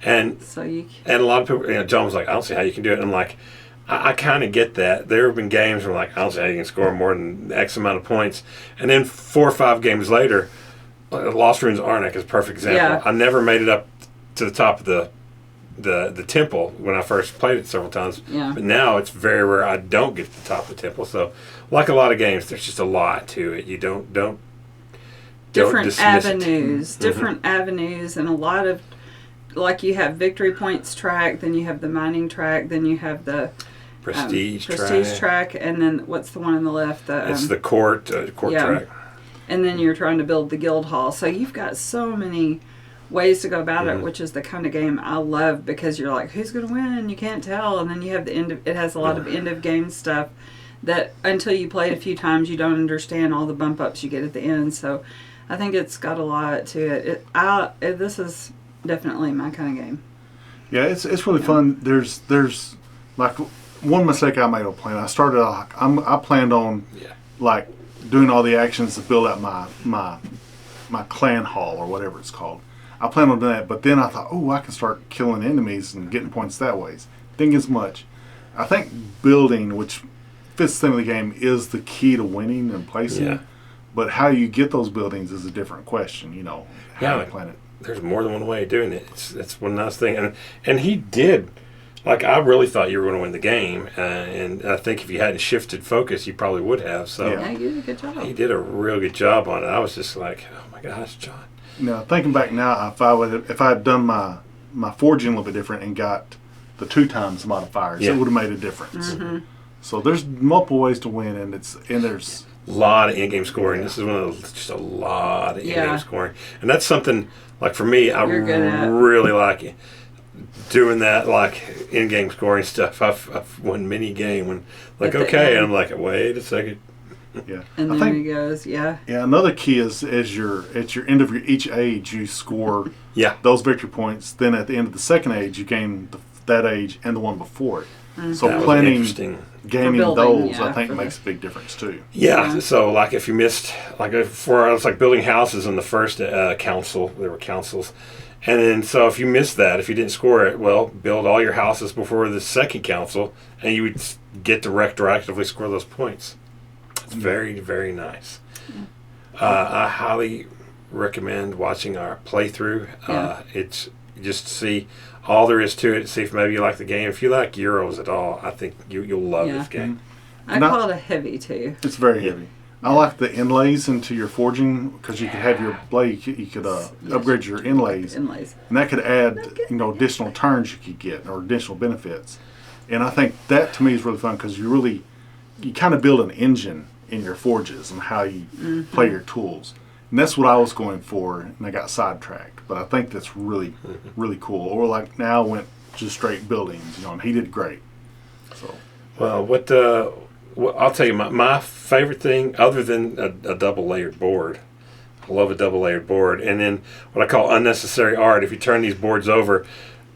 Speaker 1: and
Speaker 2: So you.
Speaker 1: a lot of people. John was like, I don't see how you can do it. And I'm like, I kind of get that. There have been games where like, I don't see how you can score more than X amount of points, and then 4 or 5 games later, Lost Ruins Arnak is a perfect example.
Speaker 2: Yeah.
Speaker 1: I never made it up to the top of the temple when I first played it several times.
Speaker 2: Yeah.
Speaker 1: But now it's very rare I don't get to the top of the temple. So, like a lot of games, there's just a lot to it. You don't
Speaker 2: Different
Speaker 1: dismiss it.
Speaker 2: avenues, different avenues, and a lot of, like, you have victory points track, then you have the mining track, then you have the
Speaker 1: Prestige
Speaker 2: track, and then what's the one on the left?
Speaker 1: It's the court
Speaker 2: yeah.
Speaker 1: track.
Speaker 2: And then you're trying to build the guild hall. So you've got so many ways to go about it, which is the kind of game I love, because you're like, who's going to win? You can't tell. And then you have it has a lot of end of game stuff that until you play it a few times, you don't understand all the bump ups you get at the end. So I think it's got a lot to it. This is definitely my kind of game.
Speaker 3: Yeah, it's really fun. There's like one mistake I made on playing. I started off, I planned on like doing all the actions to build out my clan hall or whatever it's called. I planned on doing that, but then I thought, I can start killing enemies and getting points that way. Didn't get as much. I think building, which fits the theme of the game, is the key to winning and placing.
Speaker 1: Yeah.
Speaker 3: But how you get those buildings is a different question. How you plan it.
Speaker 1: There's more than one way of doing it. It's one nice thing, and he did. Like, I really thought you were going to win the game, and I think if you hadn't shifted focus, you probably would have. So
Speaker 2: Yeah, you did a good job.
Speaker 1: he did a real good job on it. I was just like, oh my gosh, John.
Speaker 3: Now, thinking back now, if I had done my forging a little bit different and got the 2 times modifiers,
Speaker 1: Yeah.
Speaker 3: it would have made a difference. So there's multiple ways to win, and there's
Speaker 1: A lot of in-game scoring. This is one of those, just a lot of in-game
Speaker 2: Yeah.
Speaker 1: scoring, and that's something like for me, I
Speaker 2: You're good at.
Speaker 1: really like it. Doing that, like in-game scoring stuff. I've won many game when like
Speaker 2: At the
Speaker 1: okay,
Speaker 2: end.
Speaker 1: and I'm like, wait a second.
Speaker 3: yeah.
Speaker 2: And
Speaker 3: I
Speaker 2: there
Speaker 3: think
Speaker 2: he goes. Yeah.
Speaker 3: another key is at your end of each age you score
Speaker 1: Yeah,
Speaker 3: those victory points. Then at the end of the second age you gain that age and the one before it. So
Speaker 1: that was
Speaker 3: planning
Speaker 1: interesting.
Speaker 3: gaming
Speaker 2: For building,
Speaker 3: those
Speaker 2: yeah,
Speaker 3: I think
Speaker 2: for
Speaker 3: makes a big difference too.
Speaker 1: Yeah,
Speaker 2: Yeah.
Speaker 1: so like if you missed, like for I was like building houses in the first council, there were councils, and then so if you missed that, if you didn't score it, well, build all your houses before the second council, and you would get to retroactively score those points. It's very, very nice. I highly recommend watching our playthrough.
Speaker 2: Yeah.
Speaker 1: It's just to see all there is to it. See if maybe you like the game. If you like Euros at all, I think you'll love
Speaker 2: Yeah.
Speaker 1: this game.
Speaker 2: I call it a heavy too.
Speaker 3: It's very heavy. I like the inlays into your forging because you could have your blade. You could upgrade your inlays,
Speaker 2: Inlays.
Speaker 3: and that could add additional turns you could get or additional benefits. And I think that to me is really fun because you kind of build an engine in your forges and how you play your tools. And that's what I was going for, and I got sidetracked. But I think that's really, really cool. Or like now I went just straight buildings, and he did great. So
Speaker 1: Well, well, I'll tell you my favorite thing, other than a double layered board. I love a double layered board, and then what I call unnecessary art. If you turn these boards over,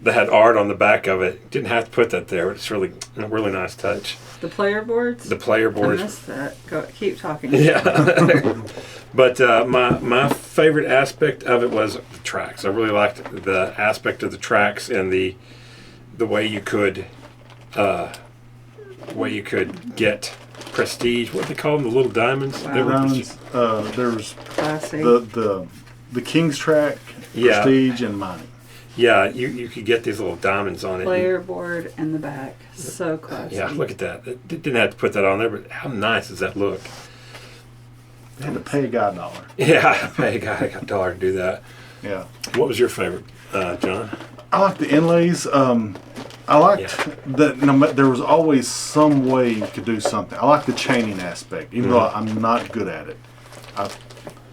Speaker 1: that had art on the back of it. Didn't have to put that there. It's really a really nice touch.
Speaker 2: The player boards?
Speaker 1: The player
Speaker 2: I
Speaker 1: boards.
Speaker 2: missed that. Keep talking.
Speaker 1: Yeah. But my favorite aspect of it was the tracks. I really liked the aspect of the tracks and the way you could get prestige. What do they call them? The little diamonds.
Speaker 2: Wow.
Speaker 1: They were
Speaker 3: Diamonds. There's
Speaker 2: Classy.
Speaker 3: the King's track,
Speaker 1: Yeah.
Speaker 3: prestige, and mining.
Speaker 1: Yeah, you could get these little diamonds on it.
Speaker 2: Player board and the back. So classy.
Speaker 1: Yeah, look at that. It didn't have to put that on there, but how nice does that look?
Speaker 3: Had to pay a guy $1.
Speaker 1: Yeah, I got $1 to do that.
Speaker 3: Yeah.
Speaker 1: What was your favorite, John?
Speaker 3: I like the inlays. I liked that there was always some way you could do something. I like the chaining aspect, even though I'm not good at it.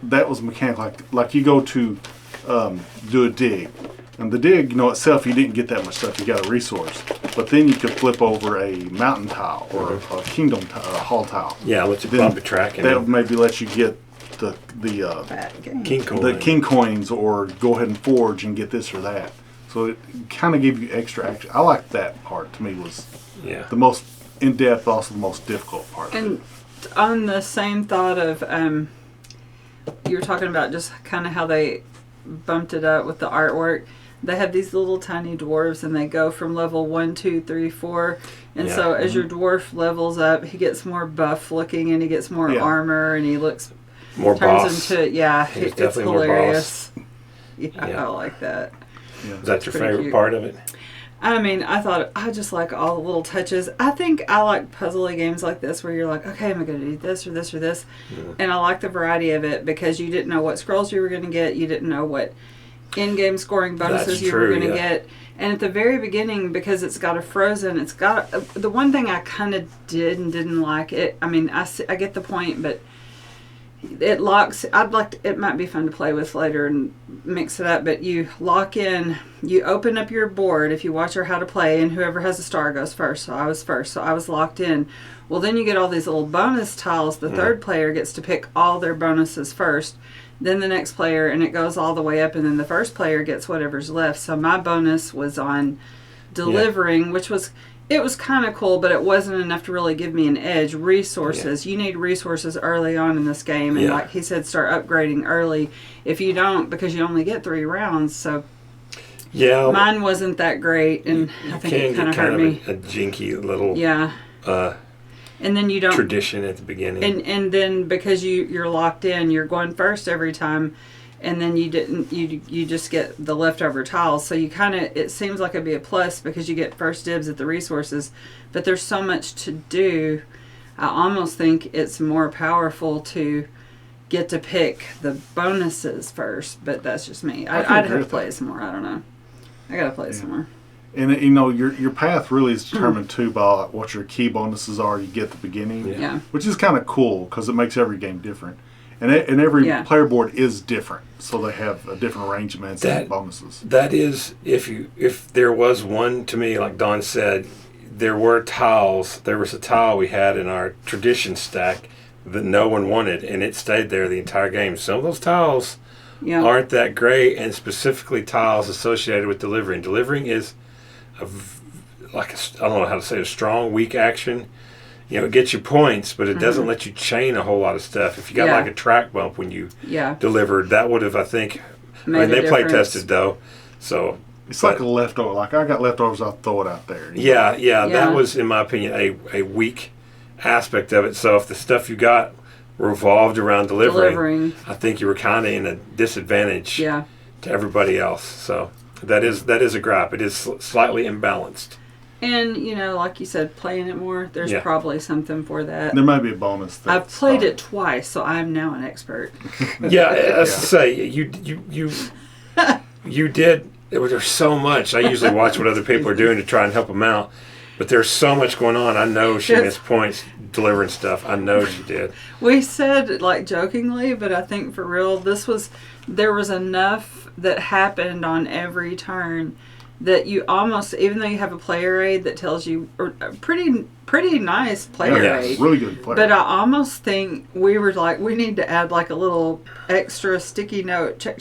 Speaker 3: That was mechanical. Like you go to do a dig. And the dig, itself, you didn't get that much stuff. You got a resource. But then you could flip over a mountain tile or a kingdom tile, a hall tile.
Speaker 1: Yeah, let you bump the track. And
Speaker 3: that would maybe let you get the
Speaker 2: Bad game.
Speaker 1: king coin.
Speaker 3: the king coins, or go ahead and forge and get this or that. So it kind of gave you extra action. I like that part. To me, was the most in depth, also the most difficult part.
Speaker 2: And on the same thought of, you were talking about just kind of how they bumped it up with the artwork. They have these little tiny dwarves, and they go from level 1, 2, 3, 4. And so as your dwarf levels up, he gets more buff looking, and he gets more armor, and he looks
Speaker 1: more boss.
Speaker 2: into
Speaker 1: He's
Speaker 2: it's
Speaker 1: definitely more
Speaker 2: hilarious.
Speaker 1: boss.
Speaker 2: Yeah, I like that.
Speaker 3: Yeah.
Speaker 1: Is that your
Speaker 2: Pretty
Speaker 1: favorite
Speaker 2: cute.
Speaker 1: part of it?
Speaker 2: I mean, I just like all the little touches. I think I like puzzly games like this where you're like, okay, am I going to do this or this or this? And I like the variety of it because you didn't know what scrolls you were going to get. You didn't know what in-game scoring bonuses you were going to get. And at the very beginning, because it's got a frozen, it's got the one thing I kind of didn't like it. I mean, I get the point, but it locks. It might be fun to play with later and mix it up, but you lock in, you open up your board if you watch our how to play, and whoever has a star goes first. So I was first, so I was locked in. Well, then you get all these little bonus tiles. The third player gets to pick all their bonuses first, then the next player, and it goes all the way up, and then the first player gets whatever's left. So my bonus was on delivering, which was, it was kind of cool, but it wasn't enough to really give me an edge. Resources. You need resources early on in this game, and like he said, start upgrading early. If you don't, because you only get 3 rounds, so mine wasn't that great, and I think it kind of hurt me.
Speaker 1: A jinky little
Speaker 2: and then you don't
Speaker 1: tradition at the beginning,
Speaker 2: and then because you're locked in, you're going first every time, and then you just get the leftover tiles. So you kind of, it seems like it'd be a plus because you get first dibs at the resources, but there's so much to do. I almost think it's more powerful to get to pick the bonuses first, but that's just me. I'd have to play it some more. I don't know. I gotta play it some more.
Speaker 3: And your path really is determined too by what your key bonuses are you get at the beginning.
Speaker 2: Yeah.
Speaker 3: Which is kind of cool because it makes every game different. And every player board is different, so they have a different arrangements and bonuses.
Speaker 1: That is, if there was one, to me, like Don said, there were tiles. There was a tile we had in our tradition stack that no one wanted, and it stayed there the entire game. Some of those tiles aren't that great, and specifically tiles associated with delivering. Delivering is I don't know how to say it, a strong, weak action. It gets you points, but it doesn't let you chain a whole lot of stuff. If you got like a track bump when you delivered, that would have, I think, they play tested though. So
Speaker 3: it's like a leftover. Like I got leftovers, I'll throw it out there.
Speaker 1: Yeah, that was, in my opinion, a weak aspect of it. So if the stuff you got revolved around delivering, I think you were kind of in a disadvantage to everybody else. So that is a gripe. It is slightly imbalanced.
Speaker 2: And, like you said, playing it more, there's probably something for that.
Speaker 3: There might be a bonus.
Speaker 2: I've played it twice, so I'm now an expert.
Speaker 1: As I say, you did. There's so much. I usually watch what other people are doing to try and help them out. But there's so much going on. I know she missed points delivering stuff. I know she did.
Speaker 2: We said, jokingly, but I think for real, there was enough that happened on every turn that you almost, even though you have a player aid that tells you, or a pretty nice player
Speaker 1: Yeah,
Speaker 2: aid.
Speaker 3: Really good player.
Speaker 2: But I almost think we were like, we need to add like a little extra sticky note, check,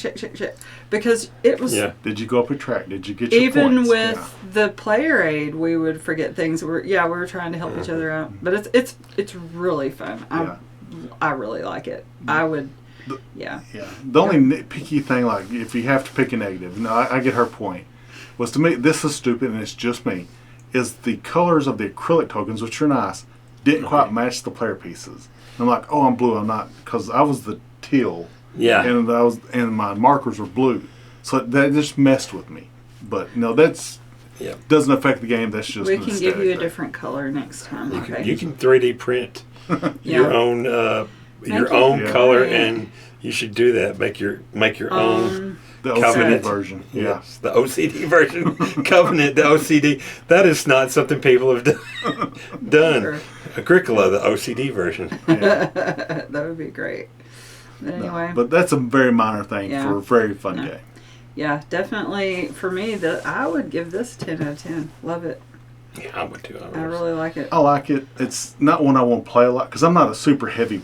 Speaker 2: because it was.
Speaker 3: Yeah. Did you go up a track? Did you get your
Speaker 2: Even
Speaker 3: points?
Speaker 2: with the player aid, we would forget things. We were trying to help each other out, but it's really fun. I really like it. I would. Yeah.
Speaker 3: The only nitpicky thing, like if you have to pick a negative, no, I get her point. Was to me, this is stupid, and it's just me. Is the colors of the acrylic tokens, which are nice, didn't quite match the player pieces. I'm like, oh, I'm blue. I'm not, because I was the teal.
Speaker 1: Yeah.
Speaker 3: And my markers were blue, so that just messed with me. But no, that's doesn't affect the game. That's just
Speaker 2: we can give you a different color next time.
Speaker 1: You can 3D print your own color, and you should do that. Make your own.
Speaker 3: The
Speaker 1: Covenant
Speaker 3: OCD version.
Speaker 1: Yes, the OCD version. Covenant, the OCD. That is not something people have done.
Speaker 2: Sure.
Speaker 1: Agricola, the OCD version.
Speaker 2: That would be great. But anyway.
Speaker 3: No, but that's a very minor thing
Speaker 2: Yeah.
Speaker 3: for a very fun game.
Speaker 2: Yeah, definitely. For me, I would give this 10 out of 10. Love it.
Speaker 1: Yeah, I would too.
Speaker 2: I really like it.
Speaker 3: I like it. It's not one I want to play a lot because I'm not a super heavy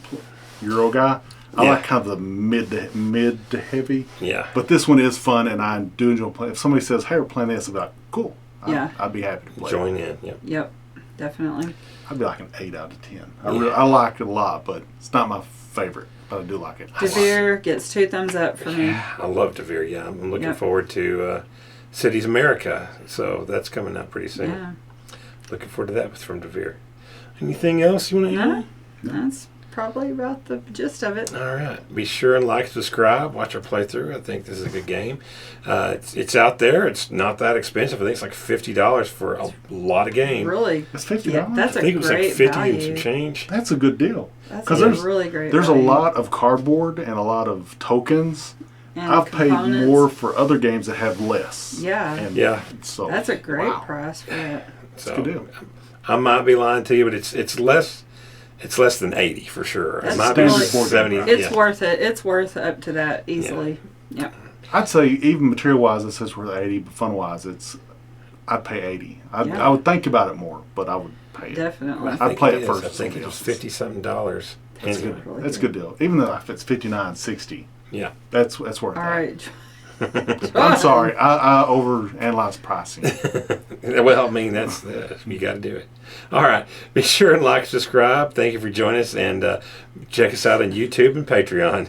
Speaker 3: Euro guy. I like kind of the mid to heavy.
Speaker 1: Yeah.
Speaker 3: But this one is fun, and I do enjoy playing. If somebody says, "Hey, we're playing this," I'd be like, "Cool." I'd be happy to play.
Speaker 1: Join in. Yep.
Speaker 2: Yep. Definitely.
Speaker 3: I'd be like an 8 out of 10. I like it a lot, but it's not my favorite. But I do like it.
Speaker 2: Devere gets 2 thumbs up for me.
Speaker 1: I love Devere. Yeah, I'm looking forward to Cities America. So that's coming up pretty soon.
Speaker 2: Yeah.
Speaker 1: Looking forward to that from Devere. Anything else you want to add?
Speaker 2: No, that's probably about the gist of it.
Speaker 1: All right. Be sure and like, subscribe, watch our playthrough. I think this is a good game. It's out there. It's not that expensive. I think it's like $50 for a lot of game.
Speaker 2: Really?
Speaker 3: That's $50.
Speaker 2: Yeah, that's
Speaker 1: I think it was like 50
Speaker 2: value.
Speaker 1: and some change.
Speaker 3: That's a good deal.
Speaker 2: That's
Speaker 3: there's
Speaker 2: really great.
Speaker 3: There's
Speaker 2: value.
Speaker 3: a lot of cardboard and a lot lot of tokens.
Speaker 2: And
Speaker 3: I've paid
Speaker 2: components.
Speaker 3: more for other games that have less.
Speaker 2: Yeah.
Speaker 3: And so
Speaker 2: That's a great price for that.
Speaker 1: So,
Speaker 3: good deal.
Speaker 1: I might be lying to you, but it's less. It's less than 80 for sure.
Speaker 2: That's
Speaker 1: It might
Speaker 3: really-
Speaker 1: be 70.
Speaker 2: It's worth it. It's worth up to that easily. Yeah.
Speaker 3: I'd say even material wise, it says worth 80, but fun wise, I'd pay 80. I would think about it more, but I would pay it.
Speaker 2: Definitely.
Speaker 1: I
Speaker 3: I'd play
Speaker 1: think
Speaker 3: it first.
Speaker 1: I think it was $50-something.
Speaker 3: That's good.
Speaker 2: really
Speaker 3: That's a
Speaker 2: good.
Speaker 3: good deal. Even though if it's 59, 60,
Speaker 1: Yeah.
Speaker 3: that's worth
Speaker 2: All
Speaker 3: it.
Speaker 2: right.
Speaker 3: I'm sorry, I overanalyze pricing.
Speaker 1: Well, I mean, that's you got to do it. All right. Be sure and like, subscribe. Thank you for joining us, and check us out on YouTube and Patreon.